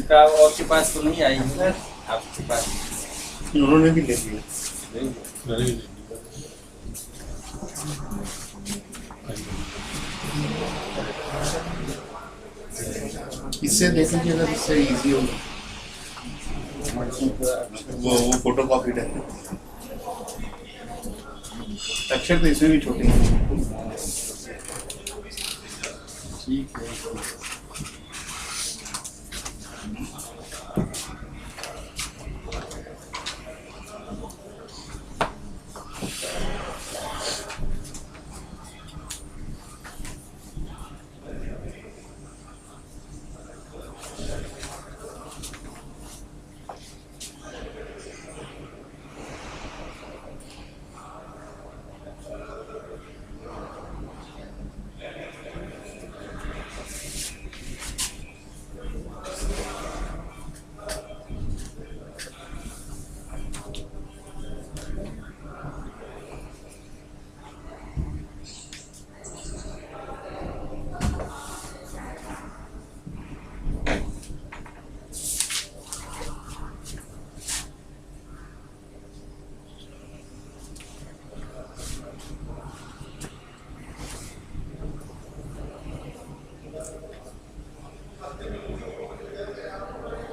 किताब और के पास तो नहीं आई है आपके पास? उन्होंने भी ले लिया। इससे देख लीजिए अगर इससे इजी हो वो फोटो कॉपी है। अक्षर तो इसमें भी छोटे हैं। ठीक है।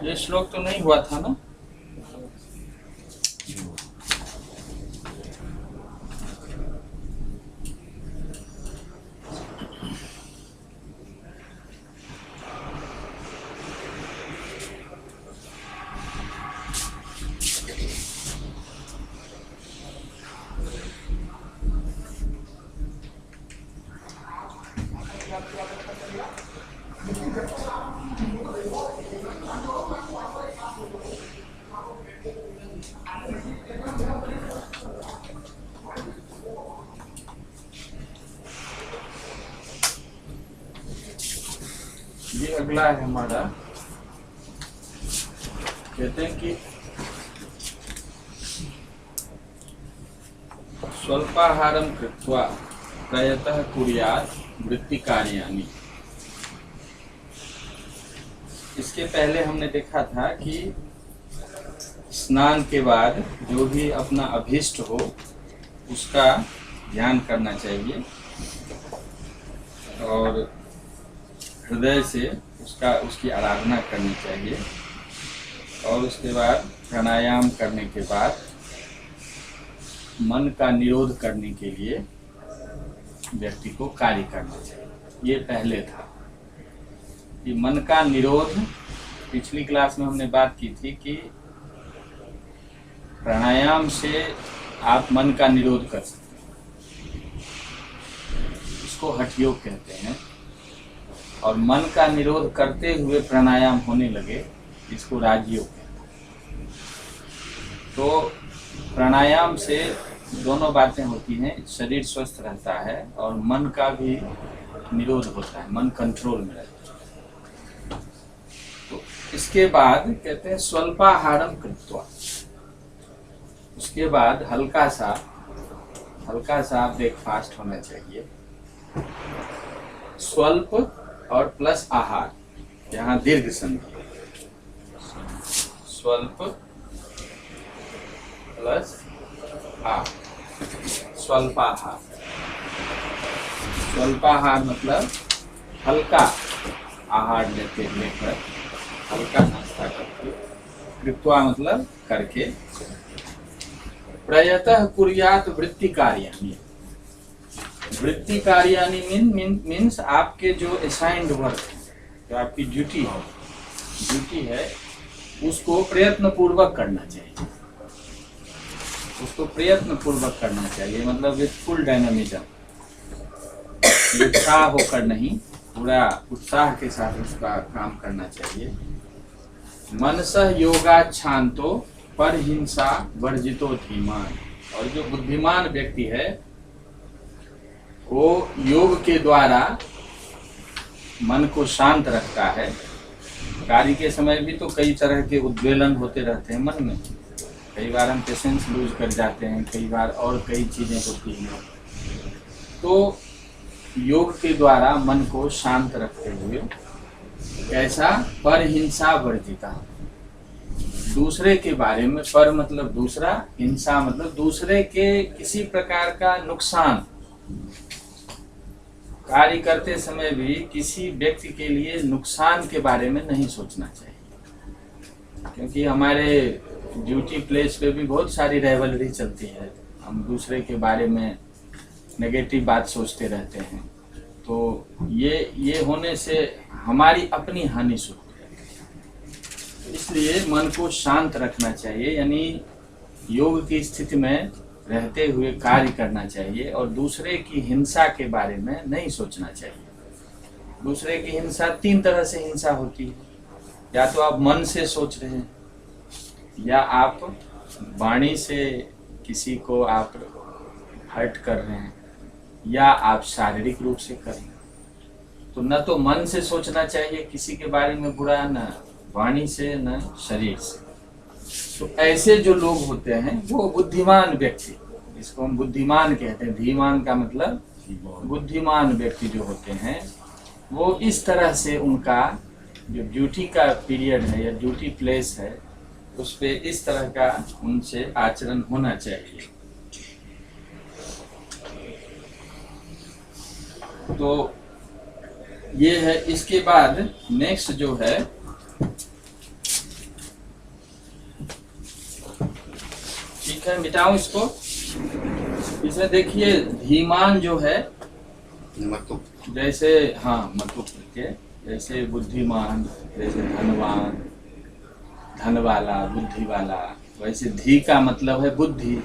ये श्लोक तो नहीं हुआ था ना? ये अगला है हमारा, कहते हैं कि स्वल्पाहारम कृत्वा प्रयतः कुर्यात् वृत्तिकार्याणि। इसके पहले हमने देखा था कि स्नान के बाद जो भी अपना अभीष्ट हो उसका ध्यान करना चाहिए और हृदय से उसकी आराधना करनी चाहिए, और उसके बाद प्राणायाम करने के बाद मन का निरोध करने के लिए व्यक्ति को कार्य करना चाहिए। ये पहले था कि मन का निरोध। पिछली क्लास में हमने बात की थी कि प्राणायाम से आप मन का निरोध कर सकते हैं, इसको हठ योग कहते हैं। और मन का निरोध करते हुए प्राणायाम होने लगे, इसको राजयोग कहते हैं। तो प्राणायाम से दोनों बातें होती हैं, शरीर स्वस्थ रहता है और मन का भी निरोध होता है, मन कंट्रोल में रहता है। तो इसके बाद कहते हैं स्वल्पाहारम कृत्वा। उसके बाद हल्का सा ब्रेकफास्ट होना चाहिए। स्वल्प और प्लस आहार, यहाँ दीर्घ संधि, स्वल्प प्लस आहार, स्वल्पाहार। स्वल्पाहार मतलब हल्का आहार लेकर, हल्का नाश्ता करके, कृत्वा मतलब करके, प्रयतः कुर्यात् वृत्ति कार्याणि। वृत्ति कार्याणि मीन्स आपके जो असाइंड वर्क है, जो आपकी ड्यूटी है उसको प्रयत्न पूर्वक करना चाहिए। मतलब विद फुल डायनामिज्म, उत्साह होकर नहीं, पूरा उत्साह के साथ उसका काम करना चाहिए। मनसः योगात् शांतो परहिंसा वर्जितो धीमान। और जो बुद्धिमान व्यक्ति है वो योग के द्वारा मन को शांत रखता है। कार्य के समय भी तो कई तरह के उद्वेलन होते रहते हैं मन में, कई बार हम पेशेंस लूज कर जाते हैं, कई बार और कई चीज़ें होती हैं। तो योग के द्वारा मन को शांत रखते हुए कैसा? परहिंसा वर्जिता। दूसरे के बारे में, पर मतलब दूसरा, हिंसा मतलब दूसरे के किसी प्रकार का नुकसान। कार्य करते समय भी किसी व्यक्ति के लिए नुकसान के बारे में नहीं सोचना चाहिए, क्योंकि हमारे ड्यूटी प्लेस पे भी बहुत सारी राइवलरी चलती है। हम दूसरे के बारे में नेगेटिव बात सोचते रहते हैं, तो ये होने से हमारी अपनी हानि होती है। इसलिए मन को शांत रखना चाहिए, यानी योग की स्थिति में रहते हुए कार्य करना चाहिए और दूसरे की हिंसा के बारे में नहीं सोचना चाहिए। दूसरे की हिंसा 3 तरह से हिंसा होती है। या तो आप मन से सोच रहे हैं, या आप वाणी से किसी को आप हर्ट कर रहे हैं, या आप शारीरिक रूप से कर रहे हैं। तो न तो मन से सोचना चाहिए किसी के बारे में बुरा, न वाणी से, न शरीर से। तो ऐसे जो लोग होते हैं वो बुद्धिमान व्यक्ति, इसको हम बुद्धिमान कहते हैं। धीमान का मतलब बुद्धिमान व्यक्ति जो होते हैं, वो इस तरह से उनका जो ड्यूटी का पीरियड है या ड्यूटी प्लेस है, उस पे इस तरह का उनसे आचरण होना चाहिए। तो ये है। इसके बाद नेक्स्ट जो है, ठीक है, मिटाऊं इसको। इसमें देखिए धीमान जो है, जैसे हाँ मतुप के, जैसे बुद्धिमान, जैसे धनवान, धन वाला, बुद्धि वाला, वैसे धी का मतलब है बुद्धि।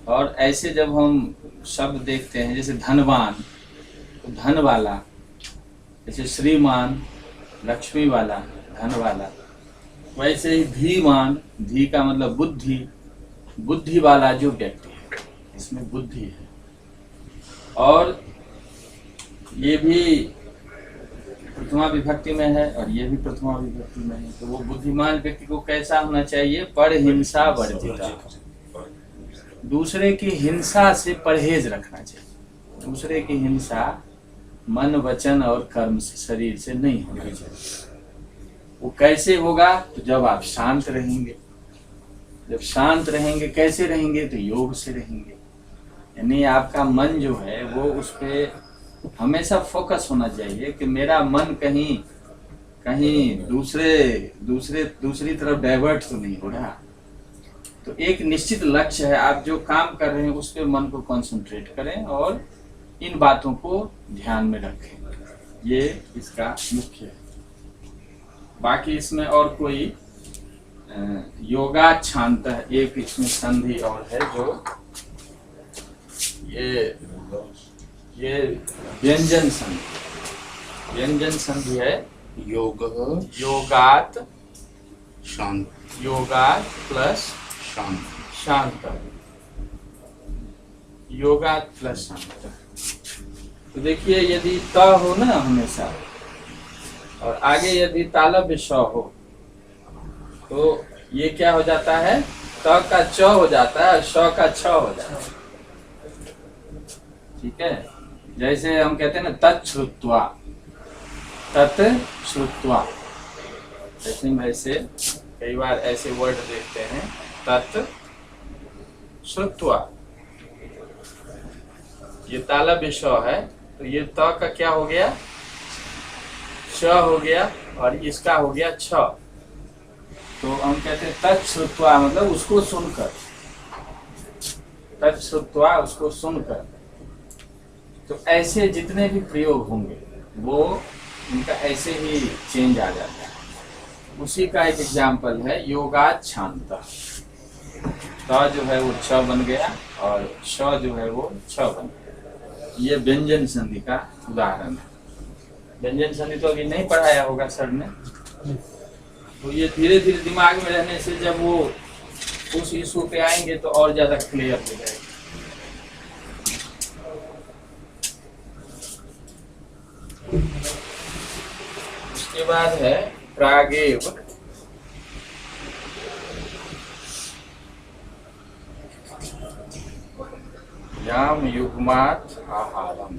और ऐसे जब हम शब्द देखते हैं, जैसे धनवान तो धन वाला, जैसे श्रीमान लक्ष्मी वाला, धन वाला, वैसे ही धीमान, धी का मतलब बुद्धि, बुद्धि वाला जो व्यक्ति है, इसमें बुद्धि है। और ये भी प्रथमा विभक्ति में है और ये भी प्रथमा विभक्ति में है। तो वो बुद्धिमान व्यक्ति को कैसा होना चाहिए? परहिंसा वर्जिता। दूसरे की हिंसा से परहेज रखना चाहिए। दूसरे की हिंसा मन, वचन और कर्म से, शरीर से नहीं होना चाहिए। वो कैसे होगा? तो जब आप शांत रहेंगे। जब शांत रहेंगे, कैसे रहेंगे? तो योग से रहेंगे। यानी आपका मन जो है वो उस पे हमेशा फोकस होना चाहिए कि मेरा मन कहीं दूसरी तरफ डाइवर्ट तो नहीं हो रहा। तो एक निश्चित लक्ष्य है, आप जो काम कर रहे हैं उस पे मन को कंसंट्रेट करें और इन बातों को ध्यान में रखें। ये इसका मुख्य है। बाकी इसमें और कोई योगा शांत है, एक इसमें संधि और है जो ये व्यंजन संधि। व्यंजन संधि है योगात शांत, योगात प्लस शांत, शांत, योगात प्लस शांत। तो देखिए यदि त हो ना हमेशा, और आगे यदि तालव्य श हो, तो ये क्या हो जाता है? त का च हो जाता है, श का छ हो जाता है। ठीक है, जैसे हम कहते हैं ना तत्श्रुत्वा, तत्श्रुत्वा, ऐसे में ऐसे कई बार ऐसे वर्ड देखते हैं, तत्श्रुत्वा। ये तालव्य श है, तो ये त का क्या हो गया? श हो गया, और इसका हो गया छ। तो हम कहते हैं तत्श्रुत्वा मतलब उसको सुनकर, तत्श्रुत्वा उसको सुनकर। तो ऐसे जितने भी प्रयोग होंगे वो उनका ऐसे ही चेंज आ जाता है। उसी का एक एग्जाम्पल है योगात शांत। त जो है वो छ बन गया और श जो है वो छ बन गया। ये व्यंजन संधि का उदाहरण है। व्यंजन संधि तो अभी नहीं पढ़ाया होगा सर ने, तो ये धीरे धीरे दिमाग में रहने से जब वो उस इशू पे आएंगे तो और ज्यादा क्लियर हो जाएगा। उसके बाद है प्रागेव। याम युग्मात आहारम।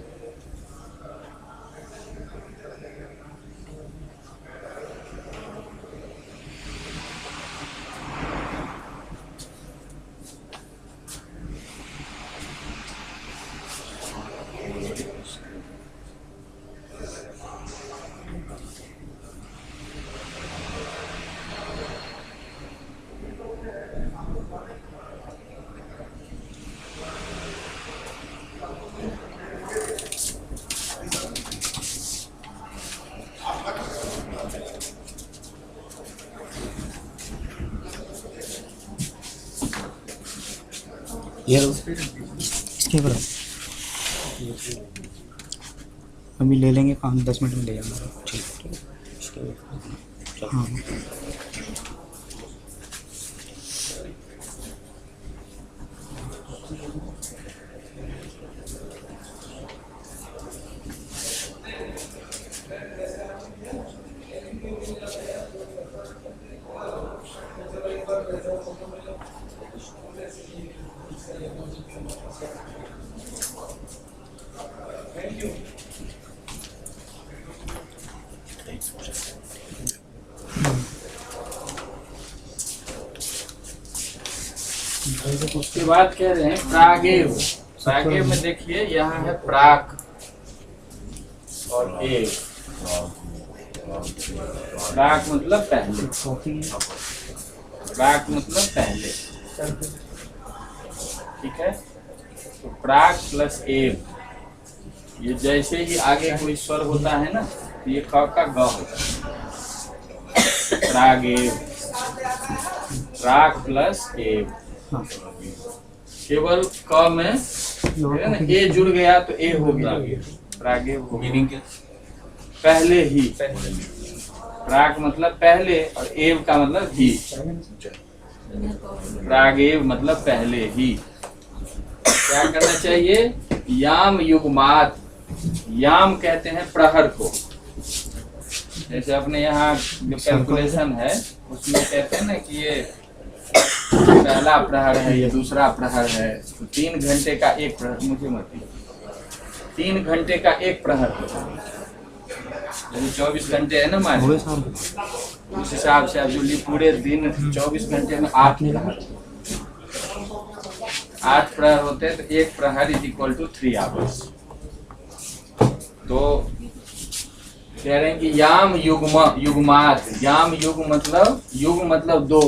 ये इसके ऊपर अभी ले लेंगे 5-10 मिनट में ले जाऊंगा। ठीक है। हाँ उसके बाद कह रहे हैं प्रागेव। प्रागेव में देखिए यहाँ है प्राक और एव। प्राक मतलब पहले, प्राक मतलब पहले, ठीक है। तो प्राक प्लस एव, ये जैसे ही आगे कोई स्वर होता है ना, तो ये क का ग होता है। प्रागेव, प्राक प्लस एव। हाँ केवल क में है ना ए जुड़ गया तो ए हो गया, प्रागेव हो गया। मीनिंग क्या? पहले ही, प्राक मतलब पहले और एव का मतलब ही। प्रागेव मतलब पहले ही। क्या करना चाहिए? याम युग्मात। याम कहते हैं प्रहर को। जैसे अपने यहाँ जो कैलकुलेशन है उसमें कहते हैं ना कि ये पहला प्रहर है, ये दूसरा प्रहर है। तो 3 घंटे का एक प्रहर, मुझे मत दीजिए, 3 घंटे का एक प्रहर होता है। जैसे 24 घंटे है ना हमारे, उस हिसाब से आप जो पूरे दिन 24 घंटे में 8 प्रहर, 8 प्रहर होते हैं। तो एक प्रहर इज इक्वल टू 3 आवर्स। तो कह रहे हैं कि याम युग्मात। याम युग मतलब 2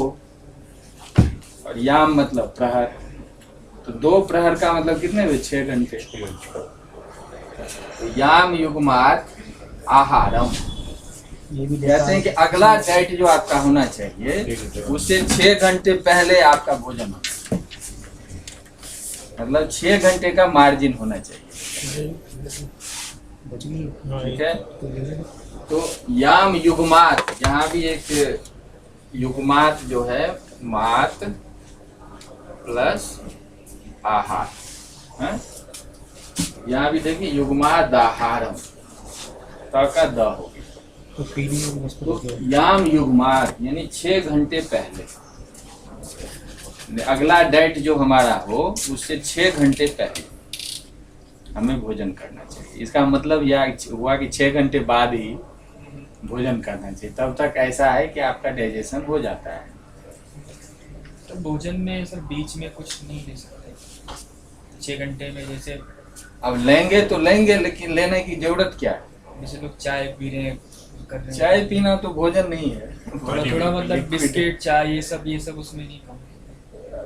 और याम मतलब प्रहर। तो 2 प्रहर का मतलब कितने हुए? 6 घंटे। तो याम युग्मात आहारम, ये भी कहते हैं कि अगला डाइट जो आपका होना चाहिए उससे 6 घंटे पहले आपका भोजन होना चाहिए। मतलब 6 घंटे का मार्जिन होना चाहिए, ठीक है। तो याम युग्मात, यहाँ भी एक युग्मात जो है मात प्लस आहार है। यहाँ भी देखिए युग्मात आहारम, त का द हो गया। तो याम युग्मात यानी 6 घंटे पहले, अगला डाइट जो हमारा हो उससे 6 घंटे पहले हमें भोजन करना चाहिए। इसका मतलब यह हुआ कि 6 घंटे बाद ही भोजन करना चाहिए। तब तक ऐसा है कि आपका डाइजेशन हो जाता है। तो भोजन में सर बीच में कुछ नहीं ले सकते 6 घंटे में? जैसे अब लेंगे तो लेंगे, लेकिन लेने की जरूरत क्या है? जैसे लोग चाय पी रहे हैं, कर रहे हैं, चाय पीना तो भोजन नहीं है। थोड़ा थोड़ा मतलब बिस्किट चाय ये सब उसमें नहीं कम।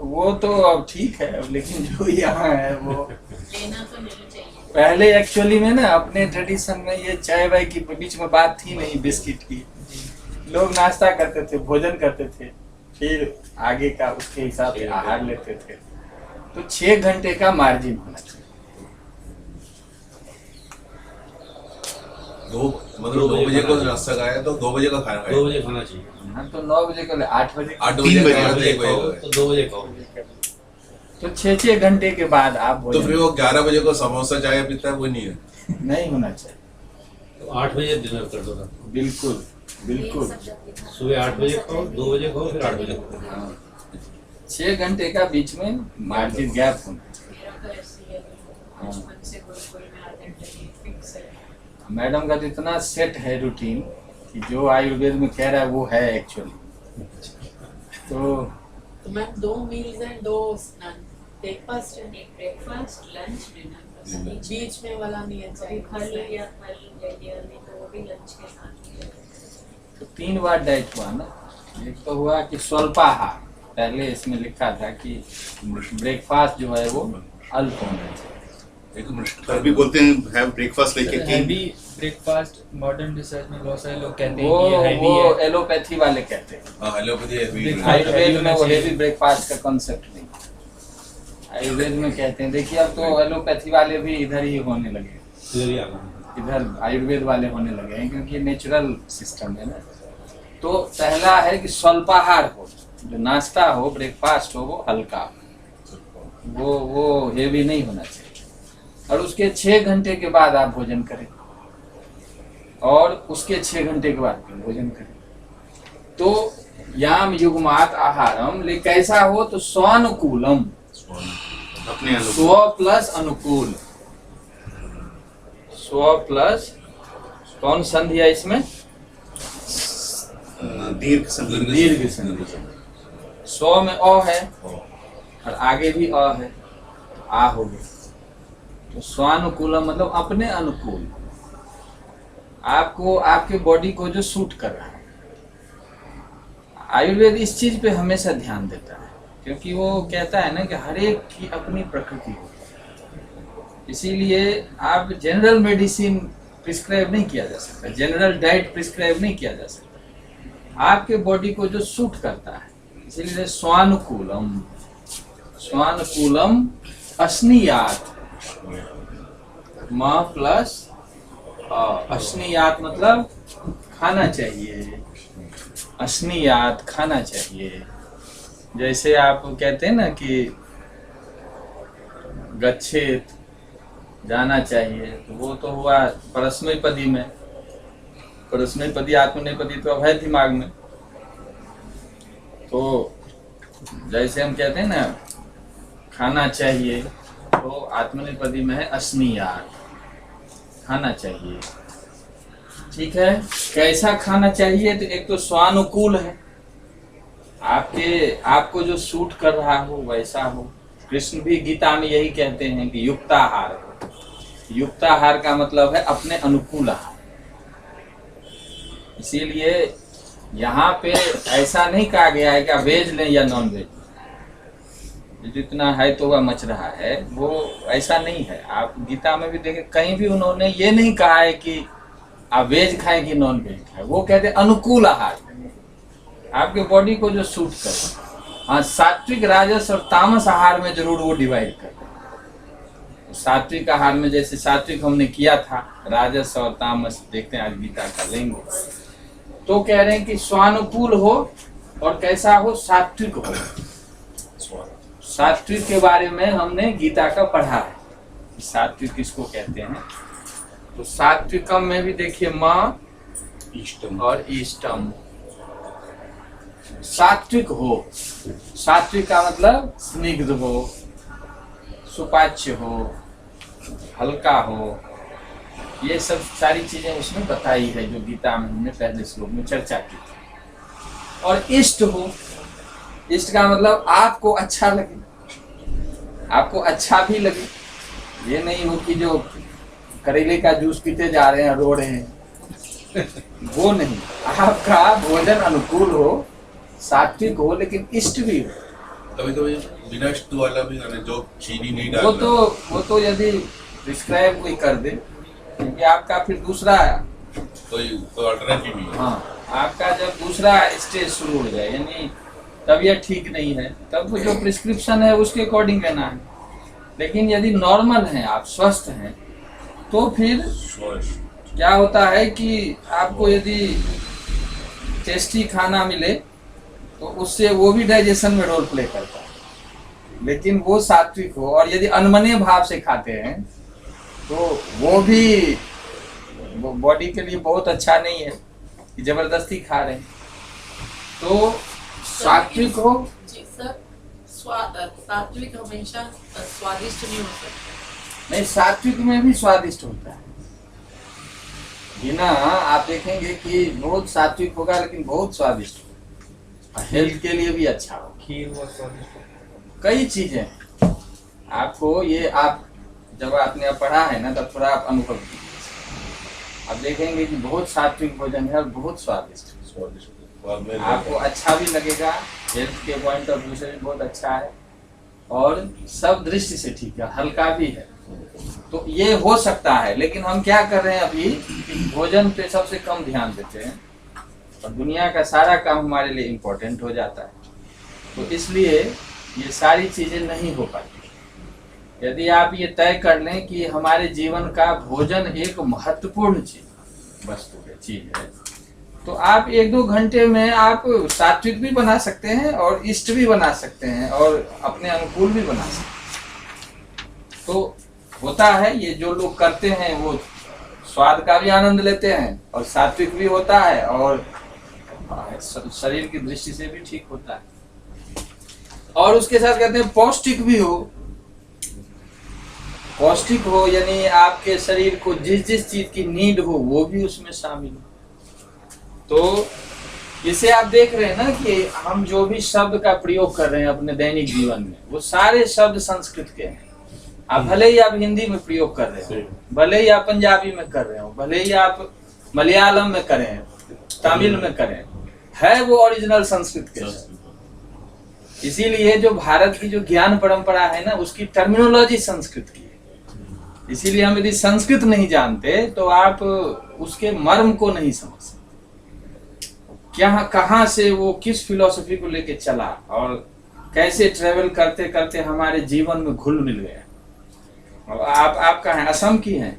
वो तो अब ठीक है, लेकिन जो यहाँ है वो लेना तो नहीं चाहिए। पहले एक्चुअली में ना अपने ट्रेडिशन में ये चाय वाय की बीच में बात थी नहीं, बिस्किट की। लोग नाश्ता करते थे, भोजन करते थे, फिर आगे का उसके हिसाब से आहार लेते थे। तो 6 घंटे का मार्जिन होना चाहिए। मतलब 2 बजे को नाश्ता खाया तो 2 बजे का खाना खाया। 2 बजे खाना चाहिए। हाँ, तो 9 बजे को 8 बजे 8 3 बजे बजे खाया, 8 बजे 1 बजे खाओ का तो 2 बजे खाओ। तो 6 घंटे के बाद आप तो भोजन फिर वो 11 बजे को समोसा चाय पीता है, वो नहीं है। नहीं होना चाहिए। तो 8 बजे डिनर कर दो। बिल्कुल बिल्कुल। सुबह 8 बजे खाओ, 2 बजे खाओ, फिर 8 बजे खाओ। हाँ, 6 घंटे का बीच में मार्जिन गैप होना चाहिए। मेरा तो ऐसे ही है, बचपन से गुरुकुल में आते हैं, फिक्स है। मैडम का तो इतना सेट है रूटीन कि जो आयुर्वेद में कह रहा है वो है एक्चुअली। तो ma'am 2 meals and 2 snack, breakfast and एक ब्रेकफास्ट, लंच, डिनर। बीच में वाला नहीं है कभी चाहिए। खा लिया ले लिया, नहीं तो वो भी लंच के साथ लिया। तो 3 बार डाइट हुआ ना। एक तो हुआ कि स्वल्पाहार, पहले इसमें लिखा था कि ब्रेकफास्ट जो है वो अल्प होना चाहिए। अभी बोलते हैं have breakfast like a heavy king. Breakfast modern research में बहुत सारे लोग कहते हैं कि ये हैवी वो है। एलोपैथी वाले कहते हैं। हाँ, एलोपैथी है। Breakfast आयुर्वेद heavy में होना वो चाहिए। हेवी ब्रेकफास्ट का कॉन्सेप्ट नहीं। आयुर्वेद में कहते हैं, देखिए अब तो एलोपैथी वाले भी इधर ही होने लगे, इधर ही आ गए। इधर आयुर्वेद वाले होने लगे हैं, क्योंकि नेचुरल सिस्टम है ना। तो पहला है कि स्वल्पाहार हो, जो नाश्ता हो, ब्रेकफास्ट हो, वो हल्का हो, वो हेवी नहीं होना चाहिए। और उसके 6 घंटे के बाद आप भोजन करें, और उसके 6 घंटे के बाद फिर भोजन करें। तो याम युग्मात आहारम, ले कैसा हो तो स्वानुकूलम, अपने स्व प्लस अनुकूल, स्व प्लस कौन संधि है इसमें? दीर्घ संधि। दीर्घ संधि। स्व में अ है और आगे भी अ है, आ हो गया। तो स्वानुकूलम मतलब अपने अनुकूल, आपको आपके बॉडी को जो सूट कर रहा है। आयुर्वेद इस चीज पे हमेशा ध्यान देता है, क्योंकि वो कहता है ना कि हर एक की अपनी प्रकृति होती है। इसीलिए आप जनरल मेडिसिन प्रिस्क्राइब नहीं किया जा सकता, जनरल डाइट प्रिस्क्राइब नहीं किया जा सकता, आपके बॉडी को जो सूट करता है। इसीलिए स्वानुकूलम, स्वानुकूलम अस्नियात, म प्लस अस्नियात मतलब खाना चाहिए, अस्नियात खाना चाहिए। जैसे आप कहते हैं ना कि गच्छेत जाना चाहिए, तो वो तो हुआ परस्मैपदी में, परस्मैपदी आत्मनेपदी तो अब है दिमाग में। तो जैसे हम कहते हैं ना खाना चाहिए, तो आत्मनेपदी में है अस्नियात, खाना चाहिए। ठीक है, कैसा खाना चाहिए? तो एक तो स्वानुकूल है, आपको जो सूट कर रहा हो वैसा हो। कृष्ण भी गीता में यही कहते हैं कि युक्ताहार हो। युक्ताहार का मतलब है अपने अनुकूल आहार। इसीलिए यहाँ पे ऐसा नहीं कहा गया है कि आप वेज लें या नॉन वेज, जितना है तो वह मच रहा है, वो ऐसा नहीं है। आप गीता में भी देखें, कहीं भी उन्होंने ये नहीं कहा है कि आप वेज खाएं कि नॉन वेज खाएं, वो कहते हैं अनुकूल आहार, आपके बॉडी को जो सूट करे। हाँ, सात्विक, राजस और तामस आहार में जरूर वो डिवाइड कर। सात्विक आहार में जैसे सात्विक हमने किया था, राजस और तामस देखते हैं आज गीता का लेंगे। तो कह रहे हैं कि स्वानुकूल हो और कैसा हो, सात्विक हो। सात्विक के बारे में हमने गीता का पढ़ा है, सात्विक किसको कहते हैं। तो सात्विकम में भी देखिए माँ इष्टम और इष्टम, सात्विक हो। सात्विक का मतलब स्निग्ध हो, सुपाच्य हो, हल्का हो, ये सब सारी चीजें उसमें बताई है जो गीता में हमने पहले श्लोक में चर्चा की थी। और इष्ट हो, इष्ट का मतलब आपको अच्छा लगे, आपको अच्छा भी लगे। ये नहीं हो कि जो करेले का जूस पीते जा रहे हैं, रो रहे हैं, वो नहीं। आपका भोजन अनुकूल हो, सात्विक हो, लेकिन इष्ट भी हो। कभी कभी बिना इष्ट वाला भी जो चीनी नहीं डालना, वो तो यदि प्रिस्क्राइब कोई कर दे, क्योंकि आपका फिर दूसरा, कोई अल्टरनेटिव नहीं है। हाँ, आपका जब दूसरा स्टेज शुरू हो जाए, यानी तबीयत ठीक नहीं है, तब जो प्रिस्क्रिप्शन है उसके अकॉर्डिंग लेना है। लेकिन यदि नॉर्मल हैं, आप स्वस्थ हैं, तो फिर क्या होता है कि आपको यदि टेस्टी खाना मिले तो उससे वो भी डाइजेशन में रोल प्ले करता है, लेकिन वो सात्विक हो। और यदि अनमने भाव से खाते हैं तो वो भी बॉडी के लिए बहुत अच्छा नहीं है कि जबरदस्ती खा रहे हैं। तो सात्विक हो। जी सर, सात्विक हमेशा स्वादिष्ट नहीं हो सकता। नहीं, सात्विक में भी स्वादिष्ट होता है। बिना आप देखेंगे कि बहुत सात्विक होगा लेकिन बहुत स्वादिष्ट होगा, हेल्थ के लिए भी अच्छा होगा। खीर बहुत स्वादिष्ट, कई चीजें हैं। आपको ये, आप जब आपने पढ़ा है ना, तब थोड़ा आप अनुभव कीजिए, आप देखेंगे कि बहुत सात्विक भोजन है और बहुत स्वादिष्ट है। आपको अच्छा भी लगेगा, हेल्थ के पॉइंट ऑफ व्यू से भी बहुत अच्छा है, और सब दृष्टि से ठीक है, हल्का भी है। तो ये हो सकता है, लेकिन हम क्या कर रहे हैं अभी कि भोजन पे सबसे कम ध्यान देते हैं और दुनिया का सारा काम हमारे लिए इम्पोर्टेंट हो जाता है। तो इसलिए ये सारी चीजें नहीं हो पाती। यदि आप ये तय कर लें कि हमारे जीवन का भोजन एक महत्वपूर्ण चीज वस्तु है, चीज है, तो आप 1-2 घंटे में आप सात्विक भी बना सकते हैं और इष्ट भी बना सकते हैं और अपने अनुकूल भी बना सकते हैं। तो होता है ये जो लोग करते हैं वो स्वाद का भी आनंद लेते हैं और सात्विक भी होता है और शरीर की दृष्टि से भी ठीक होता है। और उसके साथ कहते हैं पौष्टिक भी हो। पौष्टिक हो यानी आपके शरीर को जिस जिस चीज की नीड हो वो भी उसमें शामिल हो। तो इसे आप देख रहे हैं ना कि हम जो भी शब्द का प्रयोग कर रहे हैं अपने दैनिक जीवन में वो सारे शब्द संस्कृत के हैं। आप भले ही आप हिंदी में प्रयोग कर रहे हो, भले ही आप पंजाबी में कर रहे हो, भले ही आप मलयालम में करें, तमिल में करें, है वो ओरिजिनल संस्कृत के शब्द। इसीलिए जो भारत की जो ज्ञान परंपरा है ना उसकी टर्मिनोलॉजी संस्कृत की है। इसीलिए हम यदि संस्कृत नहीं जानते तो आप उसके मर्म को नहीं समझ सकते, क्या कहाँ से वो किस फिलॉसफी को लेके चला और कैसे ट्रेवल करते करते हमारे जीवन में घुल मिल गया। और आप कहाँ हैं? असम की हैं?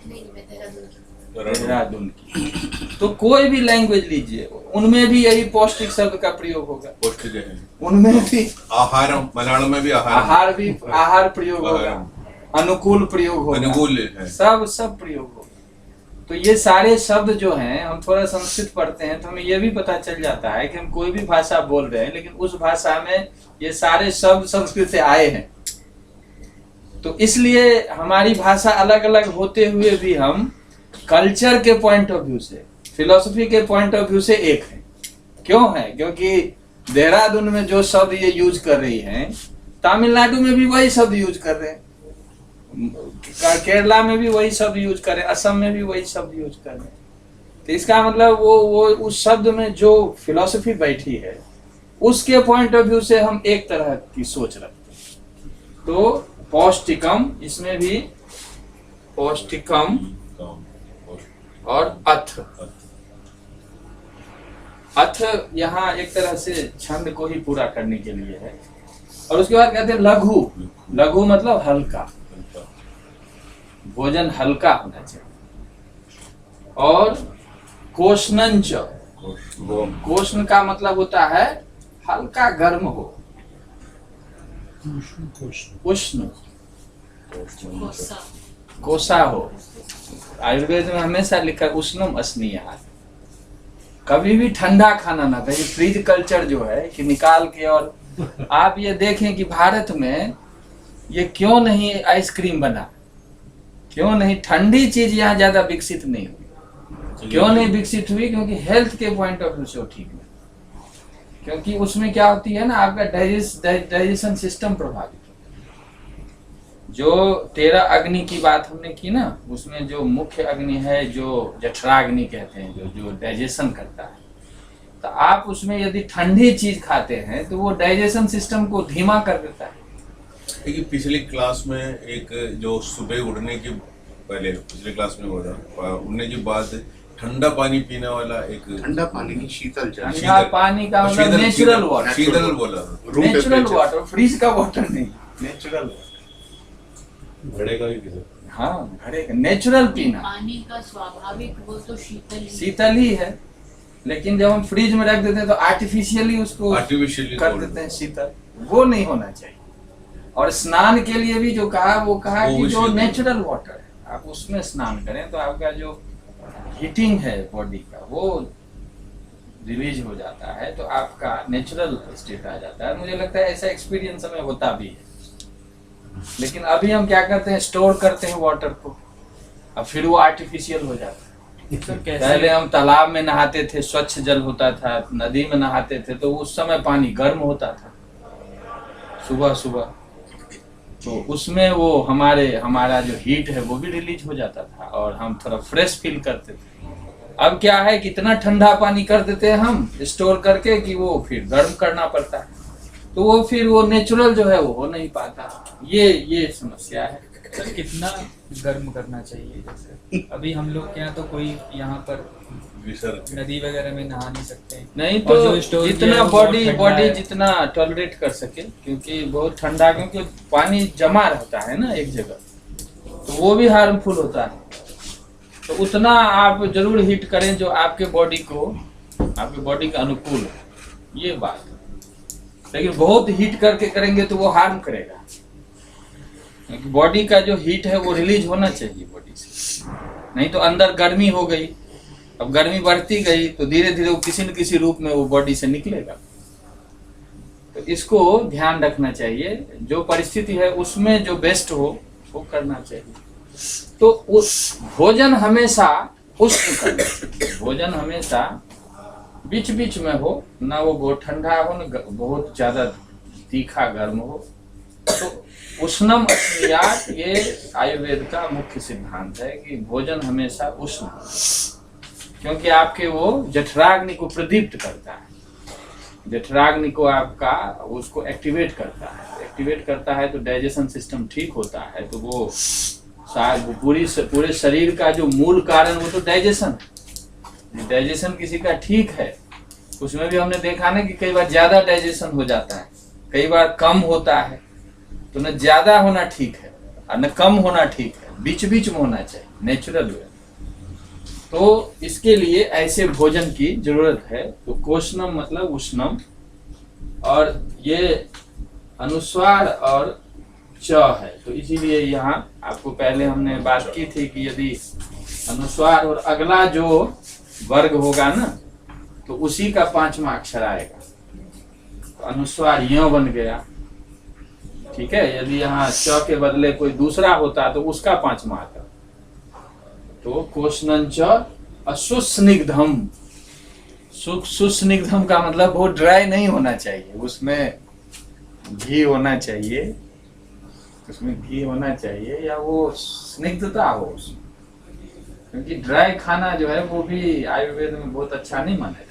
नहीं, मैं देहरादून की। देहरादून की। तो कोई भी लैंग्वेज लीजिए उनमें भी यही पौष्टिक शब्द का प्रयोग होगा। पौष्टिक है, उनमें भी आहारम, मलयालम में भी आहार प्रयोग होगा, अनुकूल प्रयोग होगा, अनुकूल है, सब प्रयोग होगा। तो ये सारे शब्द जो हैं हम थोड़ा संस्कृत पढ़ते हैं तो हमें ये भी पता चल जाता है कि हम कोई भी भाषा बोल रहे हैं लेकिन उस भाषा में ये सारे शब्द संस्कृत से आए हैं। तो इसलिए हमारी भाषा अलग अलग होते हुए भी हम कल्चर के पॉइंट ऑफ व्यू से, फिलॉसफी के पॉइंट ऑफ व्यू से एक है। क्यों है? क्योंकि देहरादून में जो शब्द ये यूज कर रही हैं तमिलनाडु में भी वही शब्द यूज कर रहे हैं, केरला में भी वही शब्द यूज कर रहे हैं, असम में भी वही शब्द यूज कर रहे हैं। तो इसका मतलब वो उस शब्द में जो फिलॉसफी बैठी है उसके पॉइंट ऑफ व्यू से हम एक तरह की सोच रखते हैं। तो पौष्टिकम, इसमें भी पौष्टिकम और अथ यहाँ एक तरह से छंद को ही पूरा करने के लिए है। और उसके बाद कहते हैं लघु। लघु मतलब हल्का, भोजन हल्का होना चाहिए। और कोष्णंच, कोष्ण का मतलब होता है हल्का गर्म हो, उष्ण, कोसा हो। आयुर्वेद में हमेशा लिखा है उष्णम अस्नीय। कभी भी ठंडा खाना ना खाइए। फ्रीज कल्चर जो है कि निकाल के, और आप ये देखें कि भारत में ये क्यों नहीं आइसक्रीम बना, क्यों नहीं ठंडी चीज यहाँ ज्यादा विकसित नहीं हुई। क्यों नहीं विकसित हुई? क्योंकि हेल्थ के पॉइंट ऑफ व्यू से ठीक नहीं, क्योंकि उसमें क्या होती है ना आपका डाइजेशन सिस्टम प्रभावित। जो 13 अग्नि की बात हमने की ना, उसमें जो मुख्य अग्नि है जो जठराग्नि कहते हैं, जो डाइजेशन करता है, तो आप उसमें यदि ठंडी चीज खाते हैं तो वो डाइजेशन सिस्टम को धीमा कर देता है। देखिए पिछली क्लास में एक जो सुबह उठने के पहले पिछले क्लास में हो रहा उठने के बाद ठंडा पानी पीने वाला एक ठंडा पानी नहीं, शीतल जल। ठंडा पानी का मतलब नेचुरल वाटर, शीतल बोला, नेचुरल वाटर, फ्रीज का वाटर नहीं, नेचुरल वाटर। घड़े का भी पी सकते हैं। हाँ, घड़े का नेचुरल पीना। पानी का स्वाभाविक वो तो शीतल ही है, लेकिन जब हम फ्रिज में रख देते हैं तो आर्टिफिशियली उसको कर देते हैं शीतल। वो नहीं होना चाहिए। और स्नान के लिए भी जो कहा वो कहा कि जो नेचुरल वाटर है आप उसमें स्नान करें तो आपका जो हीटिंग है बॉडी का वो रिलीज हो जाता है, तो आपका नेचुरल स्टेट आ जाता है। मुझे लगता है ऐसा एक्सपीरियंस हमें होता भी है। लेकिन अभी हम क्या करते हैं, स्टोर करते हैं वाटर को, अब फिर वो आर्टिफिशियल हो जाता है। पहले हम तालाब में नहाते थे, स्वच्छ जल होता था, नदी में नहाते थे तो उस समय पानी गर्म होता था सुबह सुबह, तो उसमें वो हमारा जो हीट है वो भी रिलीज हो जाता था और हम थोड़ा फ्रेश फील करते थे। अब क्या है, कितना ठंडा पानी कर देते हैं हम स्टोर करके कि वो फिर गर्म करना पड़ता है, तो वो फिर वो नेचुरल जो है वो हो नहीं पाता। ये समस्या है। सर कितना गर्म करना चाहिए? जैसे अभी हम लोग के यहाँ तो कोई यहाँ पर विसर्ग नदी वगैरह में नहा नहीं सकते। नहीं और तो जो स्टोव किया जितना है वो बहुत बॉडी ठंडा बॉडी है। जितना टॉलरेट कर सके, क्योंकि बहुत ठंडा, क्योंकि पानी जमा रहता है ना एक जगह, तो वो भी हार्मफुल होता है। तो उतना आप जरूर हीट करें जो आपके बॉडी के अनुकूल हो, ये बात है। लेकिन बहुत हीट करके करेंगे तो वो हार्म करेगा, क्योंकि बॉडी का जो हीट है वो रिलीज होना चाहिए बॉडी से, नहीं तो अंदर गर्मी हो गई। अब गर्मी बढ़ती गई तो धीरे धीरे वो किसी न किसी रूप में वो बॉडी से निकलेगा। तो इसको ध्यान रखना चाहिए, जो परिस्थिति है उसमें जो बेस्ट हो वो करना चाहिए। तो उस भोजन हमेशा उष्ण करना चाहिए, भोजन हमेशा बीच बीच में हो, ना वो बहुत ठंडा हो ना बहुत ज्यादा तीखा गर्म हो। तो उष्णम अस्मियात, ये आयुर्वेद का मुख्य सिद्धांत है कि भोजन हमेशा उष्ण हो, क्योंकि आपके वो जठराग्नि को प्रदीप्त करता है, जठराग्नि को आपका उसको एक्टिवेट करता है तो डाइजेशन सिस्टम ठीक होता है। तो वो पूरे शरीर का जो मूल कारण वो तो डाइजेशन है। डाइजेशन किसी का ठीक है, उसमें भी हमने देखा ना कि कई बार ज्यादा डाइजेशन हो जाता है, कई बार कम होता है। तो न ज्यादा होना ठीक है और न कम होना ठीक है, बीच बीच में होना चाहिए, नेचुरल वे। तो इसके लिए ऐसे भोजन की जरूरत है। तो कोष्णम मतलब उष्णम, और ये अनुस्वार और च है, तो इसीलिए यहाँ आपको पहले हमने बात की थी कि यदि अनुस्वार और अगला जो वर्ग होगा ना तो उसी का 5वां अक्षर आएगा। तो अनुस्वार य बन गया, ठीक है। यदि यहाँ च के बदले कोई दूसरा होता तो उसका 5वां आता। तो कोष्णंच असुस्निग्धम, सुस्निग्धम का मतलब बहुत ड्राई नहीं होना चाहिए, उसमें घी होना चाहिए, या वो स्निग्धता हो उसमें, क्योंकि ड्राई खाना जो है वो भी आयुर्वेद में बहुत अच्छा नहीं माना जाता।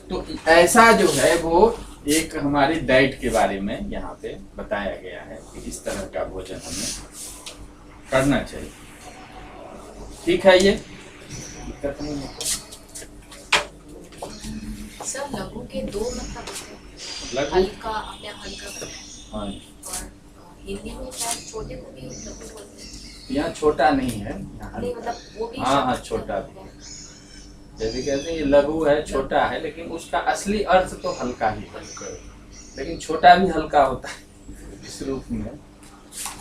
तो ऐसा जो है वो एक हमारी डाइट के बारे में यहाँ पे बताया गया है कि इस तरह का भोजन हमें करना चाहिए। ठीक है, ये दिक्कत नहीं है। सर लघु के दो मतलब होते हैं, लघु, हल्का, आपने हल्का बताया, हाँ, और हिंदी में शायद छोटे को भी लघु बोलते हैं। यहाँ छोटा नहीं है, यहाँ नहीं हल्का। मतलब वो भी हाँ शब्द छोटा लघु भी है। जैसे कहते हैं ये लघु है, छोटा है, लेकिन उसका असली अर्थ तो हल्का ही है, लेकिन छोटा भी हल्का होता है, इस रूप में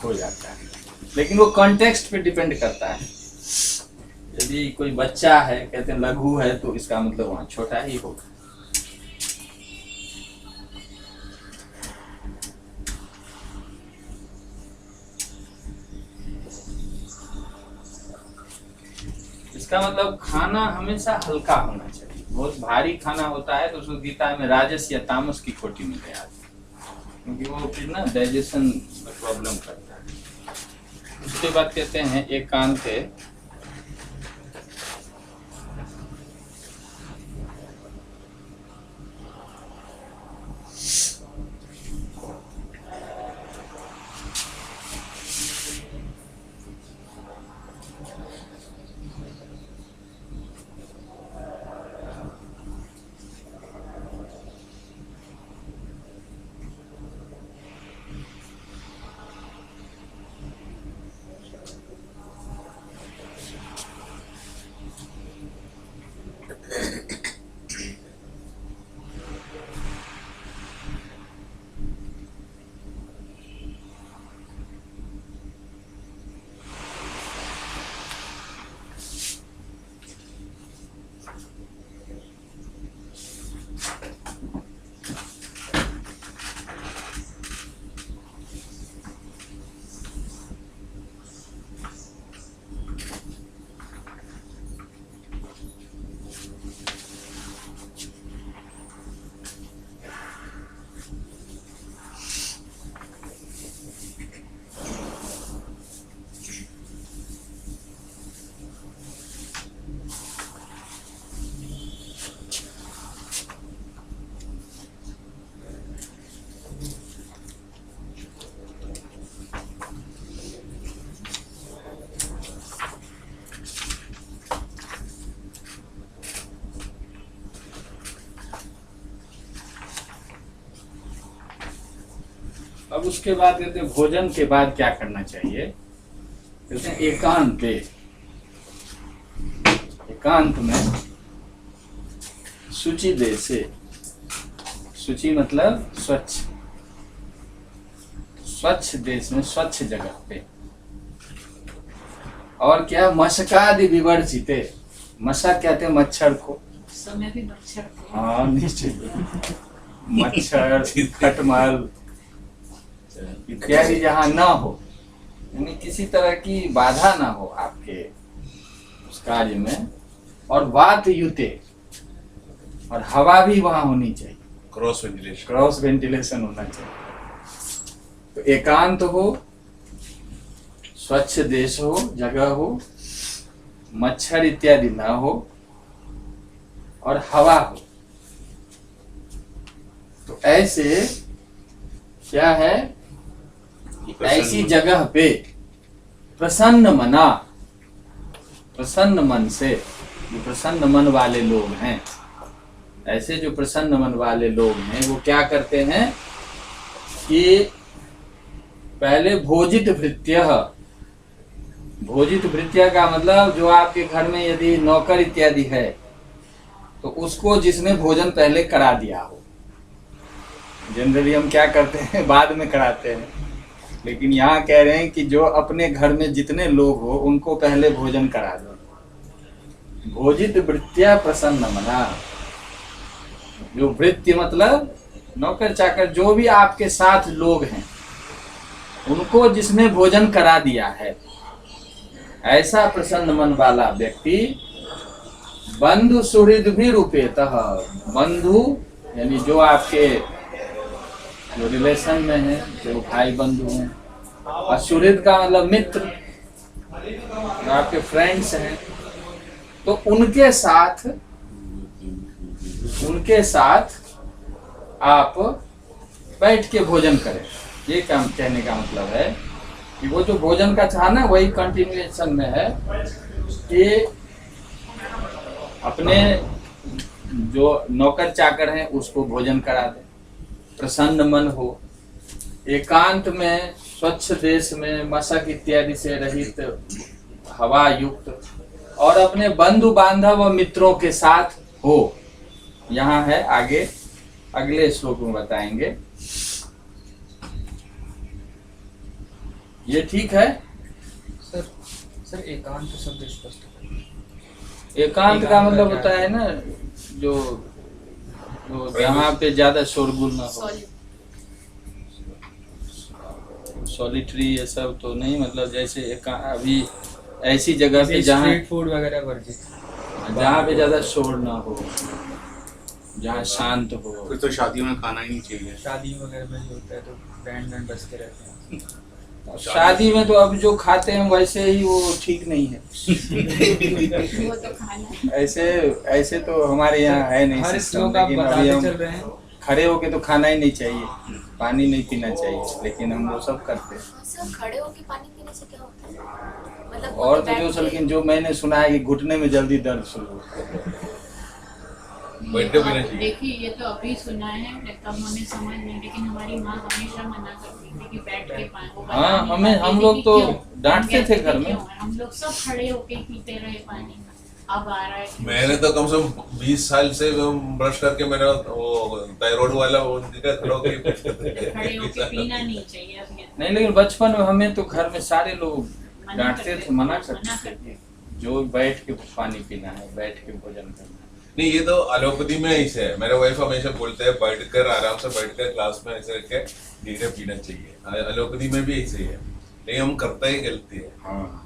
हो जाता है। लेकिन वो कॉन्टेक्स्ट पे डिपेंड करता है। यदि कोई बच्चा है, कहते हैं लघु है, तो इसका मतलब वहाँ छोटा ही होगा। इसका मतलब खाना हमेशा हल्का होना चाहिए। बहुत भारी खाना होता है तो उसको गीता में राजस या तामस की कोटि में ले आते हैं, क्योंकि वो फिर ना डाइजेशन में प्रॉब्लम करता है। उसके बाद कहते हैं एकांते, अब उसके बाद कहते हैं भोजन के बाद क्या करना चाहिए। कहते हैं एकांते, एकांत में शुचि देशे, शुचि मतलब स्वच्छ, स्वच्छ देश में स्वच्छ जगह पे, और क्या मशकादि विवर्जिते, मशक कहते हैं मच्छर को, समय भी मच्छर को। हाँ निश्चित, मच्छर खटमल इत्यादि जहाँ ना हो, यानी किसी तरह की बाधा ना हो आपके उस कार्य में, और वात युते, और हवा भी वहां होनी चाहिए, क्रॉस वेंटिलेशन। क्रॉस वेंटिलेशन होना चाहिए। तो एकांत हो, स्वच्छ देश हो, जगह हो, मच्छर इत्यादि ना हो, और हवा हो। तो ऐसे क्या है, ऐसी जगह पे प्रसन्न मना, प्रसन्न मन से, जो प्रसन्न मन वाले लोग हैं, ऐसे जो प्रसन्न मन वाले लोग हैं वो क्या करते हैं कि पहले भोजित भृत्य, भोजित भृत्य का मतलब जो आपके घर में यदि नौकर इत्यादि है तो उसको जिसने भोजन पहले करा दिया हो। जनरली हम क्या करते हैं, बाद में कराते हैं, लेकिन यहाँ कह रहे हैं कि जो अपने घर में जितने लोग हो उनको पहले भोजन करा दो। भोजित वृत्त्या प्रसन्न मना, जो वृत्ति मतलब नौकर चाकर जो भी आपके साथ लोग हैं उनको जिसने भोजन करा दिया है, ऐसा प्रसन्न मन वाला व्यक्ति बंधु सुहृद भी रूपेतः, बंधु यानी जो आपके जो रिलेशन में है, जो भाई बंधु हैं, और सुहृद का मतलब मित्र, जो आपके फ्रेंड्स हैं, तो उनके साथ आप बैठ के भोजन करें। ये काम कहने का मतलब है कि वो जो भोजन का था ना, वही कंटिन्यूएशन में है कि अपने जो नौकर चाकर हैं उसको भोजन करा दें, प्रसन्न मन हो, एकांत में स्वच्छ देश में मशक इत्यादि से रहित हवा युक्त, और अपने बंधु बांधव व मित्रों के साथ हो। यहाँ है आगे अगले श्लोक में बताएंगे। ये ठीक है। सर एकांत शब्द स्पष्ट करें। एकांत का मतलब होता है ना जो जहाँ पे ज्यादा शोरगुल ना हो, सॉलिटरी, ये सब तो नहीं, मतलब जैसे अभी ऐसी जगह पे जहाँ स्ट्रीट फूड वगैरह वर्जित, जहाँ पे ज्यादा शोर ना हो, जहाँ शांत हो। फिर तो शादियों में खाना ही नहीं चाहिए। शादी वगैरह में भी होता है तो बैंड बजते रहते हैं। शादी में तो अब जो खाते हैं वैसे ही वो ठीक नहीं है। वो तो खाना ऐसे तो हमारे यहाँ है नहीं हर सिस्टम, श्लोक आप लेकिन अभी बताते हम चल रहे हैं। खड़े होके तो खाना ही नहीं चाहिए, पानी नहीं पीना चाहिए, लेकिन हम वो सब करते हैं। सर खड़े होके पानी पीने से क्या होता है? मतलब और तो जो लेकिन जो मैंने सुना है कि घुटने में जल्दी दर्द शुरू होता है। बैठ के पीना चाहिए। देखिए ये तो अभी सुना है, तब हमें समझ नहीं, लेकिन हमारी माँ हमेशा मना करती थी कि बैठ के पानी। हाँ, हम लोग तो डांटते थे घर में। हम लोग सब खड़े होके पीते रहे पानी। अब आ रहा है कि मैंने तो कम से कम 20 साल से ब्रश करके मेरा वो थायराइड वाला वो खड़े होके पीना नहीं चाहिए। अब ये नहीं, लेकिन बचपन में हमें तो घर में सारे लोग डांटते थे, मना करते थे, जो बैठ के पानी पीना है, बैठ के भोजन करना है। नहीं, ये तो एलोपैथी में ऐसे है। मेरे वाइफ हमेशा बोलते हैं बैठकर आराम से बैठकर क्लास में ऐसे रख के धीरे पीना चाहिए। एलोपैथी में भी ऐसे ही है, नहीं हम करते ही गलती है। हाँ,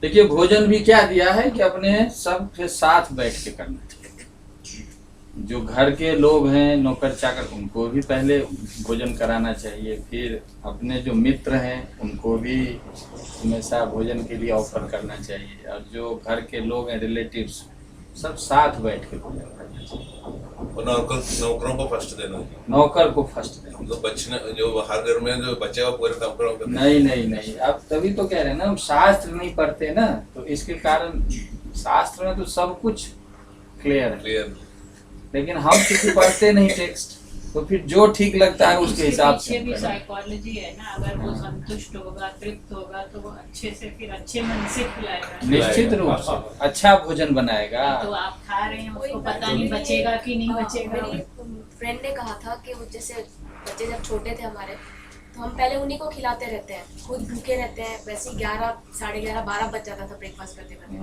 देखिए भोजन भी क्या दिया है कि अपने सब के साथ बैठ के करना चाहिए। जो घर के लोग हैं नौकर चाकर, उनको भी पहले भोजन कराना चाहिए, फिर अपने जो मित्र हैं उनको भी हमेशा भोजन के लिए ऑफर करना चाहिए, और जो घर के लोग हैं रिलेटिव्स, सब साथ बैठ के भोजन करना चाहिए। और नौकरों को फर्स्ट देना चाहिए। नौकर को फर्स्ट देना। तो बचने जो हर घर में जो बचे वो पूरे नौकरों को नहीं, अब तभी तो कह रहे हैं ना, हम शास्त्र नहीं पढ़ते ना, तो इसके कारण शास्त्र में तो सब कुछ क्लियर है, क्लियर। लेकिन हम किसी पढ़ते नहीं टेक्स्ट, तो फिर जो ठीक लगता है उसके हिसाब से पीछे हम भी करें। साइकोलॉजी है ना, अगर वो संतुष्ट होगा, तृप्त होगा, तो वो अच्छे से फिर अच्छे मन से खिलाएगा। निश्चित रूप से अच्छा भोजन बनाएगा। तो आप खा रहे हैं, उसको पता नहीं बचेगा कि नहीं बचेगा। मेरी फ्रेंड ने कहा था कि वो जैसे बच्चे जब छोटे थे हमारे, तो हम पहले उन्हीं को खिलाते रहते हैं, खुद भूखे रहते हैं, वैसे ही 11, साढ़े 11, 12 बज जाता था ब्रेकफास्ट करते करते।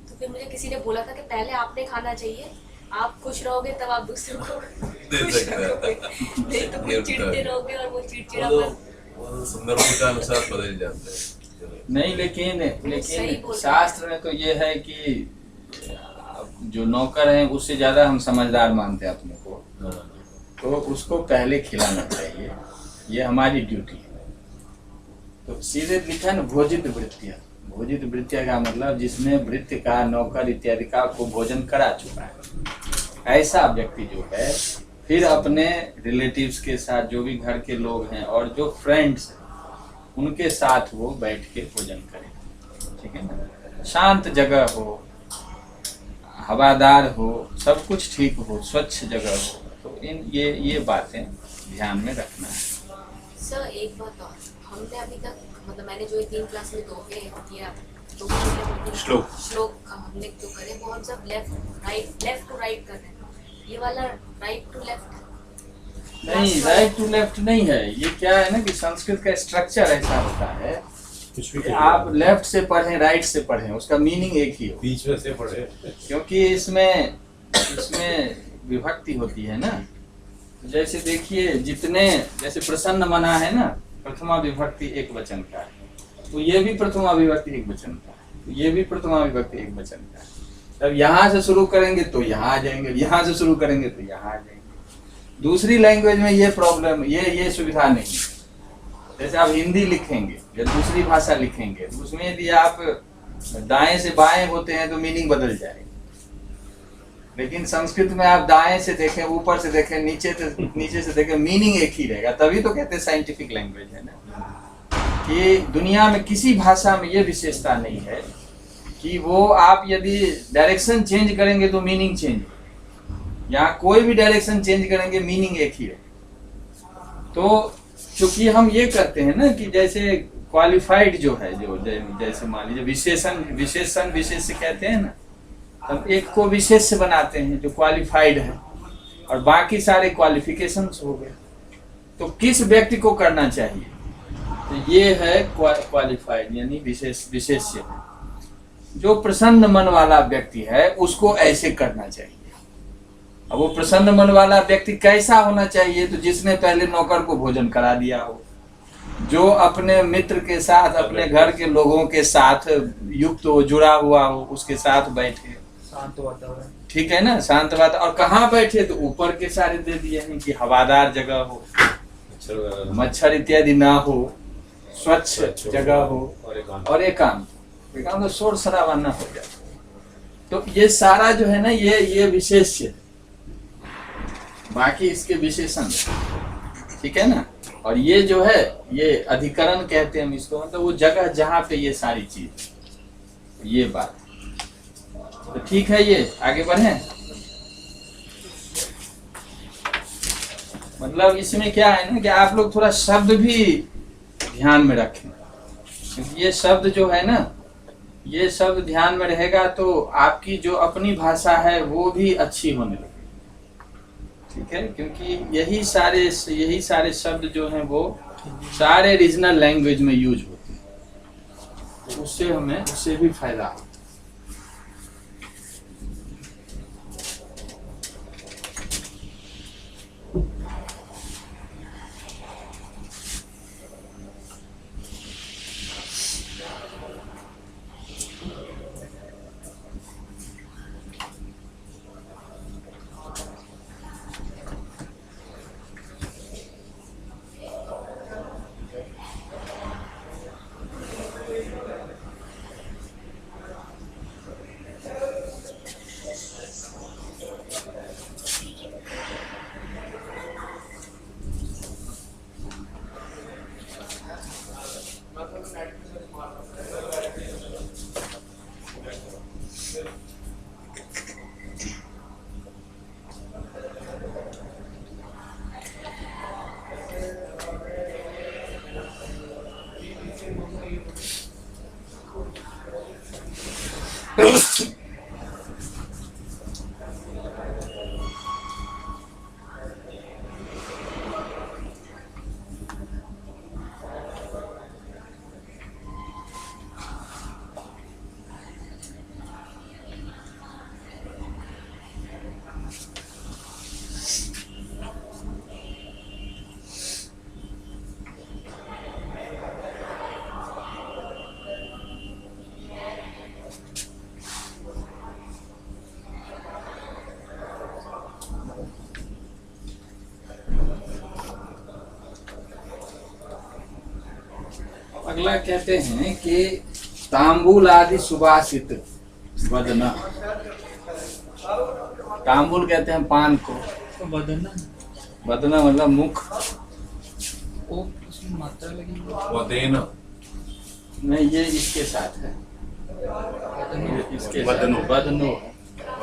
तो फिर मुझे किसी ने बोला था कि पहले आपने खाना चाहिए, आप खुश रहोगे तब आप दूसरों को खुश सकते हैं। रखोगे, नहीं तो ये फिर चिढ़ते रहोगे और वो वो चिड़चिड़ापन। वो संदर्भ के अनुसार बदल जाते हैं। नहीं, लेकिन सही बोल रहे शास्त्र में तो ये है कि जो नौकर है उससे ज्यादा हम समझदार मानते हैं अपने को, तो उसको पहले खिलाना चाहिए, ये हमारी ड्यूटी है। तो सीधे लिखा है ना भोजित वृत्तिया। भोजित वृत्तिया का मतलब जिसने वृत्ति का, नौकर इत्यादि का को भोजन करा चुका है, ऐसा व्यक्ति जो है फिर अपने रिलेटिव्स के साथ, जो भी घर के लोग हैं और जो फ्रेंड्स हैं उनके साथ वो बैठ के भोजन करे, ठीक है ना। शांत जगह हो, हवादार हो, सब कुछ ठीक हो, स्वच्छ जगह हो, तो ये बातें ध्यान में रखना है। सर एक बात और, हमने अभी तक मतलब मैंने जो ये 3 क्लास में दोहे किया, श्लोक हमने जो करे वो हम सब लेफ्ट टू राइट कर रहे हैं। ये वाला राइट टू लेफ्ट नहीं, राइट टू लेफ्ट नहीं है। ये क्या है ना कि संस्कृत का स्ट्रक्चर ऐसा होता है कुछ भी कि आप लेफ्ट से पढ़ें, राइट से पढ़ें, उसका मीनिंग एक ही हो, बीच में से पढ़े। क्योंकि इसमें विभक्ति होती है ना। जैसे देखिए, जितने जैसे प्रसन्न मना है ना, प्रथमा विभक्ति एक वचन का है, तो ये भी प्रथमा विभक्ति एक वचन का है, तो ये भी प्रथमा विभक्ति एक वचन का है। तब यहाँ से शुरू करेंगे तो यहाँ आ जाएंगे, यहाँ से शुरू करेंगे तो यहाँ आ जाएंगे। दूसरी लैंग्वेज में ये प्रॉब्लम, ये सुविधा नहीं है। जैसे आप हिंदी लिखेंगे या दूसरी भाषा लिखेंगे, तो उसमें यदि आप दाएं से बाएं होते हैं तो मीनिंग बदल जाएगी। लेकिन संस्कृत में आप दाएं से देखें, ऊपर से देखें, नीचे से देखें, मीनिंग एक ही रहेगा। तभी तो कहते हैं साइंटिफिक लैंग्वेज है ना, कि दुनिया में किसी भाषा में ये विशेषता नहीं है कि वो आप यदि डायरेक्शन चेंज करेंगे तो मीनिंग चेंज, यहाँ कोई भी डायरेक्शन चेंज करेंगे मीनिंग एक ही है। तो चूंकि हम ये करते हैं ना कि जैसे क्वालिफाइड जो है, जो जैसे मान लीजिए विशेषण विशेष कहते हैं ना, हम एक को विशेष बनाते हैं जो क्वालिफाइड है, और बाकी सारे क्वालिफिकेशंस हो गए। तो किस व्यक्ति को करना चाहिए, तो ये है क्वालिफाइड यानी विशेष्य। जो प्रसन्न मन वाला व्यक्ति है उसको ऐसे करना चाहिए। अब वो प्रसन्न मन वाला व्यक्ति कैसा होना चाहिए, तो जिसने पहले नौकर को भोजन करा दिया हो, जो अपने मित्र के साथ, अपने घर के लोगों के साथ युक्त हो, जुड़ा हुआ हो, उसके साथ बैठे, शांत वातावरण, ठीक है ना, शांत बात। और कहाँ बैठे, तो ऊपर के सारे दे दिए हैं कि हवादार जगह हो, मच्छर इत्यादि ना हो, स्वच्छ जगह हो और एकांत तो शोर शराबा ना हो जाए। तो ये सारा जो है ना, ये विशेष्य, बाकी इसके विशेषण, ठीक है ना। और ये जो है ये अधिकरण कहते हैं हम इसको, मतलब वो जगह जहाँ पे ये सारी चीज, ये बात। तो ठीक है, ये आगे बढ़े। मतलब इसमें क्या है ना कि आप लोग थोड़ा शब्द भी ध्यान में रखें, क्योंकि ये शब्द जो है ना, ये शब्द ध्यान में रहेगा तो आपकी जो अपनी भाषा है वो भी अच्छी होने लगेगी, ठीक है। क्योंकि यही सारे शब्द जो हैं वो सारे रीजनल लैंग्वेज में यूज होते हैं, तो उससे भी फायदा होता है। अगला कहते हैं कि तांबूल आदि सुवासित बदना। तांबूल कहते हैं पान को, तो बदन ना बदना मतलब मुख। वो उसमें मात्रा लगी हुई है। वो देना नहीं, ये इसके साथ है, ये इसके साथ बदनो। है, बदनो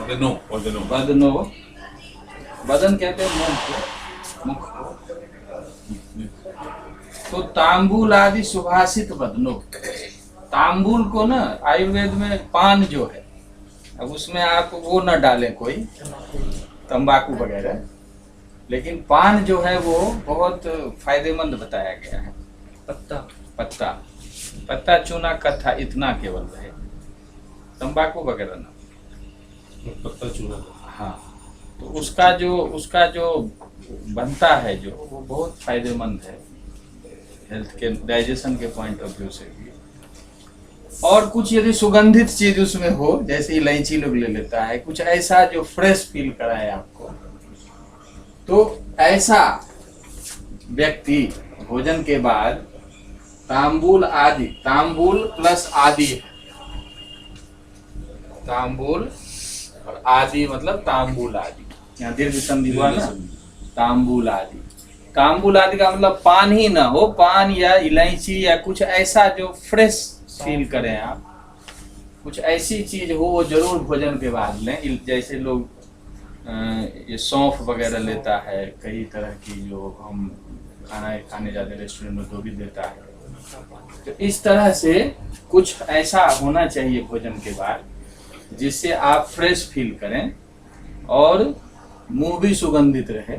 वदनो वदनो बदनो। बदन कहते हैं मुख को, मुख को। तो तांबूल आदि सुभाषित बदनो। तांबूल को ना आयुर्वेद में पान जो है, अब उसमें आप वो न डालें कोई तंबाकू वगैरह, लेकिन पान जो है वो बहुत फायदेमंद बताया गया है। पत्ता पत्ता, पत्ता चूना कथा इतना केवल रहे, तंबाकू वगैरह ना। पत्ता चूना। हाँ, तो उसका जो बनता है जो, वो बहुत फायदेमंद है हेल्थ के, डाइजेशन के पॉइंट ऑफ व्यू से भी। और कुछ यदि सुगंधित चीज उसमें हो, जैसे इलायची लोग ले लेता है, कुछ ऐसा जो फ्रेश फील कराए आपको, तो ऐसा व्यक्ति भोजन के बाद तांबूल आदि, तांबूल प्लस आदि है, तांबूल और आदि मतलब तांबूल आदि, यहाँ दीर्घ संधि हुआ ना, तांबूल आदि। तांबूल आदि का मतलब पान ही ना हो, पान या इलायची या कुछ ऐसा जो फ्रेश फील करें आप, कुछ ऐसी चीज हो वो जरूर भोजन के बाद लें। जैसे लोग ये सौंफ वगैरह लेता है, कई तरह की जो हम खाना खाने जाते रेस्टोरेंट में तो भी देता है। तो इस तरह से कुछ ऐसा होना चाहिए भोजन के बाद जिससे आप फ्रेश फील करें और मुंह भी सुगंधित रहे।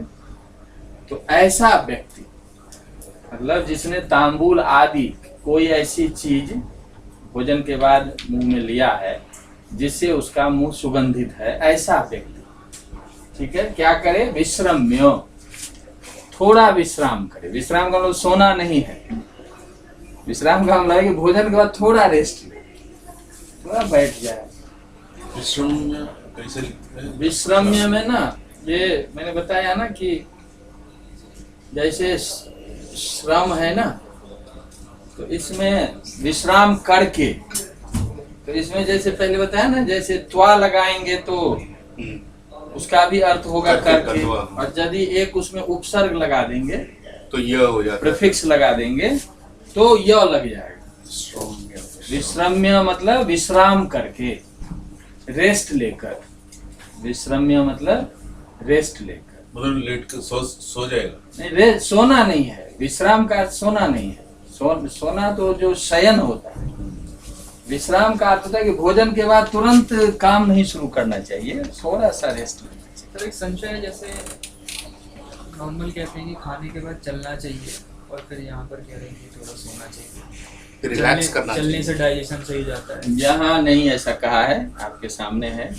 तो ऐसा व्यक्ति मतलब जिसने तांबूल आदि कोई ऐसी चीज भोजन के बाद मुंह में लिया है जिससे उसका मुंह सुगंधित है, ऐसा व्यक्ति, ठीक है, क्या करे? विश्रम्य, थोड़ा विश्राम करे। विश्राम का मतलब सोना नहीं है, विश्राम का मतलब है कि भोजन के बाद थोड़ा रेस्ट ले, थोड़ा बैठ जाए। विश्रम में कैसे लिखते हैं? विश्रम्य में ना, ये मैंने बताया ना कि जैसे श्रम है ना, तो इसमें विश्राम करके, तो इसमें जैसे पहले बताया ना, जैसे त्वा लगाएंगे तो उसका भी अर्थ होगा करके, और यदि एक उसमें उपसर्ग लगा देंगे तो यह हो जाता है। प्रीफिक्स लगा देंगे तो यह लग जाएगा। विश्रम्य मतलब विश्राम करके, रेस्ट लेकर। विश्रम्य मतलब रेस्ट लेकर, मतलब लेट के सो जाएगा। नहीं, सोना नहीं है, विश्राम का अर्थ सोना नहीं है। सोना तो जो शयन होता है, विश्राम का अर्थ होता है कि भोजन के बाद तुरंत काम नहीं शुरू करना चाहिए, थोड़ा सा रेस्ट लेना चाहिए। तो एक संशय है, जैसे नॉर्मल कहते हैं कि खाने के बाद चलना चाहिए, और फिर यहाँ पर कह रहे हैं कि थोड़ा सोना चाहिए, रिलैक्स करना चलने चाहिए। से डाइजेशन सही जाता है। यहाँ नहीं ऐसा कहा है, आपके सामने है।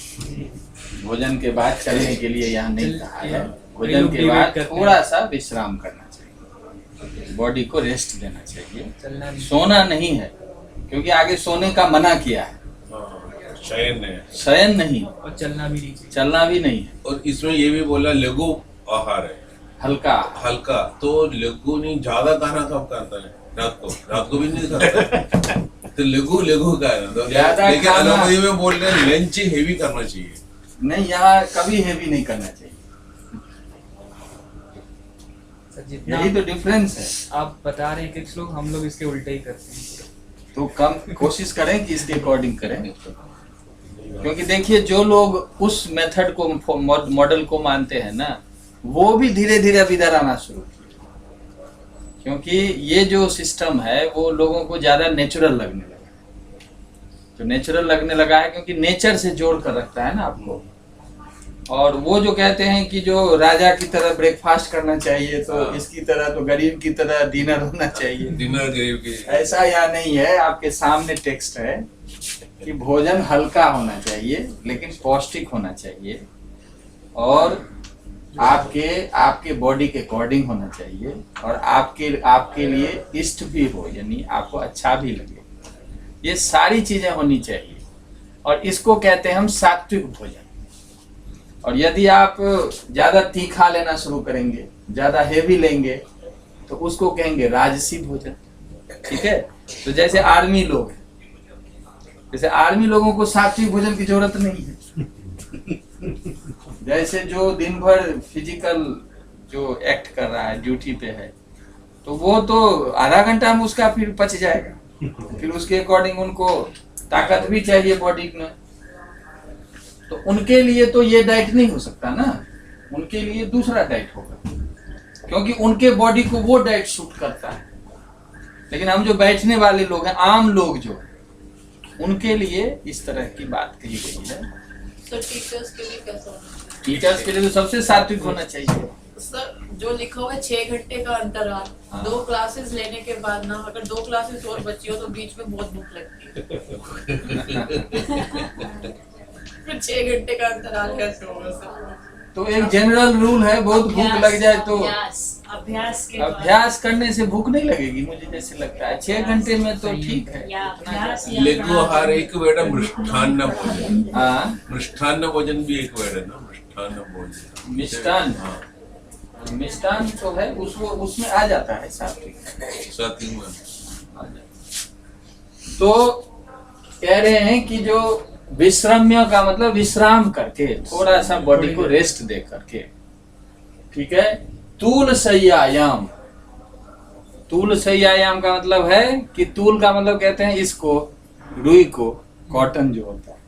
भोजन के बाद चलने के लिए यहाँ नहीं कहा है। भोजन के बाद थोड़ा सा विश्राम करना चाहिए, बॉडी को रेस्ट देना चाहिए, चलना नहीं। सोना नहीं है, क्योंकि आगे सोने का मना किया है। हाँ, शयन है। शयन नहीं, और चलना भी नहीं चाहिए। चलना भी नहीं है, और इसमें ये भी बोला लघु आहार है, हल्का। हल्का। तो लघु नहीं, ज्यादा खाना कब खाता है? रात को भी नहीं खाता। तो लघु लघु का है, तो ज्यादा लेकिन खाना- एलोपैथी में बोल रहे हैं लंच हेवी करना चाहिए। नहीं, यहाँ कभी हेवी नहीं करना चाहिए, सर, जितना यही तो डिफरेंस है। आप बता रहे हैं कि लोग, हम लोग इसके उल्टे ही करते हैं। तो कम कोशिश करें कि इसके अकॉर्डिंग करें, क्योंकि देखिए जो लोग उस मेथड को, मॉडल को मानते हैं ना, वो भी धीरे धीरे अब इधर आना शुरू किया, क्योंकि ये जो सिस्टम है वो लोगों को ज्यादा नेचुरल लगने लगा है। तो नेचुरल लगने लगा है क्योंकि नेचर से जोड़ कर रखता है ना आपको। और वो जो कहते हैं कि जो राजा की तरह ब्रेकफास्ट करना चाहिए, तो हाँ। इसकी तरह तो गरीब की तरह डिनर होना चाहिए, डिनर गरीब की। ऐसा यहाँ नहीं है। आपके सामने टेक्स्ट है कि भोजन हल्का होना चाहिए लेकिन पौष्टिक होना चाहिए, और आपके बॉडी के अकॉर्डिंग होना चाहिए, और आपके लिए इष्ट भी हो, यानी आपको अच्छा भी लगे। ये सारी चीजें होनी चाहिए, और इसको कहते हैं हम सात्विक भोजन। और यदि आप ज्यादा तीखा लेना शुरू करेंगे, ज्यादा हेवी लेंगे, तो उसको कहेंगे राजसी भोजन, ठीक है। तो जैसे आर्मी लोग, जैसे आर्मी लोगों को सात्विक भोजन की जरूरत नहीं है। जैसे जो दिन भर फिजिकल जो एक्ट कर रहा है, ड्यूटी पे है, तो वो तो आधा घंटा में उसका फिर पच जाएगा, फिर उसके अकॉर्डिंग उनको ताकत भी चाहिए बॉडी में। तो उनके लिए तो ये डाइट नहीं हो सकता ना, उनके लिए दूसरा डाइट होगा, क्योंकि उनके बॉडी को वो डाइट सूट करता है। लेकिन हम जो बैठने वाले लोग हैं, आम लोग जो, उनके लिए इस तरह की बात कही गई है। सर टीचर्स के लिए कैसा होना चाहिए? टीचर्स के लिए तो सबसे सात्विक होना चाहिए। सर जो लिखा हुआ है 6 घंटे का अंतराल, हाँ। 2 क्लासेस लेने के बाद ना, अगर 2 क्लासेस और बची हो तो बीच में बहुत भूख लगती है। फिर 6 घंटे का अंतराल कैसे होगा सर? तो एक जनरल रूल है, बहुत भूख लग जाए तो अभ्यास के बाद अभ्यास करने से भूख नहीं लगेगी, मुझे जैसे लगता है 6 घंटे में तो ठीक है। या उतना अभ्यास ज्यादा। या लेकिन हर एक बेटा मृष्ठान्न भोजन, हाँ, मृष्ठान्न भोजन भी एक वर्ड है ना, मृष्ठान्न भोजन। मिष्टान, हाँ, मिष्टान तो है, उसको उसमें आ जाता है सात्विक। सात्विक में आ जाता है। तो कह रहे हैं कि जो विश्रम्य का मतलब विश्राम करके, थोड़ा सा बॉडी को रेस्ट दे करके, ठीक है। तूल शय्यायाम, तूल शय्यायाम का मतलब है कि तूल का मतलब कहते हैं इसको, रुई को, कॉटन जो होता है,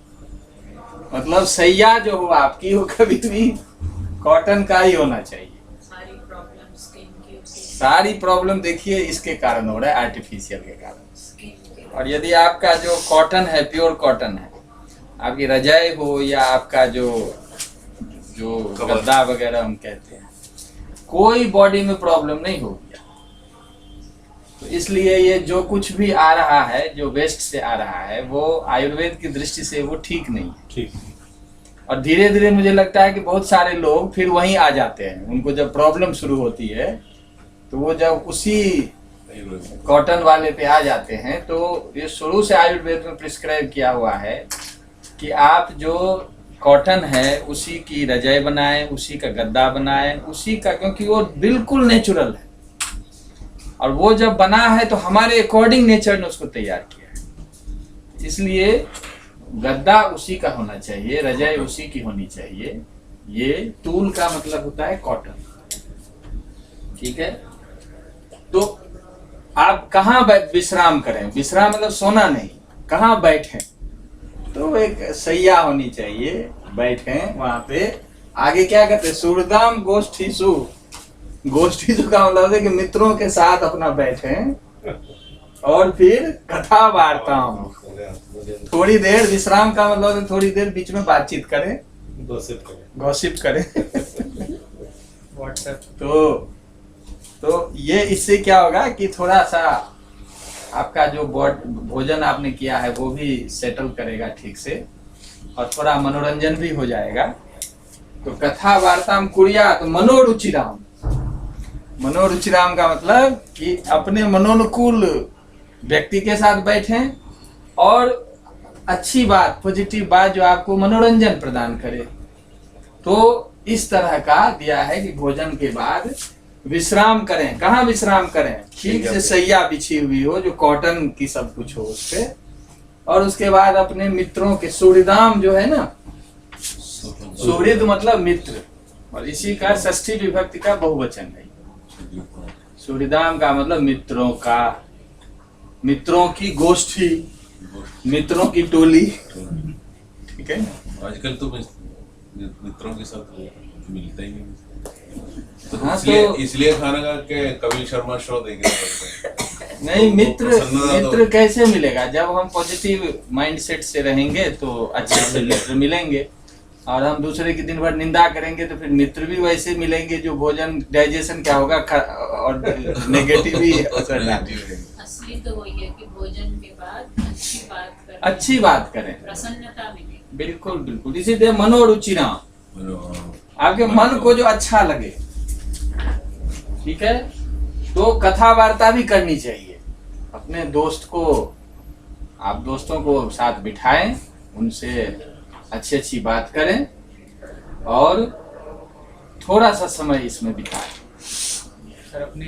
मतलब सैया जो हो आपकी वो कभी भी कॉटन का ही होना चाहिए। सारी प्रॉब्लम स्किन की, सारी प्रॉब्लम देखिए इसके कारण हो रहा है, आर्टिफिशियल के कारण। स्किन की। और यदि आपका जो कॉटन है, प्योर कॉटन है, आपकी रजाई हो या आपका जो जो गद्दा वगैरह हम कहते हैं, कोई बॉडी में प्रॉब्लम नहीं होगी। तो इसलिए ये जो कुछ भी आ रहा है, जो वेस्ट से आ रहा है, वो आयुर्वेद की दृष्टि से वो ठीक नहीं है। ठीक। और धीरे धीरे मुझे लगता है कि बहुत सारे लोग फिर वहीं आ जाते हैं। उनको जब प्रॉब्लम शुरू होती है तो वो जब उसी कॉटन वाले पे आ जाते हैं, तो ये शुरू से आयुर्वेद में प्रिस्क्राइब किया हुआ है कि आप जो कॉटन है उसी की रजाई बनाएं, उसी का गद्दा बनाएं, उसी का, क्योंकि वो बिल्कुल नेचुरल है। और वो जब बना है तो हमारे अकॉर्डिंग नेचर ने उसको तैयार किया है। इसलिए गद्दा उसी का होना चाहिए, रजाई उसी की होनी चाहिए। ये तूल का मतलब होता है कॉटन, ठीक है। तो आप कहाँ विश्राम करें, विश्राम मतलब सोना नहीं, कहाँ बैठे, तो एक सैया होनी चाहिए, बैठे वहां पे। आगे क्या कहते हैं, सूर्यदाम गोष्ठीसु, गोष्ठीसु का मतलब है कि मित्रों के साथ अपना बैठे और फिर कथा वार्ताम, थोड़ी देर विश्राम का मतलब है थोड़ी देर बीच में बातचीत करें, गॉसिप करें। व्हाट्सएप। तो ये इससे क्या होगा कि थोड़ा सा आपका जो भोजन आपने किया है वो भी सेटल करेगा ठीक से, और थोड़ा मनोरंजन भी हो जाएगा। तो कथा वार्ताम कुरिया, तो मनोरुचिराम, मनोरुचिराम का मतलब कि अपने मनोनुकूल व्यक्ति के साथ बैठें और अच्छी बात, पॉजिटिव बात जो आपको मनोरंजन प्रदान करे। तो इस तरह का दिया है कि भोजन के बाद विश्राम करें। कहाँ विश्राम करें, ठीक से सैया बिछी हुई हो जो कॉटन की सब कुछ हो उस पे, और उसके बाद अपने मित्रों के, सूर्यदाम जो है ना, सूर्य मतलब मित्र, और इसी का षष्ठी विभक्ति का बहुवचन है। सूर्यदाम का मतलब मित्रों का, मित्रों की गोष्ठी, मित्रों की टोली, ठीक है। आजकल तो मित्रों के साथ मिलता ही नहीं, तो हाँ, इसलिए खाना खा के कपिल शर्मा शो देखना पड़ता है। नहीं, मित्र प्रसन्नता मित्र कैसे मिलेगा, जब हम पॉजिटिव माइंडसेट से रहेंगे तो अच्छे से मित्र मिलेंगे। और हम दूसरे की दिन भर निंदा करेंगे तो फिर मित्र भी वैसे मिलेंगे जो भोजन डाइजेशन क्या होगा और नेगेटिव ही असर डालेंगे। असली तो वही है कि भोजन के बाद अच्छी बात करें, प्रसन्नता मिले। बिल्कुल बिल्कुल। इसीलिए मनोरुचिरा, आपके मन को जो अच्छा लगे, ठीक है। तो कथा वार्ता भी करनी चाहिए। अपने दोस्त को, आप दोस्तों को साथ बिठाएं, उनसे अच्छी अच्छी बात करें और थोड़ा सा समय इसमें बिताएं। सर अपने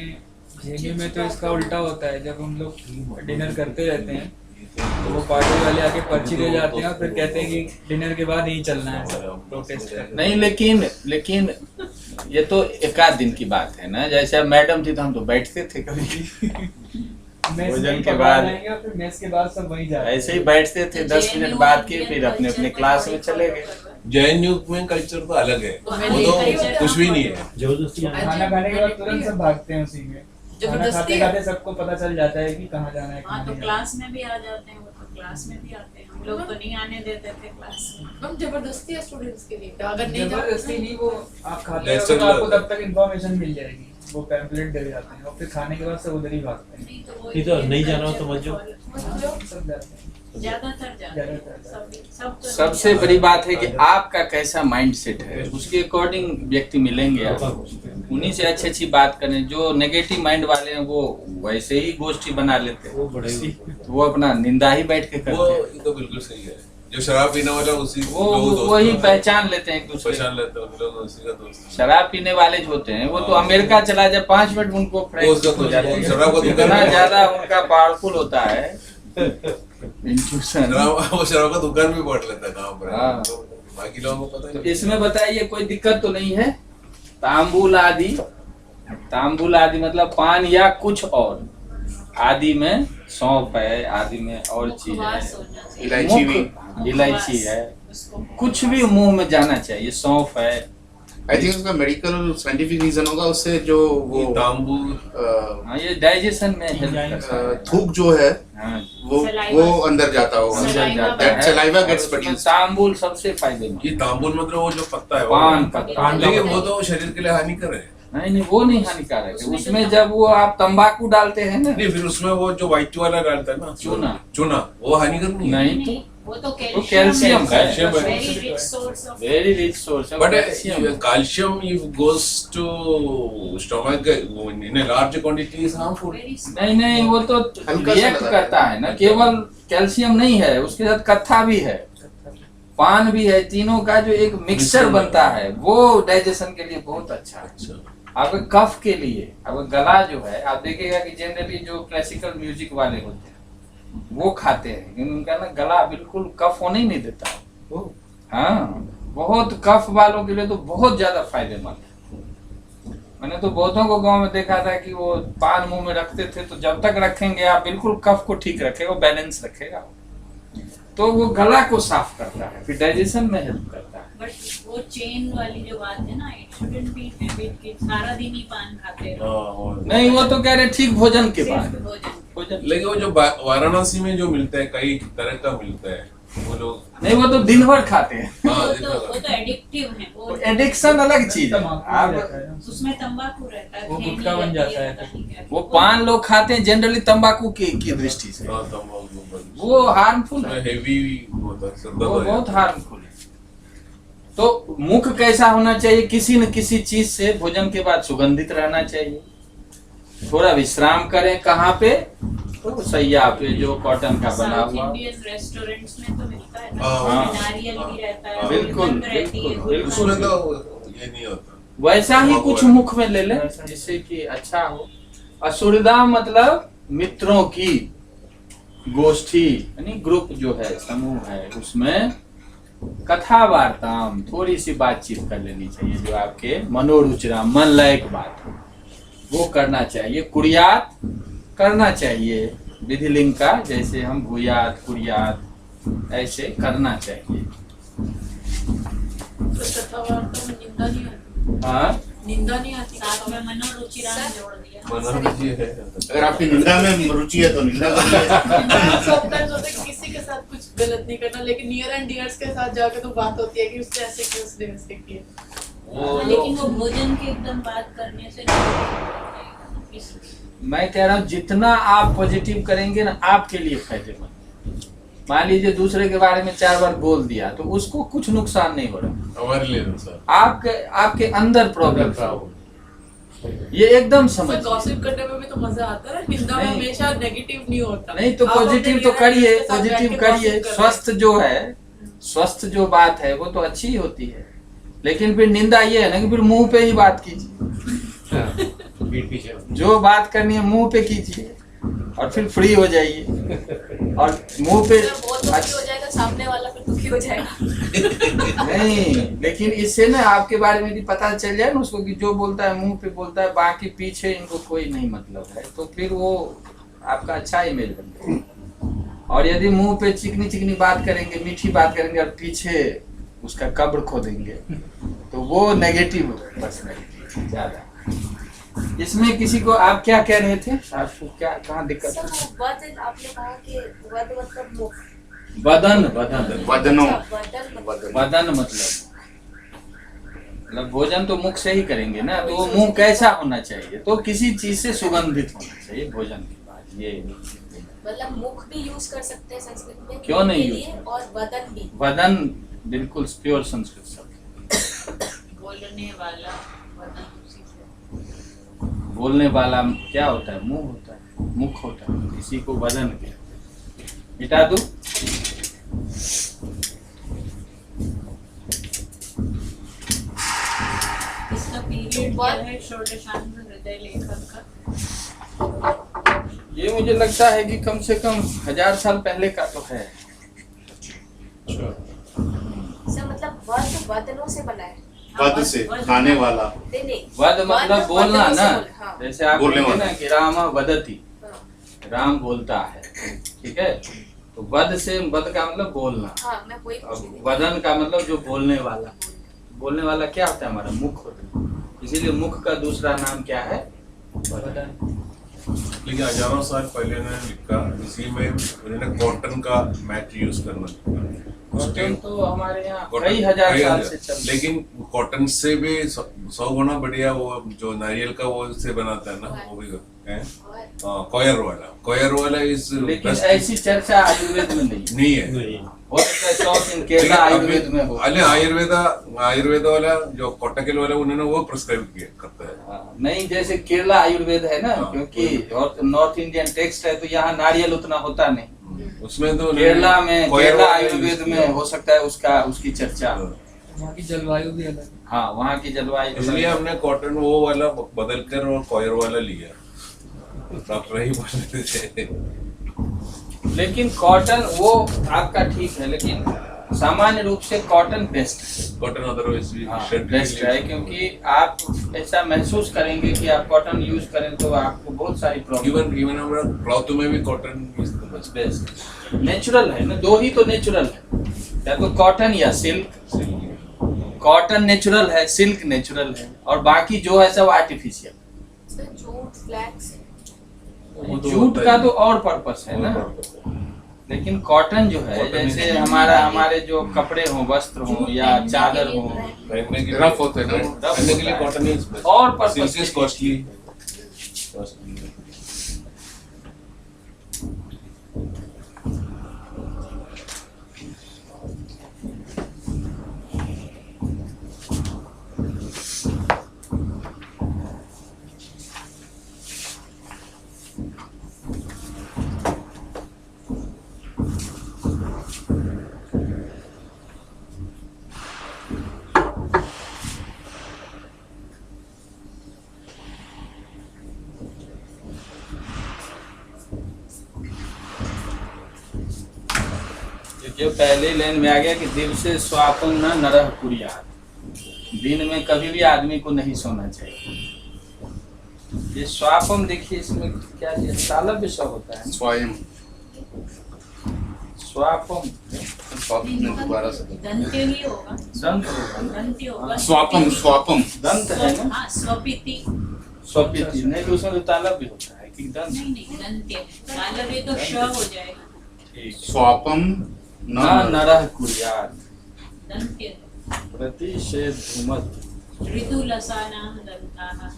जेएनयू में तो इसका उल्टा होता है, जब हम लोग डिनर करते रहते हैं तो वो पार्टी वाले आके पर्ची ले जाते हैं और फिर कहते हैं कि डिनर के बाद नहीं चलना है, सब प्रोटेस्ट करना। नहीं, लेकिन ये तो एक आध दिन की बात है ना। जैसे अब मैडम थी तो हम तो बैठते थे कभी भोजन के बाद, और फिर मेस के बाद सब वहीं जाते हैं। ऐसे ही बैठते थे 10 मिनट बाद के, फिर अपने अपने क्लास में चले गए। जेएनयू में कल्चर तो अलग है, वो तो कुछ भी नहीं है। जबरदस्ती खाना खाने के बाद तुरंत सब भागते हैं उसी में। खाना खाते जबरदस्ती खाते सबको पता चल जाता है कि कहाँ जाना है, हाँ कहाँ तो नहीं जाना क्लास में भी आ जाते हैं, वो तो क्लास में भी आते हैं, हम लोग तो नहीं आने देते थे क्लास में। हम जबरदस्ती है स्टूडेंट्स के लिए, तो अगर है। नहीं जबरदस्ती नहीं, वो आप खाते हो Lecture तो आपको में- तब तक इन्फॉर्मेशन मिल जाएगी, वो पैम्पलेट दे जाते हैं और फिर खाने के बाद सब उधर ही भागते हैं। नहीं तो वो नहीं तो नहीं जाना हो तो मत जाओ। सब जाते हैं। ज्यादातर जाते हैं, ज्यादातर। सब तो नहीं सबसे जाते। बड़ी बात है कि आपका कैसा माइंड सेट है, उसके अकॉर्डिंग व्यक्ति मिलेंगे आपको। उन्हीं से अच्छी अच्छी बात करें। जो नेगेटिव माइंड वाले हैं वो वैसे ही गोष्ठी बना लेते हैं, वो बड़े ही तो वो अपना निंदा ही बैठ के वो करते हैं। ये तो बिल्कुल सही है। जो शराब पीने वाला उसी वो लोग दोस्त वही होते हैं। पहचान लेते हैं एक दूसरे को। पहचान लेते हैं, उन लोग उसी का दोस्त है। शराब पीने वाले जो होते हैं वो तो हाँ। अमेरिका चला जाए 5 मिनट उनको वो फ्रेंड्स उसका हो दोस्त जाते है। हैं। शराब का दुकान इतना भी- ज्यादा उनका पावरफुल होता है इंट्यूशन। वो शराब का दुकान भी बांट लेता है गाँव पर। हाँ। तो बाकी लोगों को पता तो नहीं। इसमें बताइए कोई दिक्कत तो नहीं है? तांबुल आदि मतलब पान या कुछ और। आदि में सौंफ है, आदि में और चीज मुखवास है, होना चाहिए। इलायची भी। इलायची है, उसको कुछ भी मुंह में जाना चाहिए। सौंफ है, आई थिंक उसका मेडिकल साइंटिफिक रीजन होगा, उससे जो वो ये तांबू हाँ ये डाइजेशन में हेल्प करता है। थूक जो है हाँ, वो अंदर जाता होगा। अंदर Saliva जाता That है। saliva और gets उसमें produced. तांबुल सबसे फायदेमंद। ये तांबुल मतलब वो जो पत्ता है वो- पान पत्ता। लेकिन वो तो शरीर के लिए हानिकर है। नहीं वो नहीं हानिकारक है। उसमें उसमें जो जब वो आप तंबाकू डालते हैं ना, नहीं फिर उसमें वो जो व्हाइट वाला डालता है ना चूना वो हानिकर नहीं है। नहीं नहीं, वो तो कैल्शियम है। कैल्शियम है। Very rich source of very rich source है But calcium. calcium if goes to stomach in a large quantity is harmful. Very नहीं वो तो हल्का सा रिएक्ट लगा करता है ना। केवल कैल्शियम नहीं है, उसके साथ कत्था भी है, पान भी है। तीनों का जो एक मिक्सचर बनता है वो डाइजेशन के लिए बहुत अच्छा है। आपके कफ के लिए, आपका गला जो है, आप देखिएगा कि जनरली जो क्लासिकल म्यूजिक वाले होते हैं वो खाते हैं, लेकिन उनका ना गला बिल्कुल कफ होने ही नहीं देता। हाँ, बहुत कफ वालों के लिए तो बहुत ज्यादा फायदेमंद है। मैंने तो बहुतों को गांव में देखा था कि वो पान मुंह में रखते थे, तो जब तक रखेंगे आप बिल्कुल कफ को ठीक रखेगा, बैलेंस रखेगा, तो वो गला को साफ करता है, फिर डाइजेशन में हेल्प करता है। बट वो चेन वाली जो बात है ना, इट शुडंट बी हैबिट कि सारा दिन ही पान खाते रहो। नहीं वो तो कह रहे ठीक भोजन के बाद सिर्फ भोजन। लेकिन वो जो वाराणसी में जो मिलता है कई तरह का मिलता है वो लोग नहीं वो तो दिन भर खाते हैं। हाँ, वो तो एडिक्टिव है, वो एडिक्शन अलग चीज है। तम्बाकू आप रहता है ना। उसमें तंबाकू रहता है, वो खैनी गुटखा बन रहती जाता है, है पता नहीं क्या। वो पान लोग खाते हैं जनरली तंबाकू की दृष्टि से, हाँ, तंबाकू वो हार्मफुल है, हेवी होता है सर, वो बहुत हार्मफुल है। तो मुख कैसा होना चाहिए? किसी न किसी चीज से भोजन के बाद सुगंधित रहना चाहिए। थोड़ा विश्राम करें, कहाँ पे? तो सैया पे जो कॉटन का बना साउथ हुआ। इंडियन रेस्टोरेंट्स में तो मिलता है ना, हाँ। उसमें नारियल भी रहता है, बिल्कुल, गुलकंद रहती है, बिल्कुल, गुलकंद। उसमें तो ये नहीं होता। वैसा ही कुछ मुख में ले लें जिससे कि अच्छा हो। असुरदाम मतलब मित्रों की गोष्ठी, यानी ग्रुप जो है, समूह है, उसमें कथा वार्ताम थोड़ी सी बातचीत कर लेनी चाहिए, जो आपके मनोरुचिरा मन लायक बात हो वो करना चाहिए। कुरियात करना चाहिए, विधिलिंग का, जैसे हम भूयात कुरियात ऐसे करना चाहिए। तो कथावार्ता में निंदा नहीं आती, हाँ निंदा नहीं आती। साथ में मनोरुचिरा में जोड़ दिया। मनोरुचि है। अगर आपकी निंदा में रुचि है तो निंदा करिए। Sometimes होता है कि किसी के साथ कुछ गलत नहीं करना, लेकिन नियर एंड डियर्स के साथ जाके तो बात होती है कि उसने ऐसे किया, उसने वैसे किया। वो लेकिन वो भोजन के एकदम बात करने से नहीं, मैं कह रहा हूँ जितना आप पॉजिटिव करेंगे ना आपके लिए फायदेमंद। मान लीजिए दूसरे के बारे में 4 बार बोल दिया तो उसको कुछ नुकसान नहीं हो रहा, हमारे लिए तो सर आपके अंदर प्रॉब्लम का हो, ये एकदम समझ। गॉसिप करने में भी तो मजा आता है, निंदा में नहीं। हमेशा नेगेटिव नहीं होता। नहीं तो आप अपने पॉजिटिव तो near and करिए, dear के साथ बैठ पॉजिटिव के करिए। gossip कर रहे स्वस्थ जो है, स्वस्थ जो बात है वो तो अच्छी ही होती है, लेकिन फिर निंदा ये है ना कि फिर मुंह पे ही बात कीजिए। पीठ पीछे जो बात करनी है मुंह पे कीजिए और फिर फ्री हो जाइए। और मुंह पे अगर बहुत दुखी हो जाएगा सामने वाला, फिर दुखी हो जाएगा। नहीं, लेकिन इससे ना आपके बारे में भी पता चल जाए ना उसको कि जो बोलता है मुंह पे बोलता है, बाकी पीछे इनको कोई नहीं मतलब है, तो फिर वो आपका अच्छा इमेज बन जाएगा। और यदि मुंह पे चिकनी चिकनी बात करेंगे, मीठी बात करेंगे और पीछे उसका कब्र खोदेंगे, तो वो नेगेटिव पर्सनैलिटी ज्यादा। इसमें किसी को आप क्या कह रहे थे, आपको क्या कहाँ दिक्कत है? सब वद आपने कहा कि वद मतलब मुख, बदन बदन वदनों अच्छा, वदन बदन मतलब भोजन तो मुख से ही करेंगे ना, तो वो मुंह कैसा होना चाहिए? तो किसी चीज से सुगंधित होना चाहिए भोजन के बाद। ये मतलब मुख भी यूज कर सकते हैं संस्कृत में, क्यों नहीं के यूज? लिए, और वदन भी। वदन बिल्कुल प्योर संस्कृत शब्द। बोलने वाला वदन उसी से। बोलने वाला क्या होता है? मुंह होता है, मुख होता है, इसी को वदन कहते हैं। मिटा दो। इसका पीरियड क्या है षोडशांग हृदय लेखन का? ये मुझे लगता है कि कम से कम 1000 साल पहले का तो है। सर मतलब वद वदनों से बना है। वद से खाने वाला। नहीं नहीं, वद मतलब वद बोलना वदनों से ना, बोल, हाँ। जैसे आप बोलने बोलते ना वाला। कि राम वदति, हाँ, राम बोलता है, ठीक है। तो वद से, वद का मतलब बोलना, हाँ, मैं वही पूछ और रही थी। वदन का मतलब जो बोलने वाला। बोलने वाला क्या होता है? हमारा मुख होता है, इसीलिए मुख का दूसरा नाम क्या है? वदन। लेकिन हजारों साल पहले उन्होंने लिखा, इसी में उन्होंने कॉटन का मैट यूज करना लिखा। कॉटन तो हमारे यहाँ कॉटन- कई हजार कई साल हजार। से चल रहा है। लेकिन कॉटन से भी 100 गुना बढ़िया वो जो नारियल का वो से बनाता है ना, वो भी है। और कोयर वाला इस लेकिन ऐसी चर्चा आयुर्वेद में नहीं है। नहीं है। हो सकता है साउथ इन केरला आयुर्वेद में हो। अरे आयुर्वेद वाला जो कोटकेल वाला उन्होंने वो प्रिस्क्राइब किया करता है। हाँ, नहीं, जैसे केरला आयुर्वेद है ना, हाँ, क्योंकि नॉर्थ इंडियन टेक्स्ट है, तो यहाँ नारियल उतना होता नहीं। उसमें तो केरला में, कोयर केरला वाला आयुर्वेद use में किया। हो सकता है उसकी चर्चा। वहाँ की जलवायु भी अलग है। हाँ, वहाँ की जलवायु। इसलिए हमने कॉटन वो वाला बदल कर और कोयर वाला लिया। डॉक्टर ही बोल रहे थे। लेकिन कॉटन वो आपका ठीक है, लेकिन सामान्य रूप से कॉटन बेस्ट है। कॉटन अदरवाइज भी शर्ट बेस्ट है, क्योंकि आप ऐसा महसूस करेंगे कि आप कॉटन यूज करें तो आपको बहुत सारी प्रॉब्लम। इवन हमारा क्लॉथ में भी कॉटन यूज करना है। बेस्ट नेचुरल है ना, दो ही तो नेचुरल है, या तो कॉटन या सिल्क। कॉटन नेचुरल है, सिल्क नेचुरल है, और बाकी जो है सब artificial. Sir jute, flax, jute का तो और पर्पस है ना, लेकिन कॉटन जो है, कॉटन जैसे में- हमारे जो कपड़े हों, वस्त्र हों या चादर हों, पहनने के लिए रफ होता है ना? पहनने के लिए कॉटन ही और purpose सिल्क के इज लिए। कॉस्टली। जो पहले लाइन में आ गया कि दिल से स्वापन न नरह कुरियात, दिन में कभी भी आदमी को नहीं सोना चाहिए। ये स्वापम देखिए, इसमें क्या है? तालब विषय होता है। स्वयं स्वापम दोबारा से दंत्य ही होगा, दंत होगा ना? दंत्य होगा। स्वापम दंत है ना, हाँ, स्वपिति। स्वपिति नहीं, तो उसमें तो तालब भी होता है कि दंत। नहीं नहीं, दंत्य तालब ये तो श हो जाएगा। ठीक। स्वापम न नरह कुरियात दंत्य प्रतिषेध धूमत। ऋतुलसानां दन्ताः।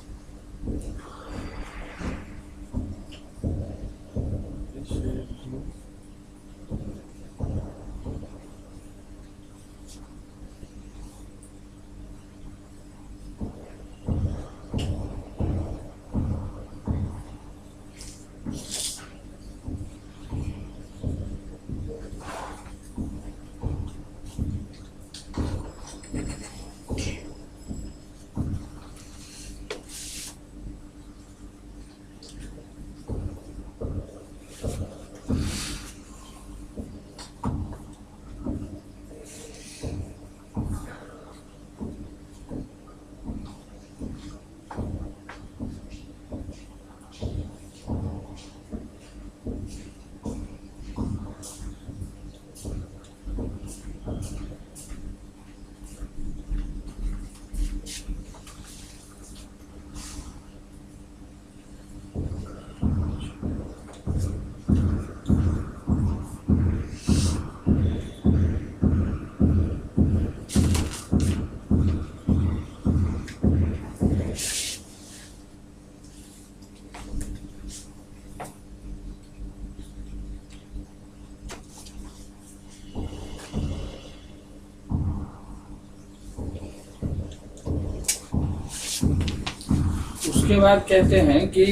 उसके बाद कहते हैं कि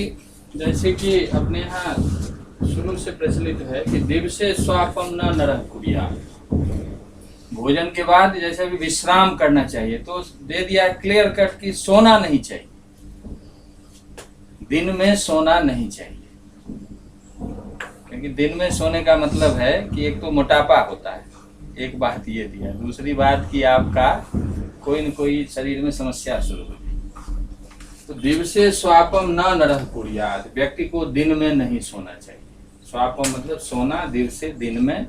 जैसे कि अपने यहाँ शुरू से प्रचलित है कि दिवसे स्वापम न नरः कुर्यात्, भोजन के बाद जैसे अभी विश्राम करना चाहिए, तो दे दिया क्लियर कट कि सोना नहीं चाहिए, दिन में सोना नहीं चाहिए। क्योंकि दिन में सोने का मतलब है कि एक तो मोटापा होता है, एक बात ये दिया, दूसरी बात कि आपका कोई न कोई शरीर में समस्या शुरू होगी। तो दिवसे स्वापम न नरः कुर्यात्, व्यक्ति को दिन में नहीं सोना चाहिए। स्वापम मतलब सोना, दिवसे दिन में,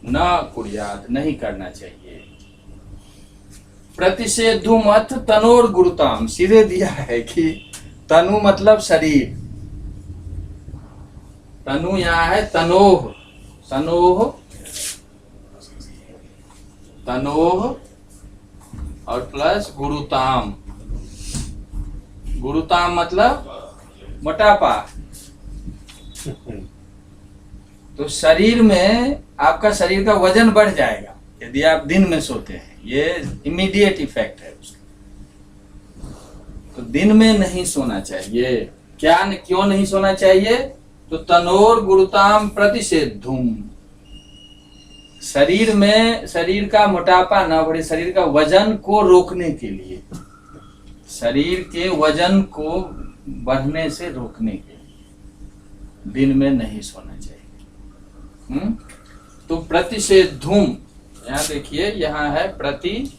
न कुर्यात् नहीं करना चाहिए। प्रतिषेधुम अथ तनोर गुरुताम, सीधे दिया है कि तनु मतलब शरीर, तनु यहाँ है तनोह, तनोह, तनोह और प्लस गुरुताम, गुरुताम मतलब मोटापा। तो शरीर में आपका शरीर का वजन बढ़ जाएगा यदि आप दिन में सोते हैं, ये इमीडिएट इफेक्ट है उसका। तो दिन में नहीं सोना चाहिए। क्यों नहीं सोना चाहिए? तो तनोर गुरुताम प्रतिषेधुम, शरीर में शरीर का मोटापा ना बढ़े, शरीर का वजन को रोकने के लिए, शरीर के वजन को बढ़ने से रोकने के लिए दिन में नहीं सोना चाहिए। तो प्रतिषेधुम, यहाँ देखिए यहाँ है प्रतिषेधुम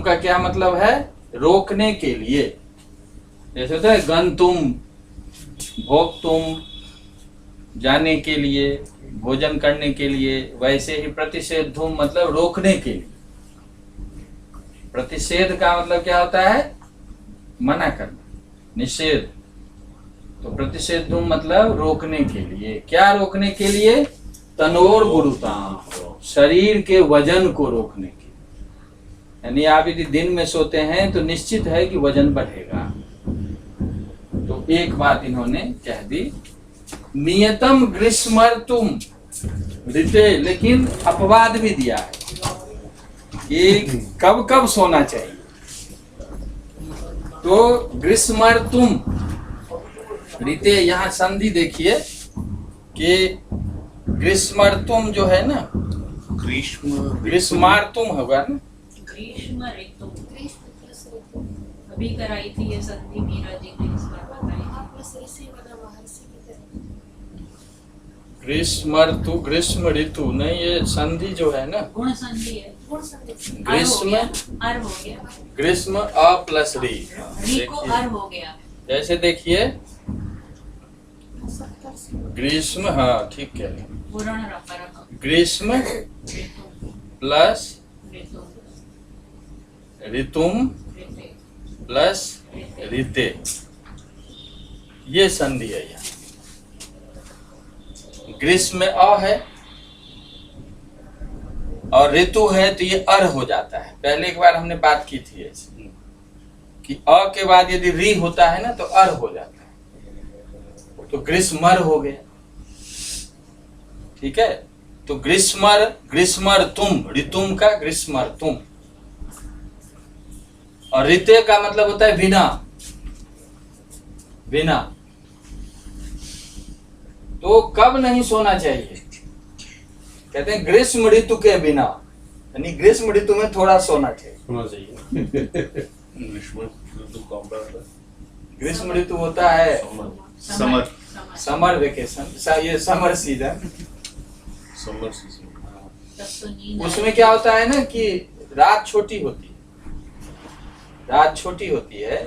का क्या मतलब है? रोकने के लिए। जैसे होता है गंतुम, भोक्तुम, जाने के लिए, भोजन करने के लिए, वैसे ही प्रतिषेधुम मतलब रोकने के लिए। प्रतिषेध का मतलब क्या होता है? मना करना, निषेध। तो प्रतिषेधुम मतलब रोकने के लिए। क्या रोकने के लिए? तनोर गुरुताम, शरीर के वजन को रोकने के लिए। यानी आप यदि दिन में सोते हैं तो निश्चित है कि वजन बढ़ेगा। तो एक बात इन्होंने कह दी, नियतम ग्रीष्मर्तुम ऋते, लेकिन अपवाद भी दिया है कि कब कब सोना चाहिए। तो ग्रीष्मर्तुम ऋते, यहाँ संधि देखिए कि ग्रीष्मर्तुम जो है ना, ग्रीष्मार्तुम होगा ना, ग्रीष्म ऋतु अभी कराई थी ये संधि मीरा जी ने, इस बार बताई। ग्रीष्मर्तु, ग्रीष्म ऋतु नहीं, ये संधि जो है ना गुण संधि है, ग्रीष्म, अर हो गया, ग्रीष्म अ प्लस री, री को अर हो गया। जैसे देखिए ग्रीष्म, हाँ ठीक है, पूर्ण रखा ग्रीष्म प्लस ऋतु, ऋतुम ऋते, प्लस ऋते, ये संधि है। यहाँ ग्रीष्म में अ है और ऋतु है तो ये अर हो जाता है। पहले एक बार हमने बात की थी ऐसे कि अ के बाद यदि री होता है ना तो अर हो जाता है, तो ग्रीष्मर हो गया। ठीक है, तो ग्रीष्मर, ग्रीष्मर तुम, ऋतुम का ग्रीष्मर तुम, और ऋते का मतलब होता है बिना, बिना। तो कब नहीं सोना चाहिए? कहते हैं ग्रीष्म ऋतु के बिना, यानी ग्रीष्म ऋतु में थोड़ा सोना चाहिए। होना चाहिए। ग्रीष्म ऋतु होता है समर, समर वेकेशन, ये समर सीजन। समर सीजन, तब तो नींद उसमें क्या होता है ना कि रात छोटी होती है, रात छोटी होती है,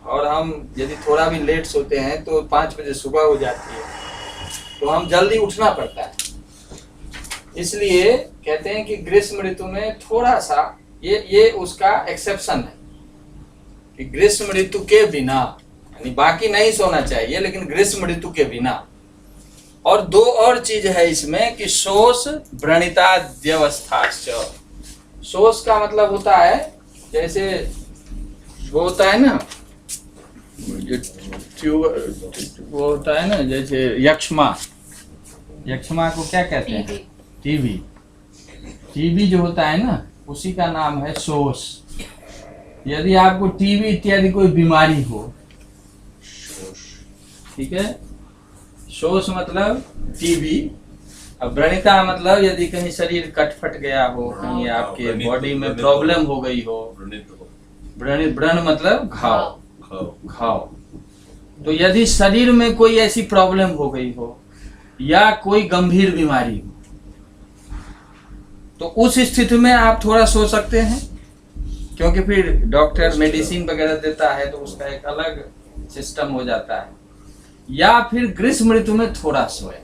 और हम यदि थोड़ा भी लेट सोते हैं तो 5 बजे सुबह हो जाती है, तो हम जल्दी उठना पड़ता है। इसलिए कहते हैं कि ग्रीष्म ऋतु में थोड़ा सा ये उसका एक्सेप्शन है कि ग्रीष्म ऋतु के बिना, यानी बाकी नहीं सोना चाहिए लेकिन ग्रीष्म ऋतु के बिना। और दो और चीज है इसमें कि शोष व्रणिताद्यवस्थाश्च। शोष का मतलब होता है जैसे वो होता है ना, वो होता है ना जैसे यक्ष्मा, यक्ष्मा को क्या कहते हैं? टीबी। टीबी जो होता है ना उसी का नाम है शोष। यदि आपको टीबी इत्यादि कोई बीमारी हो, ठीक है, शोष मतलब टीबी, अब व्रणिता मतलब यदि कहीं शरीर कटफट गया हो, कहीं आपके व्रणित- बॉडी में व्रणित प्रॉब्लम हो गई हो, व्रणित हो, व्रण मतलब घाव, खाओ, घाव, तो यदि शरीर में कोई ऐसी प्रॉब्लम हो गई हो या कोई गंभीर बीमारी हो, तो उस स्थिति में आप थोड़ा सो सकते हैं, क्योंकि फिर डॉक्टर मेडिसिन वगैरह देता है तो उसका एक अलग सिस्टम हो जाता है। या फिर ग्रीष्म ऋतु में थोड़ा सोए,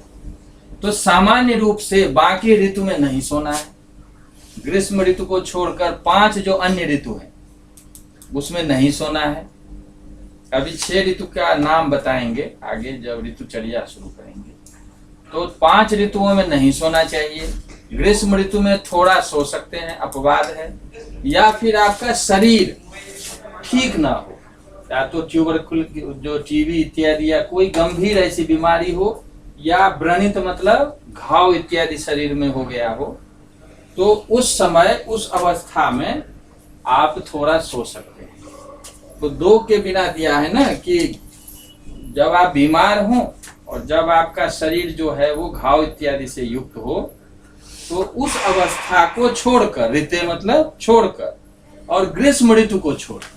तो सामान्य रूप से बाकी ऋतु में नहीं सोना है। ग्रीष्म ऋतु को छोड़कर 5 जो अन्य ऋतु है उसमें नहीं सोना है। अभी 6 ऋतु का नाम बताएंगे आगे जब ऋतुचर्या शुरू करेंगे। तो 5 ऋतुओं में नहीं सोना चाहिए। ग्रीष्म ऋतु में थोड़ा सो सकते हैं, अपवाद है। या फिर आपका शरीर ठीक ना हो, या तो ट्यूबरकुल जो टीबी इत्यादि या कोई गंभीर ऐसी बीमारी हो, या व्रणित मतलब घाव इत्यादि शरीर में हो गया हो, तो उस समय उस अवस्था में आप थोड़ा सो सकते हैं। तो 2 के बिना दिया है ना कि जब आप बीमार हो और जब आपका शरीर जो है वो घाव इत्यादि से युक्त हो, तो उस अवस्था को छोड़कर, ऋतु मतलब छोड़कर, और ग्रीष्म ऋतु को छोड़कर,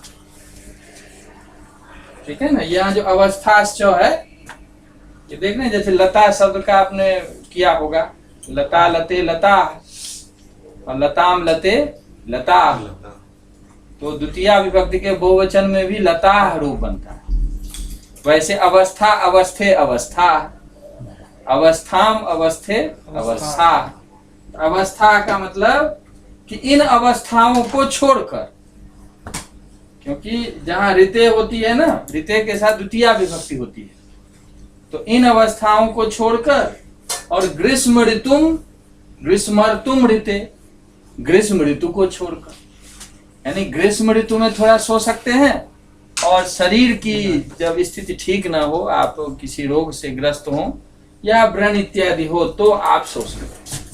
ठीक है ना। यहाँ जो अवस्था जो है ये देख रहे हैं, जैसे लता शब्द का आपने किया होगा, लता लते लता और लताम लते लता, तो द्वितीय विभक्ति के बहुवचन में भी लता रूप बनता है। वैसे अवस्था अवस्थे अवस्था, अवस्थाम अवस्थे अवस्था, अवस्था का मतलब कि इन अवस्थाओं को छोड़कर, क्योंकि जहां ऋते होती है ना, ऋते के साथ द्वितीय विभक्ति होती है, तो इन अवस्थाओं को छोड़कर, और ग्रीष्म ऋतुम ग्रीष्मर्तुम ऋते, ग्रीष्म ऋतु को छोड़कर, यानी ग्रीष्म ऋतु में थोड़ा सो सकते हैं। और शरीर की जब स्थिति ठीक ना हो, आप किसी रोग से ग्रस्त हो या व्रण इत्यादि हो, तो आप सो सकते हैं।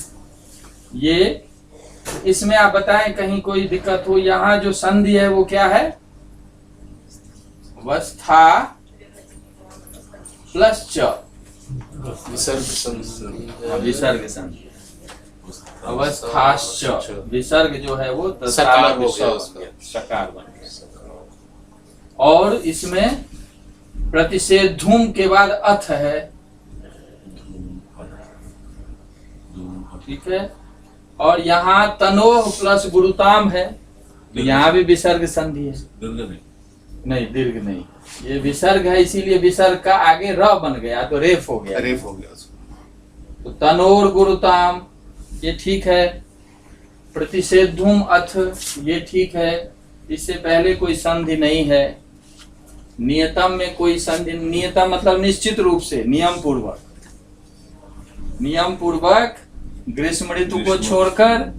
ये इसमें आप बताएं कहीं कोई दिक्कत हो। यहाँ जो संधि है वो क्या है? अवस्था प्लस च, विसर्ग संधि, अवस्थाश्च, विसर्ग जो है वो सकार हो गया उसका। सकार बन गया। और इसमें प्रतिषेध धूम के बाद अथ है, ठीक है। और यहाँ तनोह प्लस गुरुताम है, तो यहाँ भी विसर्ग संधि है। नहीं, दीर्घ नहीं, ये विसर्ग है, इसीलिए विसर्ग का आगे र बन गया तो रेफ हो गया, रेफ हो गया उसको। तो तनोर गुरुताम ये ठीक है। प्रतिषेधुम अथ ये ठीक है, इससे पहले कोई संधि नहीं है। नियतम में कोई संधि, नियतम मतलब निश्चित रूप से, नियम पूर्वक, नियम पूर्वक ग्रीष्म ऋतु को छोड़कर,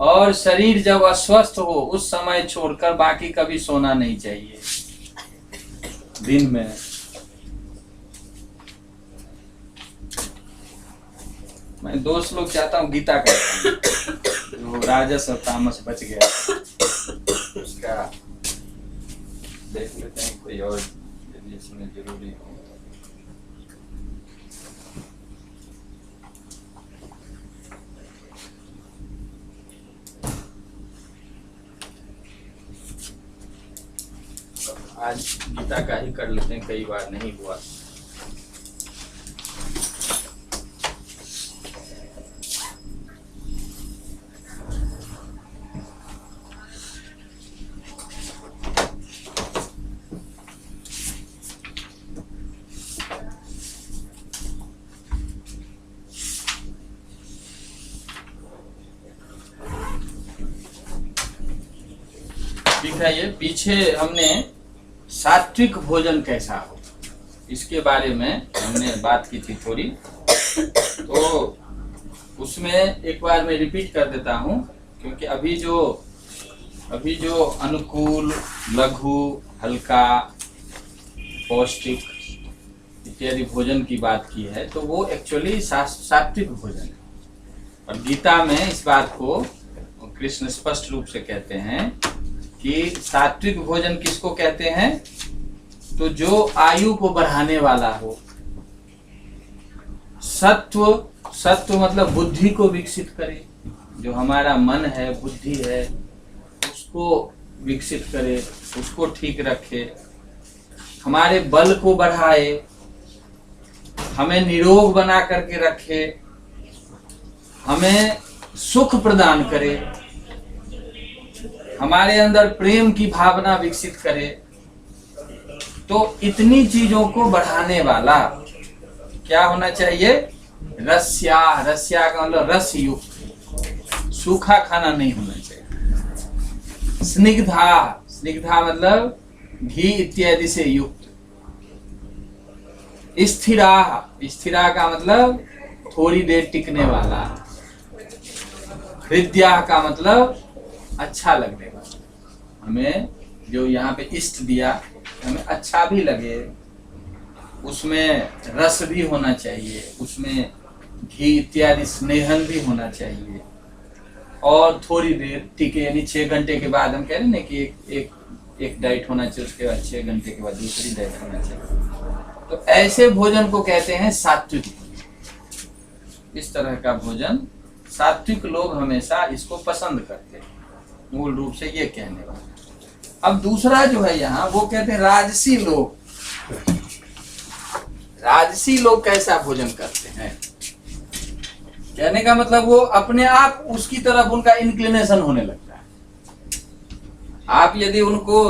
और शरीर जब अस्वस्थ हो उस समय छोड़कर, बाकी कभी सोना नहीं चाहिए दिन में। मैं 2 श्लोक चाहता हूँ गीता का, जो राजस और तामस बच गया उसका देख लेते हैं, कोई और यदि इसमें जरूरी हो। आज गीता का ही कर लेते हैं, कई बार नहीं हुआ। ठीक है, ये पीछे हमने सात्विक भोजन कैसा हो इसके बारे में हमने बात की थी थोड़ी, तो उसमें एक बार मैं रिपीट कर देता हूँ, क्योंकि अभी जो अनुकूल, लघु, हल्का, पौष्टिक इत्यादि भोजन की बात की है, तो वो एक्चुअली सात्विक भोजन है। और गीता में इस बात को कृष्ण स्पष्ट रूप से कहते हैं कि सात्विक भोजन किसको कहते हैं, तो जो आयु को बढ़ाने वाला हो। सत्व मतलब बुद्धि को विकसित करे, जो हमारा मन है, बुद्धि है, उसको विकसित करे, उसको ठीक रखे, हमारे बल को बढ़ाए, हमें निरोग बना करके रखे, हमें सुख प्रदान करे, हमारे अंदर प्रेम की भावना विकसित करे। तो इतनी चीजों को बढ़ाने वाला क्या होना चाहिए, रस्या का मतलब रस युक्त, सूखा खाना नहीं होना चाहिए। स्निग्धा मतलब घी इत्यादि से युक्त। स्थिरा का मतलब थोड़ी देर टिकने वाला। हृदया का मतलब अच्छा लगने वाला, हमें जो यहाँ पे इष्ट दिया हमें अच्छा भी लगे, उसमें रस भी होना चाहिए, उसमें घी इत्यादि स्नेहन भी होना चाहिए, और थोड़ी देर टिके, यानी 6 घंटे के बाद हम कह रहे हैं ना कि एक डाइट होना चाहिए, उसके बाद 6 घंटे के बाद दूसरी डाइट होना चाहिए। तो ऐसे भोजन को कहते हैं सात्विक भोजन। इस तरह का भोजन सात्विक लोग हमेशा इसको पसंद करते हैं, मूल रूप से ये कहने वाले। अब दूसरा जो है यहाँ, वो कहते हैं राजसी लोग। राजसी लोग कैसा भोजन करते हैं, कहने का मतलब वो अपने आप उसकी तरफ उनका इंक्लिनेशन होने लगता है। आप यदि उनको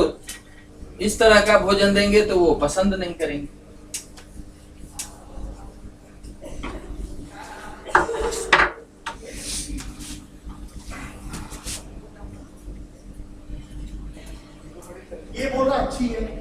इस तरह का भोजन देंगे तो वो पसंद नहीं करेंगे। ये बोलना अच्छी है।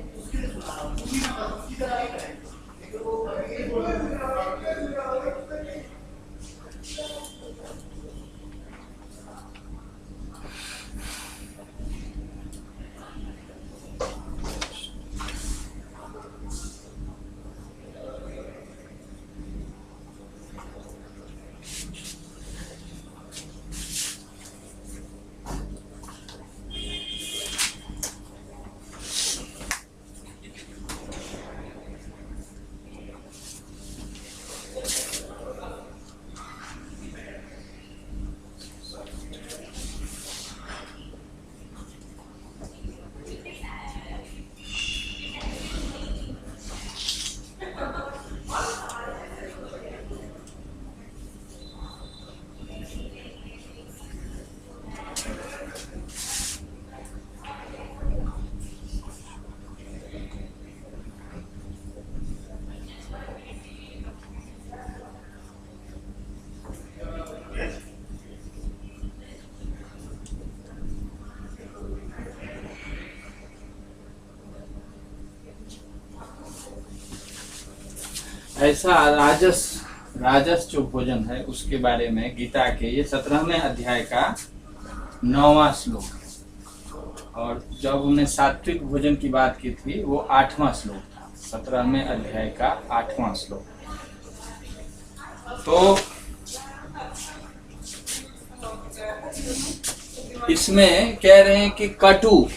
ऐसा राजस जो भोजन है उसके बारे में गीता के ये 17वें अध्याय का 9वां श्लोक है, और जब हमने सात्विक भोजन की बात की थी वो 8वां श्लोक था, 17वें अध्याय का 8वां श्लोक। तो इसमें कह रहे हैं कि कटु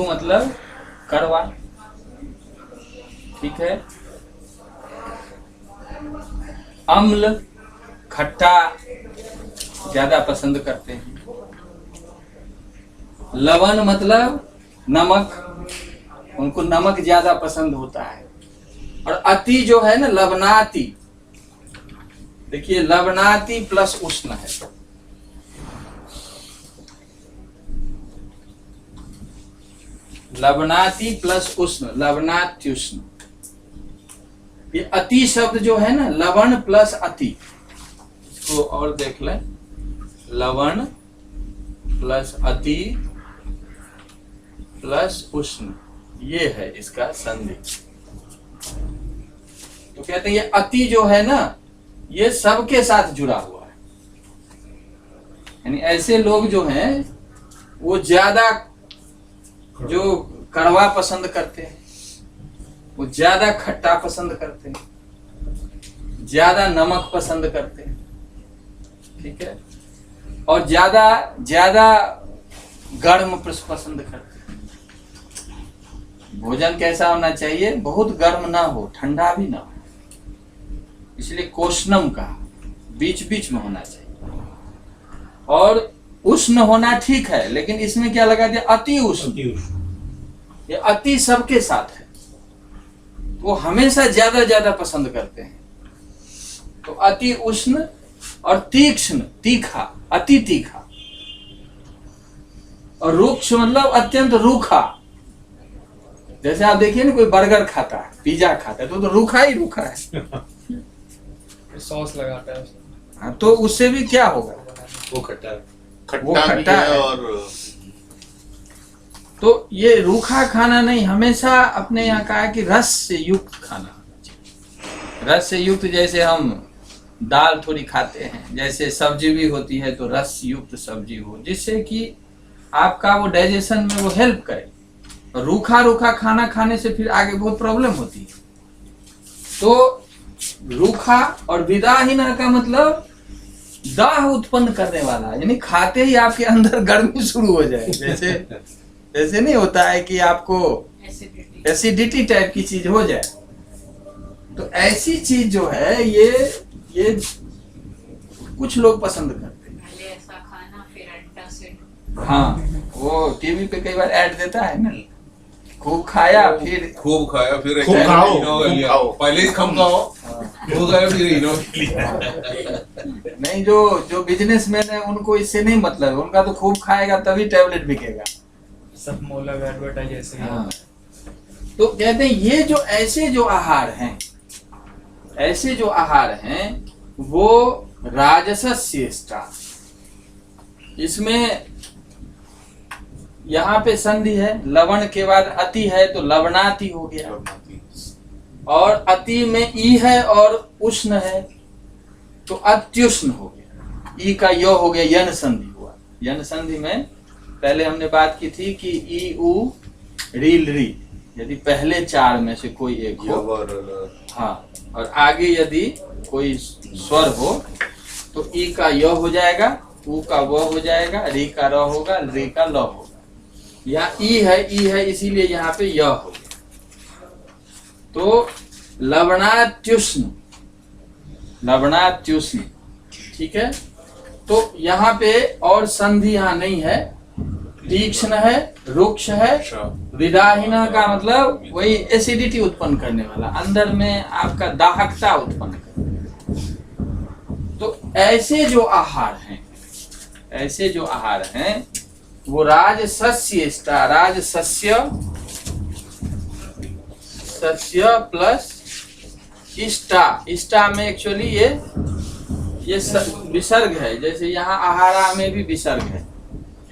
मतलब कड़वा, ठीक है। अम्ल खट्टा ज्यादा पसंद करते हैं। लवण मतलब नमक, उनको नमक ज्यादा पसंद होता है। और अति जो है ना, लवनाति, देखिए लवनाति प्लस उष्ण है। लवनाति प्लस उष्ण, लवनात्युष्ण। ये अति शब्द जो है ना, लवण प्लस अति, इसको और देख लें, लवण प्लस अति प्लस उष्ण, ये है इसका संधि। तो कहते हैं ये अति जो है ना, ये सबके साथ जुड़ा हुआ है। यानी ऐसे लोग जो हैं वो ज्यादा जो कड़वा पसंद करते हैं, वो ज्यादा खट्टा पसंद करते हैं, ज्यादा नमक पसंद करते हैं, ठीक है। और ज्यादा गर्म पसंद करते हैं। भोजन कैसा होना चाहिए? बहुत गर्म ना हो, ठंडा भी ना हो, इसलिए कोष्णम कहा, बीच बीच में होना चाहिए। और उष्ण होना ठीक है, लेकिन इसमें क्या लगा दिया? अति उष्ण। ये अति सबके साथ है, वो हमेशा ज्यादा पसंद करते हैं। तो अति उष्ण और तीक्ष्ण, तीखा, अति तीखा। और रुक्ष मतलब अत्यंत रूखा। जैसे आप देखिए ना, कोई बर्गर खाता है, पिज्जा खाता है, तो रूखा ही रूखा है। सॉस लगाता है उसमें। हाँ, तो उससे भी क्या होगा? वो खट्टा है। वो खट्टा भी खट्टा है है। और तो ये रूखा खाना नहीं, हमेशा अपने यहाँ कहा है कि रस से युक्त खाना। रस से युक्त, जैसे हम दाल थोड़ी खाते हैं, जैसे सब्जी भी होती है तो रस युक्त सब्जी हो, जिससे कि आपका वो डाइजेशन में वो हेल्प करे। और रूखा खाना खाने से फिर आगे बहुत प्रॉब्लम होती है। तो रूखा और विदाहीना का मतलब दाह उत्पन्न करने वाला, यानी खाते ही आपके अंदर गर्मी शुरू हो जाए। जैसे नहीं होता है कि आपको एसिडिटी टाइप की चीज हो जाए, तो ऐसी चीज जो है ये कुछ लोग पसंद करते हैं। पहले ऐसा खाना फिर एंटासिड। हाँ, वो टीवी पे कई बार ऐड देता है ना, खूब खाया फिर खूब खाया फिर खूब खाओ, इनो कर खूब लिया। खाओ। पहले ही कम खाओ, हो गया फिर इनो कर लिया। नहीं, जो बिजनेसमैन है उनको इससे नहीं मतलब है, उनका तो खूब खाएगा तभी टैबलेट बिकेगा। सब मोला एडवर्टाइज ऐसे ही। हाँ। तो कहते हैं ये जो ऐसे जो आहार हैं वो राजसस्येष्टा। इसमें यहाँ पे संधि है, लवण के बाद अति है तो लवणाति हो गया, और अति में ई है और उष्ण है तो अत्युष्ण हो गया। ई का यो हो गया, यन संधि हुआ। यन संधि में पहले हमने बात की थी कि ई उ रील री, यदि पहले चार में से कोई एक हो, हाँ, और आगे यदि कोई स्वर हो तो ई का य हो जाएगा, उ का व हो जाएगा, री का र होगा, री का ल होगा। यहाँ ई है इसीलिए यहाँ पे य हो गया। तो लवणात्युष्ण, ठीक है। तो यहाँ पे और संधि यहाँ नहीं है, तीक्ष्ण है, रुक्ष है, विदाहीना का मतलब वही एसिडिटी उत्पन्न करने वाला, अंदर में आपका दाहकता उत्पन्न करने। तो ऐसे जो आहार हैं वो राजसस्य प्लस इष्टा में एक्चुअली ये विसर्ग है। जैसे यहाँ आहारा में भी विसर्ग है,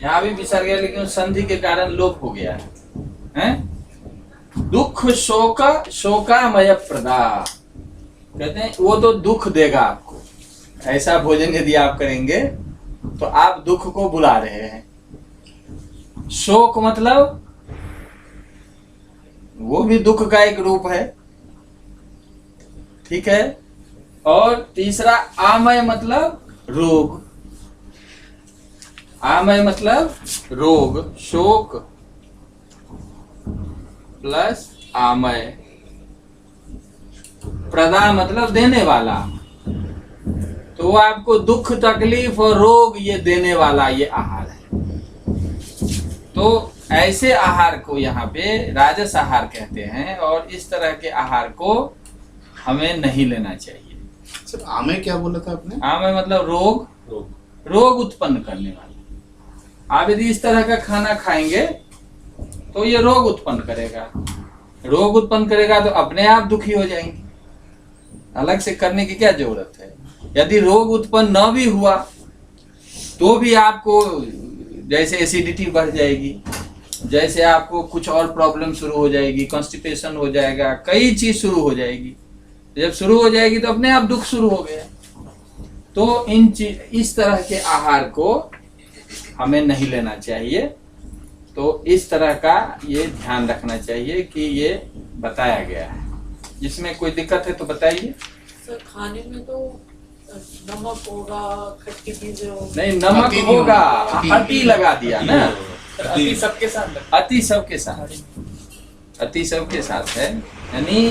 यहाँ भी विसर्ग है, लेकिन संधि के कारण लोप हो गया है। दुख शोकामय प्रदा, कहते हैं वो तो दुख देगा आपको। ऐसा भोजन यदि आप करेंगे तो आप दुख को बुला रहे हैं। शोक मतलब वो भी दुख का एक रूप है, ठीक है। और तीसरा आमय मतलब रोग, आमय मतलब रोग, शोक प्लस आमय, प्रदा मतलब देने वाला। तो वो आपको दुख, तकलीफ और रोग ये देने वाला ये आहार है। तो ऐसे आहार को यहाँ पे राजस आहार कहते हैं, और इस तरह के आहार को हमें नहीं लेना चाहिए। सर आमे क्या बोला था आपने? आमय मतलब रोग उत्पन्न करने वाला। आप यदि इस तरह का खाना खाएंगे तो ये रोग उत्पन्न करेगा, तो अपने आप दुखी हो जाएंगे, अलग से करने की क्या जरूरत है। यदि रोग उत्पन्न न भी हुआ तो भी आपको जैसे एसिडिटी बढ़ जाएगी, जैसे आपको कुछ और प्रॉब्लम शुरू हो जाएगी, कॉन्स्टिपेशन हो जाएगा, कई चीज शुरू हो जाएगी। जब शुरू हो जाएगी तो अपने आप दुख शुरू हो गया। तो इस तरह के आहार को हमें नहीं लेना चाहिए। तो इस तरह का ये ध्यान रखना चाहिए कि ये बताया गया है। जिसमें कोई दिक्कत है तो बताइए। सर खाने में तो नमक होगा, खट्टी चीजें होगी। नहीं, नमक होगा, अति लगा दिया ना, अति सबके साथ लगता अति सबके साथ, अति सबके साथ है, यानी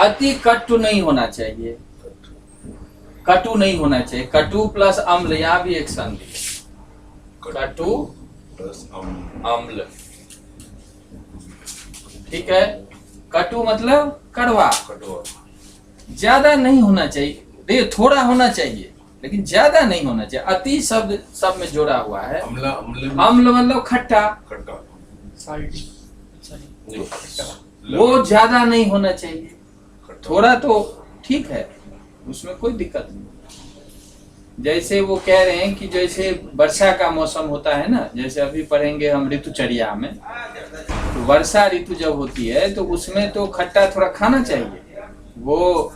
अति कटु नहीं होना चाहिए, कटु नहीं होना चाहिए। कटु प्लस अम्ल, यहाँ भी एक संधि है, कटु प्लस अम्ल, ठीक है। कटु मतलब कड़वा, कटुआ, ज्यादा नहीं होना चाहिए, देखिए थोड़ा होना चाहिए लेकिन ज्यादा नहीं होना चाहिए। अति शब्द सब में जोड़ा हुआ है। अम्ल, अम्ल मतलब खट्टा, खट्टा, साल्टी, अच्छा नहीं, नहीं, वो ज्यादा नहीं होना चाहिए, खट्टा। थोड़ा तो ठीक है, उसमें कोई दिक्कत नहीं। जैसे वो कह रहे हैं कि जैसे वर्षा का मौसम होता है ना, जैसे अभी पढ़ेंगे हम ऋतुचर्या में, तो वर्षा ऋतु जब होती है तो उसमें तो खट्टा थोड़ा खाना चाहिए। वो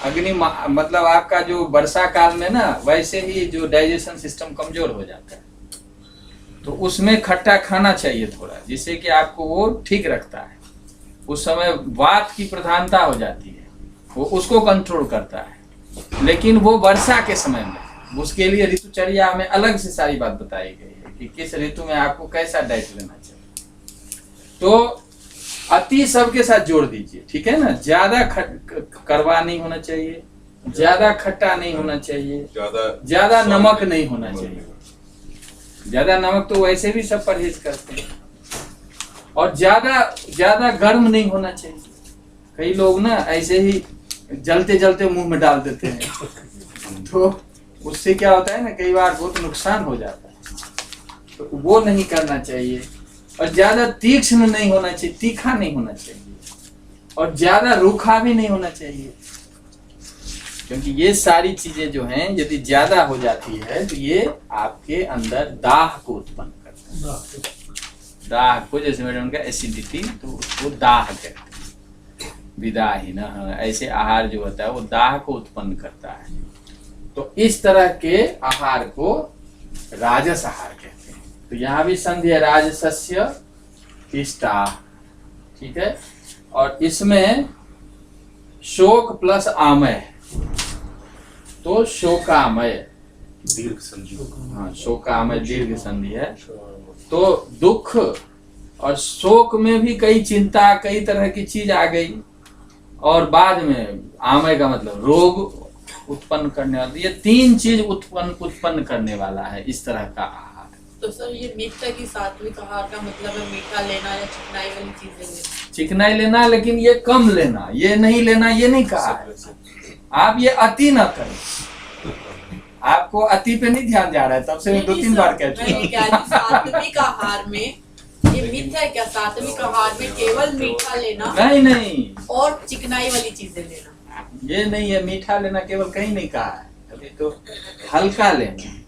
अग्नि मतलब आपका जो वर्षा काल में ना, वैसे ही जो डाइजेशन सिस्टम कमजोर हो जाता है, तो उसमें खट्टा खाना चाहिए थोड़ा, जिससे कि आपको वो ठीक रखता है। उस समय वात की प्रधानता हो जाती है, वो उसको कंट्रोल करता है। लेकिन वो वर्षा के समय में, उसके लिए ऋतुचर्या में अलग से सारी बात बताई गई है कि किस ऋतु में आपको कैसा डाइट लेना चाहिए। तो अति सबके साथ जोड़ दीजिए, ठीक है ना। ज्यादा कड़वा नहीं होना चाहिए, ज्यादा खट्टा नहीं होना चाहिए, ज्यादा नमक नहीं होना चाहिए। ज्यादा नमक तो वैसे भी सब परहेज करते हैं। और ज्यादा गर्म नहीं होना चाहिए। कई लोग ना ऐसे ही जलते जलते मुंह में डाल देते हैं, तो उससे क्या होता है ना, कई बार बहुत नुकसान हो जाता है, तो वो नहीं करना चाहिए। और ज्यादा तीक्ष्ण नहीं होना चाहिए, तीखा नहीं होना चाहिए, और ज्यादा रूखा भी नहीं होना चाहिए, क्योंकि ये सारी चीजें जो हैं यदि ज्यादा हो जाती है तो ये आपके अंदर दाह को उत्पन्न करता है। दाह को, जैसे मैडम का एसिडिटी, तो उसको दाह कहते हैं। विदाहीन, ऐसे आहार जो होता है वो दाह को उत्पन्न करता है। तो इस तरह के आहार को राजस आहार कहते हैं। तो यहाँ भी संधि है, राजसस्य इष्टा, ठीक है। और इसमें शोक प्लस आमय, तो शोकामय, दीर्घ संधि, हाँ शोकामय दीर्घ संधि है। तो दुख और शोक में भी कई चिंता, कई तरह की चीज आ गई, और बाद में आमय का मतलब रोग उत्पन्न करने वाला। ये तीन चीज उत्पन्न करने वाला है इस तरह का आहार। तो सर ये मीठा की सात्विक आहार का मतलब है मीठा लेना या चिकनाई वाली चीजें लेना? चिकनाई लेना, लेकिन ये कम लेना, ये नहीं लेना, ये नहीं कहा है। आप ये अति न करें। आपको अति पे नहीं ध्यान जा रहा है, तब से मैं 2-3 बार कहती हूँ। सात्विक आहार में ये मिथ है क्या? सात्विक आहार में केवल मीठा लेना? नहीं, और चिकनाई वाली चीजें लेना? ये नहीं है। मीठा लेना केवल कहीं नहीं कहा है, अभी तो हल्का लेना।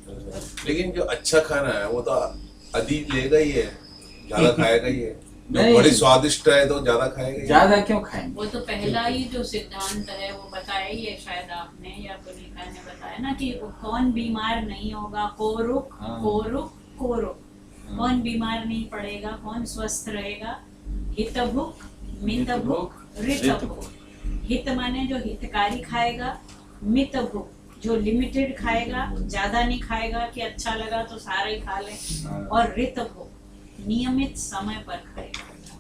लेकिन जो अच्छा खाना है वो तो अधिक लेगा ही है, ज्यादा खाएगा ही है। जो नहीं। बड़ी स्वादिष्ट है तो ज्यादा खाएगा ही। ज्यादा क्यों खाएंगे? वो तो पहला ही जो सिद्धांत है वो बताया ही है, शायद आपने या पुनीता ने बताया ना, कि कौन बीमार नहीं होगा, कोरुक हाँ। कोरुक कोरुक, कौन बीमार नहीं पड़ेगा, कौन स्वस्थ रहेगा। हितभुक मितभुक ऋतभुक। हित माने जो हितकारी खाएगा, मितभुक जो लिमिटेड खाएगा, ज्यादा नहीं खाएगा कि अच्छा लगा तो सारा ही खा ले, और ऋतभुक नियमित समय पर खाएगा।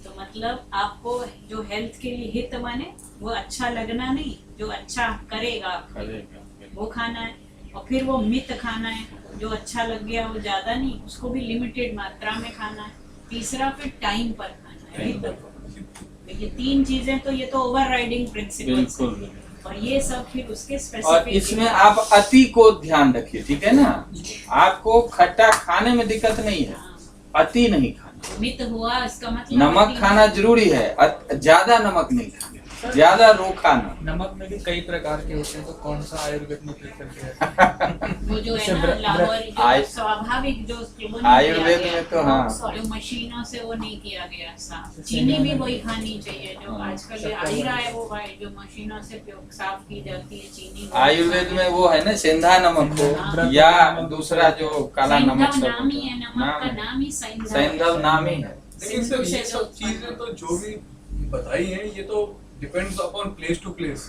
तो मतलब आपको जो हेल्थ के लिए हित माने वो अच्छा लगना नहीं, जो अच्छा करेगा वो खाना है। और फिर वो मित खाना है, जो अच्छा लग गया वो ज्यादा नहीं, उसको भी लिमिटेड मात्रा में खाना है। तीसरा फिर टाइम पर खाना है। ये 3 चीजें तो ये तो ओवरराइडिंग प्रिंसिपल्स है, और ये सब फिर उसके स्पेसिफिक। और इसमें आप अति को ध्यान रखिए, ठीक है ना। आपको खट्टा खाने में दिक्कत नहीं है, अति नहीं खाना। मित हुआ इसका मतलब नमक खाना जरूरी है, ज्यादा नमक नहीं खाना, ज्यादा रोका ना। नमक में भी कई प्रकार के होते हैं, तो कौन सा आयुर्वेद में प्रेफर किया? वो जो है ना लाहौर जो स्वाभाविक जो आयुर्वेद में तो हाँ, जो मशीनों से वो नहीं किया गया साफ। चीनी भी वही खानी चाहिए जो आजकल आ ही रहा है, वो भाई जो मशीनों से साफ की जाती है चीनी। आयुर्वेद में वो है ना, सेंधा नमक हो या दूसरा जो काला नमक, नाम ही है, नमक का नाम ही सैंधव नाम ही है। लेकिन सर ये सब चीजें तो जो भी बताई हैं ये तो depends upon place to place.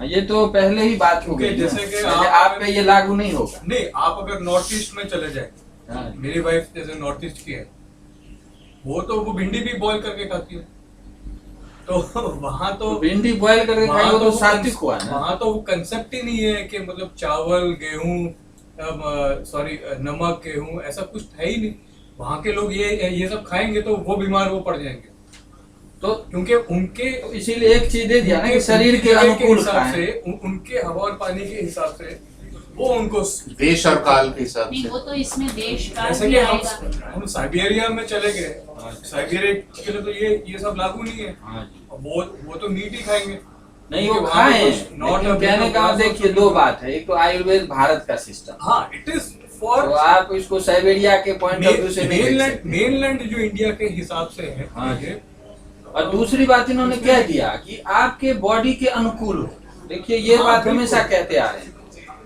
ये तो पहले ही बात हो गई, जैसे कि आप पे ये लागू नहीं होगा। नहीं, आप अगर नॉर्थ ईस्ट में चले जाए हाँ। मेरी वाइफ जैसे नॉर्थ ईस्ट की है, वो भिंडी भी बॉईल करके खाती है, तो वहाँ तो भिंडी बॉयल करके खाई वो तो सात्विक हुआ ना। वहाँ तो वो कंसेप्ट ही नहीं है कि मतलब चावल गेहूं सॉरी नमक गेहूं ऐसा कुछ है ही नहीं। वहाँ के लोग ये सब खाएंगे तो वो बीमार वो पड़ जाएंगे, तो क्योंकि उनके इसीलिए एक चीज दे दिया ना कि शरीर के अनुकूल हिसाब खाएं। से उनके हवा और पानी के हिसाब से वो उनको, देश और काल के हिसाब नहीं से। वो तो इसमें देश का जैसे भी कि आएगा। हम साइबेरिया में चले गए, साइबेरिया के लिए तो ये सब लागू नहीं है। हाँ जी। वो तो मीट ही खाएंगे। नहीं वो वहाँ पे खाएं, कुछ not लेकिन a कहने big का of देखिए दो बात है, एक तो आयुर्वेद भारत का सिस्टम, हाँ इट इज फॉर तो आप इसको साइबेरिया के पॉइंट ऑफ व्यू से नहीं देख सकते। मेनलैंड जो इंडिया के हिसाब से है। हाँ जी। और दूसरी बात इन्होंने कह दिया कि आपके बॉडी के अनुकूल हो। देखिए ये हाँ, बात बिल्कुल। हमेशा कहते आ रहे हैं,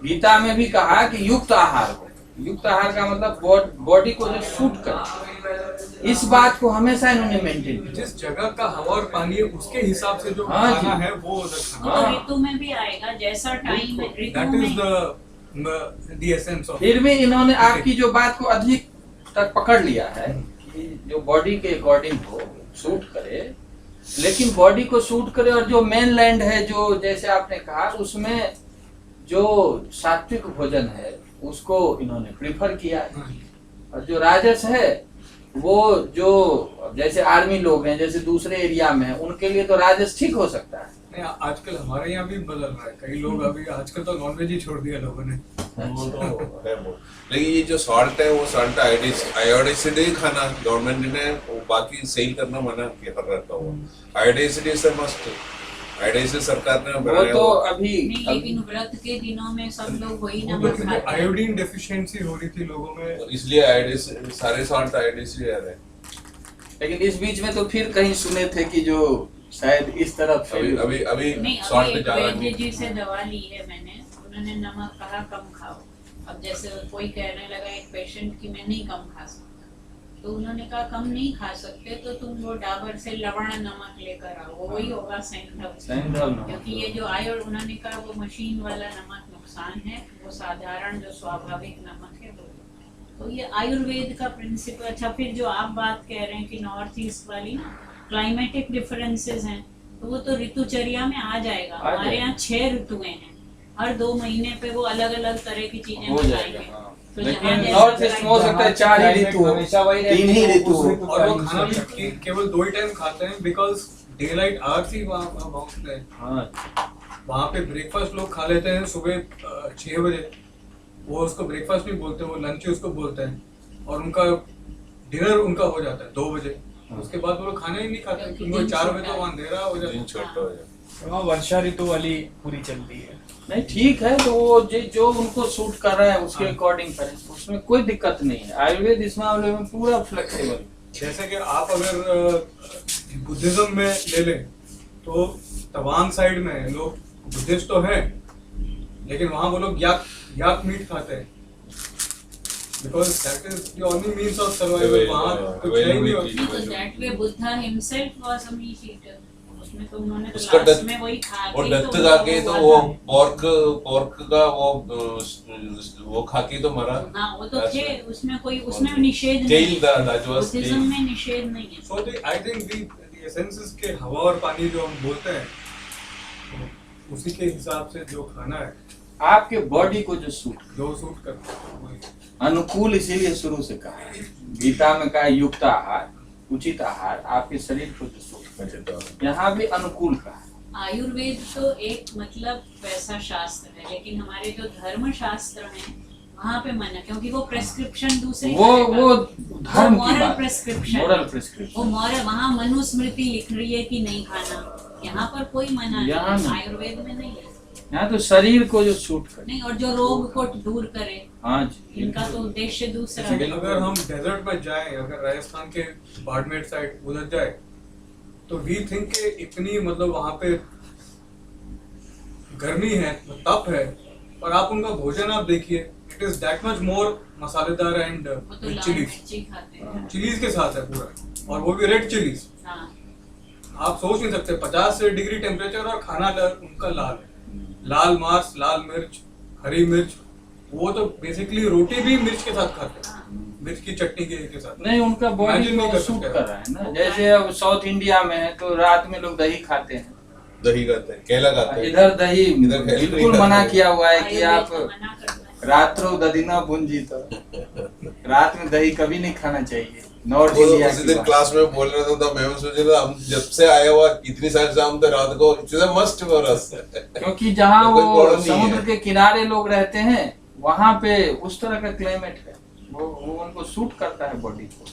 गीता में भी कहा कि युक्त आहार हो। युक्त आहार का मतलब बॉडी को जो सूट करे, इस बात को हमेशा इन्होंने मेंटेन किया। जिस जगह का हवा और पानी है उसके हिसाब से जो हाँ जी। खाना है वो उधर वो खाना। तो ऋतु में भी आएगा, जैसा टाइम है ऋतु दैट इज में। The essence of. फिर भी इन्होंने आपकी जो बात को अधिक तक पकड़ लिया है कि जो बॉडी के अकॉर्डिंग हो, सूट करे, लेकिन बॉडी को सूट करे। और जो मेन लैंड है, जो जैसे आपने कहा, उसमें जो सात्विक भोजन है उसको इन्होंने प्रिफर किया है। और जो राजस है वो जो जैसे आर्मी लोग हैं, जैसे दूसरे एरिया में है, उनके लिए तो राजस ठीक हो सकता है। नहीं, आजकल हमारे यहाँ भी बदल रहा है। कई लोग अभी आजकल तो नॉनवेज ही छोड़ दिया लोगों ने। वो तो है वो। लेकिन ये जो सॉल्ट है वो सॉल्ट आयोडाइज्ड ही खाना गवर्नमेंट ने वो बाकी सेल करना मना कर रखा हुआ। Iodised is a must. Iodised सरकार ने वो बनाया तो हुआ। अभी नहीं, लेकिन व्रत के दिनों में सब लोग वही वो नमक क्योंकि खाते हैं। आयोडीन डेफिशिएंसी हो रही थी लोगों में, तो इसलिए आयोडाइज्ड सारे सॉल्ट आयोडाइज्ड ही आ रहे हैं। लेकिन इस बीच में तो फिर कहीं सुने थे कि जो शायद इस तरफ अभी अभी अभी नहीं, सॉल्ट अभी पे एक ज्यादा वैद्य नहीं। जी से दवा ली है मैंने, उन्होंने नमक कहा कम खाओ। अब जैसे कोई कहने लगा एक पेशेंट की मैं नहीं कम खा सकता, तो उन्होंने कहा कम नहीं खा सकते तो तुम वो डाबर से लवण नमक लेकर आओ, वो वही होगा सैंधव। सैंधव नमक। क्योंकि ये जो आयो उन्होंने कहा वो मशीन वाला नमक नुकसान है, वो साधारण जो स्वाभाविक नमक है वो। तो ये आयुर्वेद का प्रिंसिपल। अच्छा, फिर जो आप बात कह रहे हैं कि नॉर्थ ईस्ट वाली ना क्लाइमेटिक डिफरेंसेस हैं, तो वो तो ऋतुचर्या में आ जाएगा। आ हमारे जाएगा। यहाँ 6 ऋतुएं हैं, हर 2 महीने पे वो अलग अलग तरह की चीजें हो बताएंगे। जाएगा। हाँ। तो लेकिन जहाँ जैसे नॉर्थ ईस्ट में हो सकता है 4 ही ऋतु हो, 3 ही ऋतु हो। और वो खाना भी केवल 2 ही टाइम खाते हैं बिकॉज डे लाइट आवर्स ही वहाँ पहुँचते हैं। हाँ, वहाँ पे ब्रेकफास्ट लोग खा लेते हैं सुबह 6 बजे। वो उसको ब्रेकफास्ट नहीं बोलते, वो लंच उसको बोलते हैं। और उनका डिनर उनका हो जाता है 2 बजे। उसके बाद वो लोग खाना ही नहीं खाते क्योंकि वो 4 बजे तो वहाँ अंधेरा हो जाता दिन है। छोटा हो जाए। वहाँ वर्षा ऋतु वाली पूरी चलती है। नहीं ठीक है, तो वो जो उनको सूट कर रहा है उसके अकॉर्डिंग करें, उसमें कोई दिक्कत नहीं है। आयुर्वेद इस मामले में पूरा फ्लेक्सिबल। जैसे कि आप अगर बुद्धिज्म में ले लें तो तवांग साइड में लोग बुद्धिस्ट तो हैं, लेकिन वहाँ वो लोग याक मीट खाते हैं because that is the only means of survival. वहाँ कुछ है ही नहीं होता। Because that way Buddha himself was a meat eater. उसमें तो उन्होंने तो उसका लास्ट डेथ में वही खा वो के डेथ तो खा के तो हुआ वो था। पोर्क का वो खा के तो मरा। हाँ, वो तो That's थे, right. उसमें कोई उसमें निषेध Jail नहीं that was बुद्धिज्म jail. में निषेध नहीं है। So I think the essences के हवा और पानी जो हम बोलते हैं, तो उसी के हिसाब से जो खाना है, आपके बॉडी को जो सूट जो सूट करता है वही। अनुकूल, इसीलिए शुरू से कहा है। गीता में कहा युक्त आहार, उचित आहार, आपके शरीर को जो सूट करे। यहाँ भी अनुकूल कहा है। आयुर्वेद तो एक मतलब वैसा शास्त्र है, लेकिन हमारे जो धर्म शास्त्र हैं वहाँ पे मना, क्योंकि वो प्रेस्क्रिप्शन दूसरी वो धर्म की मॉरल बात, प्रेस्क्रिप्शन, मोरल वो प्रिस्क्रिप्शन। मॉरल, वहाँ मनुस्मृति लिख रही है कि नहीं खाना। यहाँ पर कोई मना यहाँ नहीं, नहीं। आयुर्वेद में नहीं है। यहाँ तो शरीर को जो सूट करे। नहीं, और जो रोग को दूर करे, हाँ जी, इनका तो उद्देश्य दूसरा जैसे कि है। अगर हम डेजर्ट में जाएं, अगर राजस्थान के बाड़मेर साइड उधर जाए, तो वी थिंक के इतनी मतलब वहाँ पे गर्मी है, तप है, और आप उनका भोजन आप देखिए, it is that much more मसालेदार एंड वो तो लाल चिलीज। मिर्ची खाते हैं। चिलीज के साथ है पूरा, और वो भी रेड चिलीज। हाँ, आप सोच नहीं सकते 50 डिग्री टेम्परेचर और खाना उनका लाल है। लाल मांस, लाल मिर्च, हरी मिर्च, वो तो बेसिकली रोटी भी मिर्च के साथ खाते हैं। मिर्च की चटनी के साथ। नहीं, उनका बॉडी Imagine नहीं को कर सूट सकते। कर रहा है ना। जैसे अब साउथ इंडिया में है तो रात में लोग दही खाते हैं, दही खाते हैं, केला खाते हैं। इधर दही इधर केला नहीं बिल्कुल खाते मना हैं। किया हुआ है कि आप मना करना है। रात्रो दधिना भुंजी, तो रात में दही कभी नहीं खाना चाहिए। नॉर्थ वो इंडिया उसी की दिन बात। क्लास में बोल रहा था, तो मैं भी सोच रहा था, हम जब से आया हुआ इतनी सारी शाम तो रात को it's a must for us. क्योंकि जहाँ कोई वो प्रॉब्लम नहीं समुद्र है। के किनारे लोग रहते हैं वहां पे उस तरह का क्लाइमेट है, वो उनको सूट करता है बॉडी को।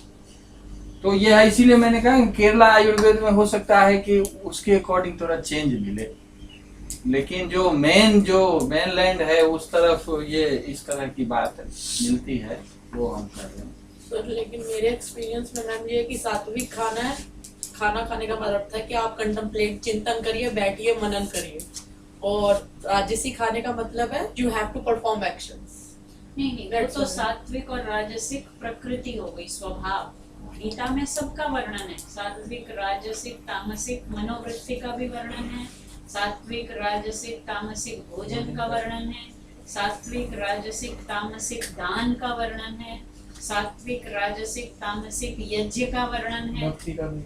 तो ये है, इसीलिए मैंने कहा कि केरला आयुर्वेद में हो सकता है कि उसके अकॉर्डिंग थोड़ा चेंज मिले, लेकिन जो मेन लैंड है उस तरफ ये इस तरह की बात मिलती है, वो हम कर रहे हैं। सर लेकिन मेरे एक्सपीरियंस में मैम ये है कि सात्विक खाना है, खाना खाने का मतलब था कि आप कंtemplate, चिंतन करिए, बैठिए, मनन करिए। और राजसी खाने का मतलब है you have to perform actions. नहीं, वो That's तो all. सात्विक और राजसिक प्रकृति हो गई, स्वभाव। गीता में सबका वर्णन है, सात्विक, राजसिक, तामसिक मनोवृत्ति का भी वर्णन है, सात्विक, राजसिक, तामसिक भोजन का वर्णन है, सात्विक, राजसिक, तामसिक दान का वर्णन है, सात्विक, राजसिक, तामसिक यज्ञ का वर्णन है।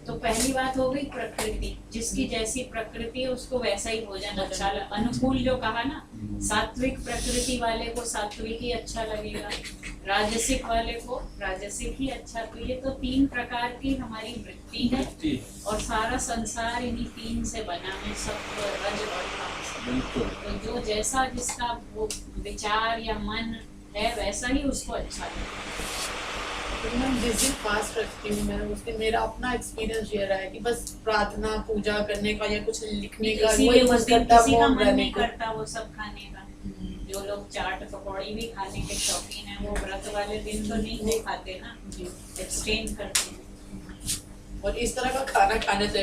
तो पहली बात हो गई प्रकृति, जिसकी जैसी प्रकृति है उसको वैसा ही भोजन अच्छा अनुकूल, जो कहा ना, सात्विक प्रकृति वाले को सात्विक ही अच्छा लगेगा, राजसिक वाले को राजसिक ही अच्छा। तो ये तो 3 प्रकार की हमारी वृत्ति है और सारा संसार इन्हीं 3 से बना है, सत्व, रज और तमस। बिल्कुल। तो जो जैसा जिसका वो विचार या मन है वैसा ही उसको अच्छा लगेगा। तो मैं जिस दिन फास्ट रखती हूँ मैं उस दिन मेरा अपना एक्सपीरियंस ये रहा है कि बस प्रार्थना पूजा करने का या कुछ लिखने का इसीलिए वही उस दिन करता किसी का मौन मन रहने नहीं को। करता वो सब खाने का। जो लोग चाट पकौड़ी भी खाने के शौकीन है वो व्रत वाले दिन तो नहीं वो खाते ना, एब्सटेन करते हैं। और इस तरह का खाना खाने से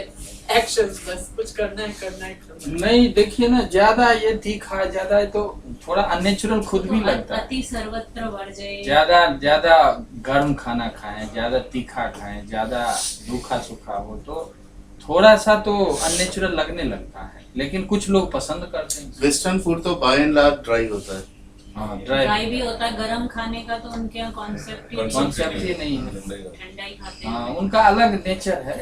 एक्शंस, बस कुछ करना है करना है करना है। नहीं, देखिए ना, ज्यादा ये तीखा ज्यादा है तो थोड़ा अननेचुरल खुद भी तो लगता है। अति सर्वत्र वर्जय। ज्यादा गर्म खाना खाएं, ज्यादा तीखा खाएं, ज्यादा रूखा सूखा हो तो थोड़ा सा तो अननेचुरल लगने लगता है, लेकिन कुछ लोग पसंद करते हैं। वेस्टर्न फूड तो बाय एंड लार्ज ड्राई होता है। हाँ, ड्राई भी होता है, गरम खाने का तो उनके यहाँ कॉन्सेप्ट ही नहीं है। ठंडा ही खाते हाँ, हैं। उनका अलग नेचर है,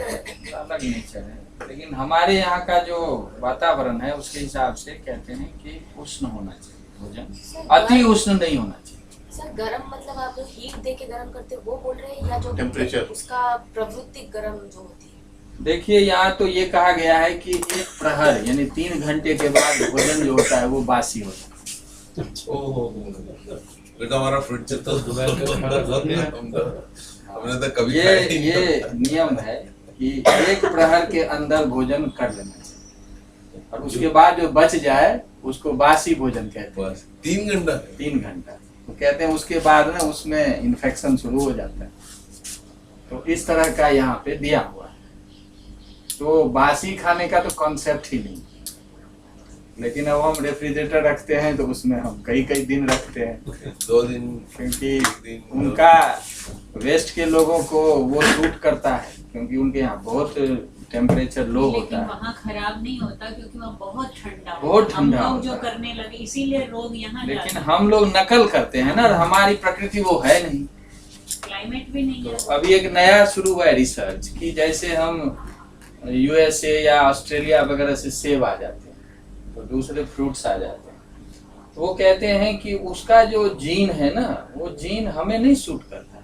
अलग नेचर है। लेकिन हमारे यहाँ का जो वातावरण है उसके हिसाब से कहते हैं कि उष्ण होना चाहिए भोजन, अति उष्ण नहीं होना चाहिए। सर गरम मतलब आप जो हीट दे के गरम करते हो वो बोल रहे हैं, या जो Temperature. उसका प्रवृत्ति गरम जो होती है? देखिए, यहाँ तो ये कहा गया है कि 1 प्रहर यानी 3 घंटे के बाद भोजन जो होता है वो बासी होता है। ओहो, ये तो हमारा फ्रिज तो हमने तो कभी खाया ही नहीं। ये नियम है कि 1 प्रहर के अंदर भोजन कर लेना चाहिए और उसके बाद जो बच जाए उसको बासी भोजन कहते हैं। बस 3 घंटा 3 घंटा तो कहते हैं उसके बाद ना उसमें इन्फेक्शन शुरू हो जाता है। तो इस तरह का यहाँ पे दिया हुआ है। तो बासी खाने का तो कॉन्सेप्ट ही नहीं, लेकिन अब हम रेफ्रिजरेटर रखते हैं तो उसमें हम कई दिन रखते हैं 2 दिन, क्योंकि उनका वेस्ट के लोगों को वो सूट करता है, क्योंकि उनके यहाँ बहुत टेम्परेचर लो होता लेकिन है। वहाँ खराब नहीं होता क्योंकि वहाँ बहुत ठंडा होता बहुत है। हम ठंडा लोग जो होता है। करने लगे इसीलिए रोग यहाँ लेकिन हम लोग नकल करते हैं ना, हमारी प्रकृति वो है नहीं। क्लाइमेट भी नहीं है। तो अभी एक नया शुरू हुआ है रिसर्च कि जैसे हम यूएसए या ऑस्ट्रेलिया वगैरह से सेब आ जाते हैं तो दूसरे फ्रूट्स आ जाते हैं, तो वो कहते हैं कि उसका जो जीन है ना वो जीन हमें नहीं सूट करता,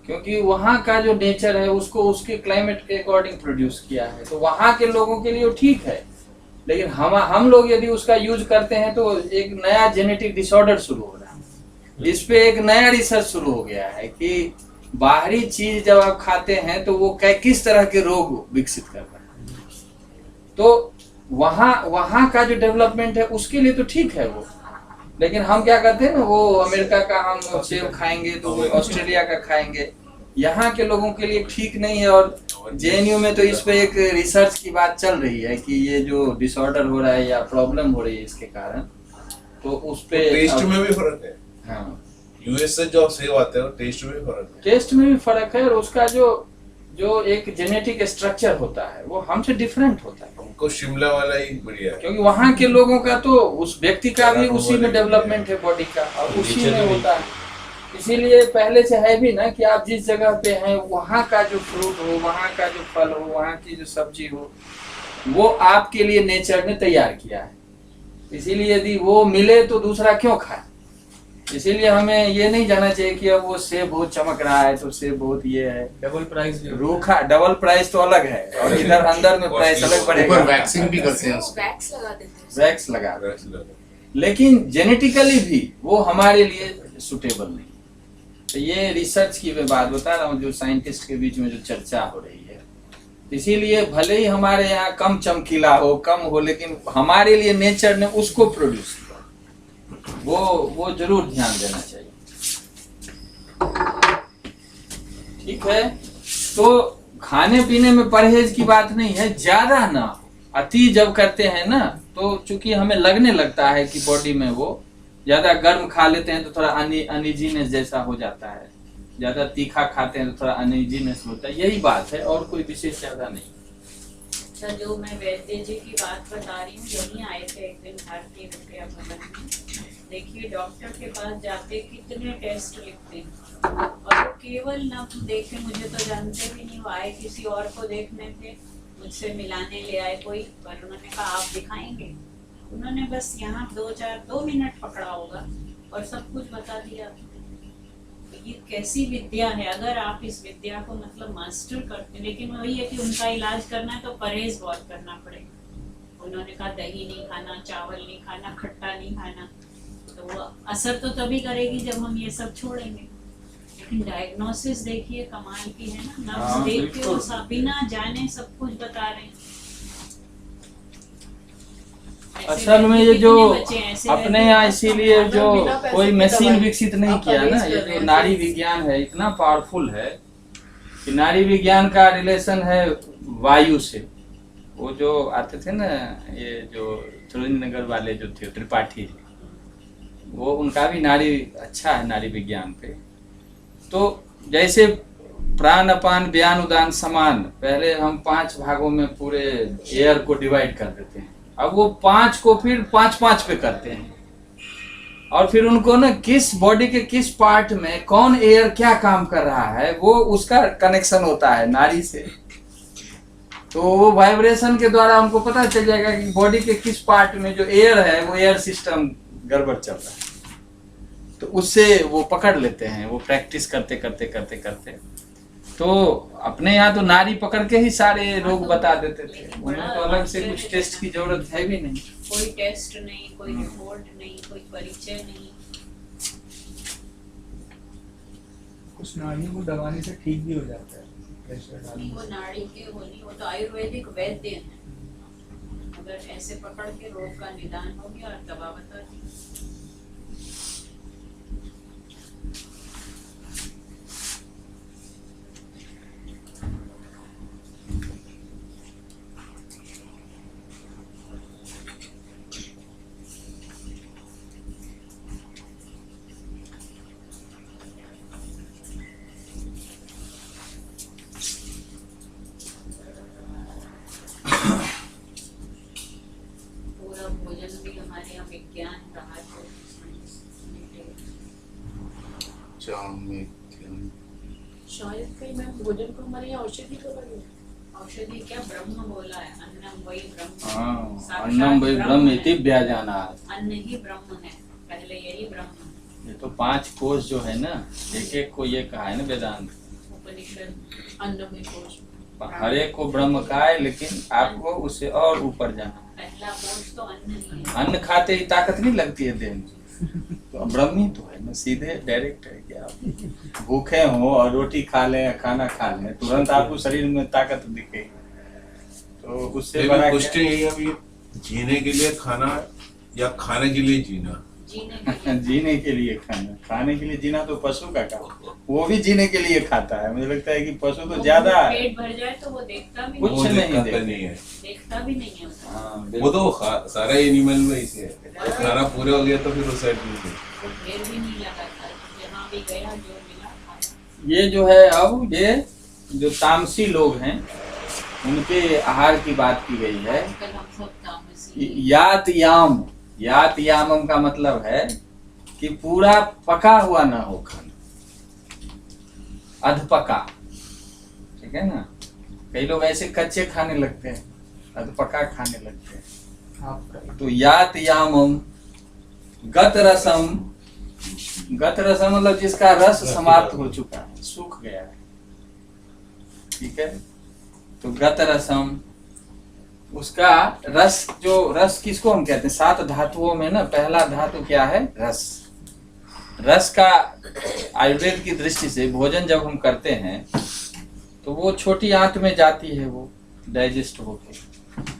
क्योंकि वहाँ का जो नेचर है उसको उसके क्लाइमेट के अकॉर्डिंग प्रोड्यूस किया है। तो वहाँ के लोगों के लिए वो ठीक है, लेकिन हम लोग यदि उसका यूज करते हैं तो एक नया जेनेटिक डिसऑर्डर शुरू हो रहा है। इस पे एक नया रिसर्च शुरू हो गया है कि बाहरी चीज जब आप खाते हैं तो वो किस तरह के रोग विकसित कर रहा है। तो वहाँ का जो डेवलपमेंट है उसके लिए तो ठीक है वो, लेकिन हम क्या करते हैं ना, वो अमेरिका का हम सेब खाएंगे तो वो ऑस्ट्रेलिया का खाएंगे, यहाँ के लोगों के लिए ठीक नहीं है। और जेएनयू में तो इस पे एक रिसर्च की बात चल रही है कि ये जो डिसऑर्डर हो रहा है या प्रॉब्लम हो रही है इसके कारण, तो उस पे टेस्ट में भी फर्क है। हाँ, यूएस से जो सेब आते हैं टेस्ट में भी फर्क है। टेस्ट में भी फर्क है और उसका जो एक जेनेटिक स्ट्रक्चर होता है वो हमसे डिफरेंट होता है, हमको शिमला वाला ही बढ़िया है। क्योंकि वहाँ के लोगों का तो उस व्यक्ति का भी उसी में डेवलपमेंट है बॉडी का और उसी में होता है। इसीलिए पहले से है भी ना कि आप जिस जगह पे हैं वहाँ का जो फ्रूट हो, वहाँ का जो फल हो, वहाँ की जो सब्जी हो, वो आपके लिए नेचर ने तैयार किया है। इसीलिए यदि वो मिले तो दूसरा क्यों खाए। इसीलिए हमें ये नहीं जाना चाहिए कि अब वो सेब बहुत चमक रहा है तो सेब बहुत ये है, डबल प्राइस भी रूखा। डबल प्राइस तो अलग है और इधर अंदर में प्राइस अलग बढ़ेगा। ऊपर वैक्सिंग भी करते हैं उसको। वैक्स लगा देते हैं। वैक्स लगा, लेकिन जेनेटिकली भी वो हमारे लिए सुटेबल नहीं। तो ये रिसर्च की मैं बात बता रहा हूँ, जो साइंटिस्ट के बीच में जो चर्चा हो रही है। इसीलिए भले ही हमारे यहाँ कम चमकीला हो, कम हो, लेकिन हमारे लिए नेचर ने उसको प्रोड्यूस किया, वो जरूर ध्यान देना चाहिए। ठीक है, तो खाने पीने में परहेज की बात नहीं है, ज्यादा ना। अति जब करते हैं ना तो चूंकि हमें लगने लगता है कि बॉडी में वो ज्यादा गर्म खा लेते हैं तो थोड़ा अनइजीनेस जैसा हो जाता है, ज्यादा तीखा खाते हैं तो थोड़ा अनइजीनेस होता है, यही बात है और कोई विशेष ज्यादा नहीं। अच्छा, जो मैं वैद्य जी की बात बता रही हूँ, यहीं आए थे एक दिन भारतीय विद्या भवन में। देखिए डॉक्टर के पास जाते कितने टेस्ट लिखते हैं और वो केवल ना देखे, मुझे तो जानते भी नहीं, वो आए किसी और को देखने थे, मुझसे मिलाने ले आए कोई, पर उन्होंने कहा आप दिखाएंगे। उन्होंने बस यहाँ 2 मिनट पकड़ा होगा और सब कुछ बता दिया। ये कैसी विद्या है, अगर आप इस विद्या को मतलब मास्टर करते, लेकिन वही है कि उनका इलाज करना है तो परहेज बहुत करना पड़ेगा। उन्होंने कहा दही नहीं खाना, चावल नहीं खाना, खट्टा नहीं खाना, तो वो असर तो तभी करेगी जब हम ये सब छोड़ेंगे। लेकिन डायग्नोसिस देखिए कमाल की है ना, नर्स देख के वो बिना जाने सब कुछ बता रहे हैं। असल में ये जो अपने यहाँ इसीलिए जो कोई मशीन विकसित नहीं किया ना, ये जो नाड़ी विज्ञान है इतना पावरफुल है कि नाड़ी विज्ञान का रिलेशन है वायु से। वो जो आते थे ना, ये जो सुरेंद्र नगर वाले जो थे त्रिपाठी, वो उनका भी नाड़ी अच्छा है नाड़ी विज्ञान पे। तो जैसे प्राण अपान व्यान उदान समान, पहले हम 5 भागों में पूरे एयर को डिवाइड कर देते हैं, अब वो 5 को फिर 5-5 पे करते हैं और फिर उनको ना किस बॉडी के किस पार्ट में कौन एयर क्या काम कर रहा है वो उसका कनेक्शन होता है नाड़ी से। तो वो वाइब्रेशन के द्वारा उनको पता चल जाएगा कि बॉडी के किस पार्ट में जो एयर है वो एयर सिस्टम गड़बड़ चल रहा है, तो उससे वो पकड़ लेते हैं। वो प्रैक्टिस करते करते करते करते तो अपने यहाँ तो नाड़ी पकड़ के ही सारे रोग बता देते थे, उन्हें तो अलग से कुछ टेस्ट की जरूरत है भी नहीं। कोई टेस्ट नहीं, कोई रिपोर्ट नहीं, कोई परिचय नहीं। कुछ नाड़ी को दबाने से ठीक भी हो जाता है, प्रेशर नहीं डालने वो से। नाड़ी के वो नहीं, वो तो आयुर्वेदिक वैद्य हैं। अगर ऐसे पकड़ के रोग का निदान हो गया और दवा बता दी। पूरा भोजन भी हमारे यहाँ विज्ञान रहा है। शायद कहीं मैं भोजन को हमारे यहाँ औषधि को लगे। औषधि क्या, ब्रह्म बोला है, अन्नम वही ब्रह्म। हाँ, साक्षात अन्नम वै ब्रह्म इति व्याजानात्। अन्न ही ब्रह्म है, पहले यही ब्रह्म है। ये तो 5 कोष जो है ना, एक को ये कहा है ना वेदांत, उपनिषद अन्नमय कोश। हर एक को ब्रह्म कहा है, लेकिन आपको उससे और ऊपर जाना। पहला कोष तो अन्न ही है। अन्न खाते ही ताकत नहीं लगती है देह में, तो ब्रह्म ही तो है ना, सीधे डायरेक्ट है। कि आप भूखे हो और रोटी खा लें, खाना खा लें, तुरंत आपको शरीर में ताकत दिखेगी। तो उससे बड़ा क्वेश्चन यही है अभी, जीने के लिए खाना या खाने के लिए जीना? जीने के लिए। जीने के लिए खाना, खाने के लिए जीना तो पशु का काम, वो भी जीने के लिए खाता है। मुझे लगता है कि पशु तो वो ज्यादा पेट भर जाए तो वो देखता भी कुछ नहीं, वो नहीं दिक्कत देखते। नहीं है। देखता भी नहीं है उसको। हाँ, वो बिल्कुल। तो सारा एनिमल में ऐसे है, खाना पूरे हो गया तो फिर उस साइड में वो ढेर भी नहीं लगा था, जहाँ भी गया जो मिला खाया। ये जो है, अब ये जो तामसी लोग हैं उनके आहार की बात की गई है। आजकल हम सब तामसी। यात याम, यात यामम का मतलब है कि पूरा पका हुआ ना हो खाना। अधपका, ठीक है ना। कई लोग ऐसे कच्चे खाने लगते हैं, अधपका खाने लगते हैं। तो यात यामम गत रसम, गत रसम मतलब जिसका रस समाप्त हो चुका है, सूख गया है, ठीक है। तो गत रसम, उसका रस, जो रस किसको हम कहते हैं, 7 धातुओं में ना पहला धातु क्या है, रस। रस का आयुर्वेद की दृष्टि से भोजन जब हम करते हैं तो वो छोटी आंत में जाती है, वो डाइजेस्ट होके,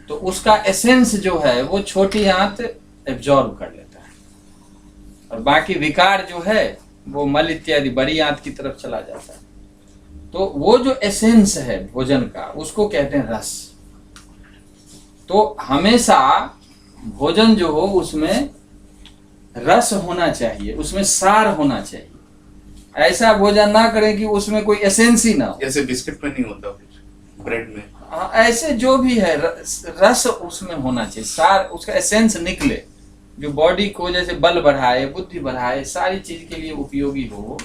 तो उसका एसेंस जो है वो छोटी आंत एब्जॉर्ब कर लेता है, और बाकी विकार जो है वो मल इत्यादि बड़ी आंत की तरफ चला जाता है। तो वो जो एसेंस है भोजन का उसको कहते हैं रस। तो हमेशा भोजन जो हो उसमें रस होना चाहिए, उसमें सार होना चाहिए। ऐसा भोजन ना करें कि उसमें कोई एसेंस ही ना हो। जैसे बिस्किट में नहीं होता, ब्रेड में। हाँ, ऐसे जो भी है रस उसमें होना चाहिए, सार, उसका एसेंस निकले, जो बॉडी को जैसे बल बढ़ाए, बुद्धि बढ़ाए, सारी चीज के लिए उपयोगी हो।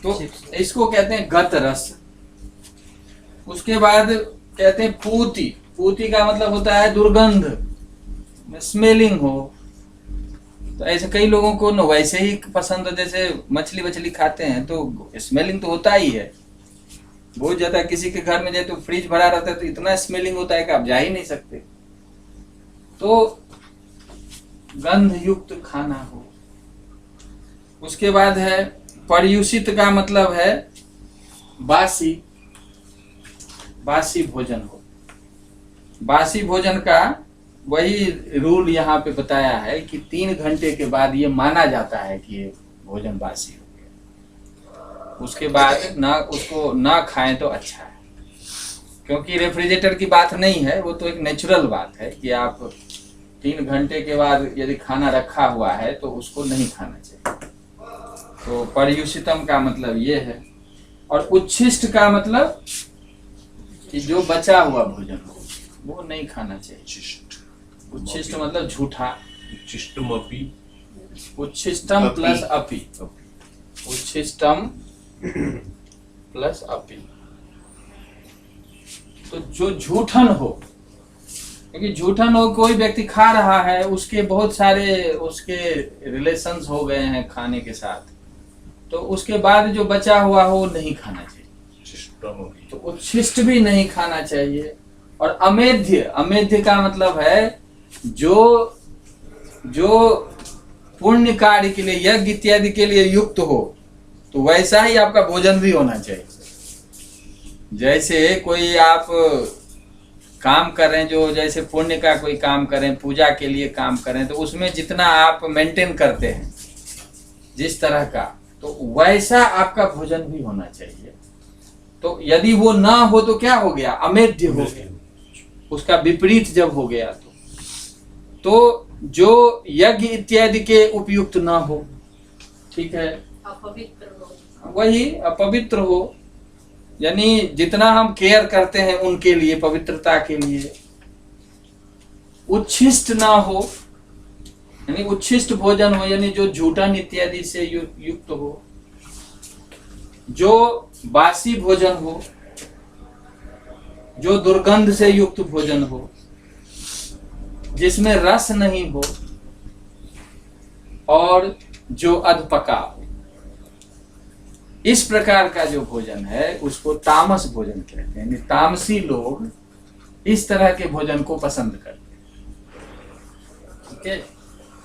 तो इसको कहते हैं गत रस। उसके बाद कहते हैं पूति। पूति का मतलब होता है दुर्गंध, स्मेलिंग हो। तो ऐसे कई लोगों को न वैसे ही पसंद हो, जैसे मछली वछली खाते हैं तो स्मेलिंग तो होता ही है बहुत ज्यादा। किसी के घर में जाए तो फ्रिज भरा रहता है तो इतना स्मेलिंग होता है कि आप जा ही नहीं सकते। तो गंध युक्त खाना हो। उसके बाद है पर्युषित, का मतलब है बासी, बासी भोजन हो। बासी भोजन का वही रूल यहाँ पे बताया है कि 3 घंटे के बाद ये माना जाता है कि ये भोजन बासी हो गया। उसके बाद ना उसको ना खाएं तो अच्छा है, क्योंकि रेफ्रिजरेटर की बात नहीं है, वो तो एक नेचुरल बात है कि आप 3 घंटे के बाद यदि खाना रखा हुआ है तो उसको नहीं खाना चाहिए। तो पर्युषितम का मतलब ये है। और उच्छिष्ट का मतलब कि जो बचा हुआ भोजन हो वो नहीं खाना चाहिए। उच्छिष्ट मतलब झूठा, उच्छिष्टमपि, उच्छिष्टम प्लस अपि, उच्छिष्टम प्लस अपि। तो जो झूठन हो, क्योंकि झूठन हो, कोई व्यक्ति खा रहा है, उसके बहुत सारे उसके रिलेशंस हो गए हैं खाने के साथ, तो उसके बाद जो बचा हुआ हो वो नहीं खाना चाहिए। तो उच्छिष्ट भी नहीं खाना चाहिए। और अमेध्य, अमेध्य का मतलब है जो पुण्य कार्य के लिए, यज्ञ इत्यादि के लिए युक्त हो, तो वैसा ही आपका भोजन भी होना चाहिए। जैसे कोई आप काम कर रहे हैं, जो जैसे पुण्य का कोई काम करें, पूजा के लिए काम करें, तो उसमें जितना आप मेंटेन करते हैं जिस तरह का, तो वैसा आपका भोजन भी होना चाहिए। तो यदि वो ना हो तो क्या हो गया, अमेध्य हो गया। उसका विपरीत जब हो गया तो जो यज्ञ इत्यादि के उपयुक्त ना हो, ठीक है, अपवित्र हो, वही अपवित्र हो, यानी जितना हम केयर करते हैं उनके लिए, पवित्रता के लिए, उच्छिष्ट ना हो, यानी उच्छिष्ट भोजन हो, यानी जो झूठन इत्यादि से युक्त हो, जो बासी भोजन हो, जो दुर्गंध से युक्त भोजन हो, जिसमें रस नहीं हो, और जो अधपका हो। इस प्रकार का जो भोजन है उसको तामस भोजन कहते हैं। तामसी लोग इस तरह के भोजन को पसंद करते हैं, ठीक है।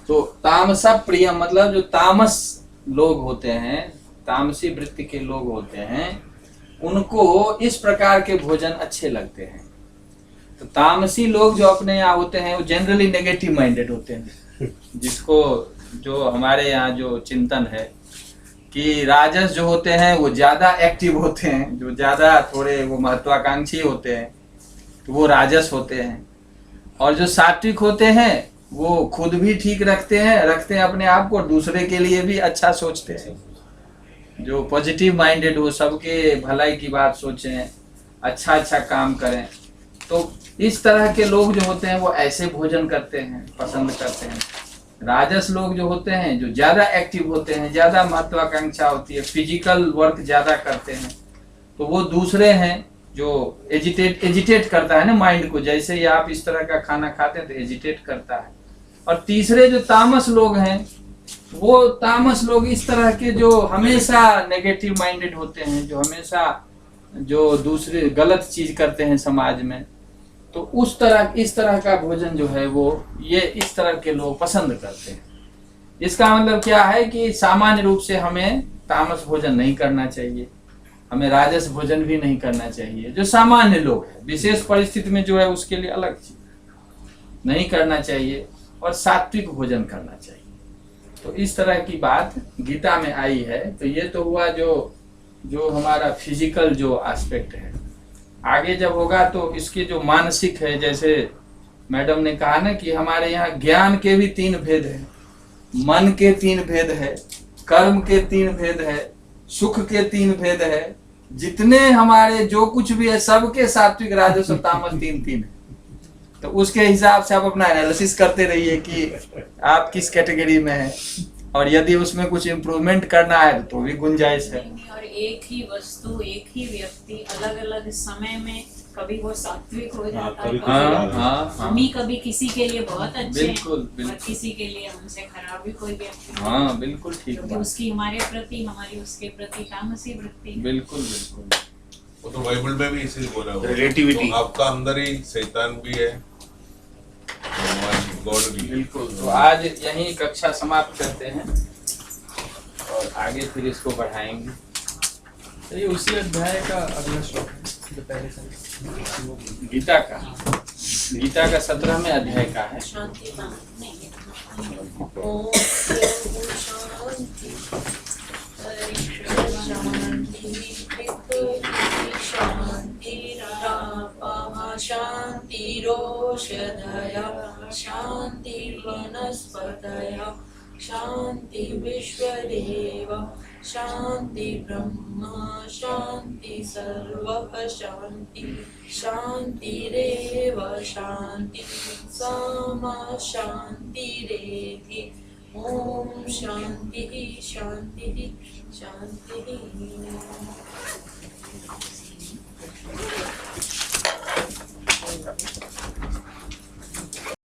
तो तामसा प्रिय मतलब जो तामस लोग होते हैं, तामसी वृत्ति के लोग होते हैं, उनको इस प्रकार के भोजन अच्छे लगते हैं। तो तामसी लोग जो अपने यहाँ होते हैं वो जनरली नेगेटिव माइंडेड होते हैं। जिसको जो हमारे यहाँ जो चिंतन है कि राजस जो होते हैं वो ज्यादा एक्टिव होते हैं, जो ज्यादा थोड़े वो महत्वाकांक्षी होते हैं तो वो राजस होते हैं, और जो सात्विक होते हैं वो खुद भी ठीक रखते हैं अपने आप को, दूसरे के लिए भी अच्छा सोचते हैं। जो पॉजिटिव माइंडेड हो, सबके भलाई की बात सोचें, अच्छा काम करें। तो इस तरह के लोग जो होते हैं वो ऐसे भोजन करते हैं, पसंद करते हैं। राजस लोग जो होते हैं, जो ज्यादा एक्टिव होते हैं, ज्यादा महत्वाकांक्षा होती है, फिजिकल वर्क ज्यादा करते हैं, तो वो दूसरे हैं जो एजिटेट करता है ना माइंड को। जैसे ही आप इस तरह का खाना खाते हैं तो एजिटेट करता है। और तीसरे जो तामस लोग हैं, वो तामस लोग इस तरह के जो हमेशा नेगेटिव माइंडेड होते हैं, जो हमेशा जो दूसरे गलत चीज करते हैं समाज में, तो इस तरह का भोजन जो है वो ये इस तरह के लोग पसंद करते हैं। इसका मतलब क्या है कि सामान्य रूप से हमें तामस भोजन नहीं करना चाहिए, हमें राजस भोजन भी नहीं करना चाहिए। जो सामान्य लोग हैं, विशेष परिस्थिति में जो है उसके लिए अलग चीज नहीं करना चाहिए, और सात्विक भोजन करना चाहिए। तो इस तरह की बात गीता में आई है। तो ये तो हुआ जो हमारा फिजिकल जो एस्पेक्ट है। आगे जब होगा तो इसके जो मानसिक है, जैसे मैडम ने कहा ना कि हमारे यहाँ ज्ञान के भी 3 भेद है, मन के 3 भेद है, कर्म के 3 भेद है, सुख के 3 भेद है। जितने हमारे जो कुछ भी है सबके सात्विक राजस और तामस 3 है। तो उसके हिसाब से आप अपना एनालिसिस करते रहिए कि आप किस कैटेगरी में हैं, और यदि उसमें कुछ इम्प्रूवमेंट करना है तो भी गुंजाइश है। और एक ही वस्तु, एक ही व्यक्ति अलग अलग समय में कभी वो सात्विक हो जाता है, कभी किसी के लिए बहुत अच्छे बिल्कुल, और किसी के लिए हमसे खराब भी कोई व्यक्ति। हाँ बिल्कुल ठीक क्योंकि उसकी हमारे प्रति, हमारी उसके प्रति तामसी वृत्ति। बिल्कुल बिल्कुल। वो तो बाइबल में भी इसीलिए बोला हुआ है। Relativity। तो आपका अंदर ही शैतान भी है, गॉड भी है। बिल्कुल। तो आज यहीं कक्षा समाप्त करते हैं और आगे फिर इसको बढ़ाएंगे। तो ये उसी अध्याय का अगला श्लोक है जो पहले से गीता का 17वें अध्याय का है। शांति नहीं, ओम शांति शांतिरोषधया शांतिर्वनस्पतयः शांति विश्वदेव शांति ब्रह्म शांति सर्वः शांति शांतिरेव शांति सामा शांतिरेधि ओम शांति शांति शांति।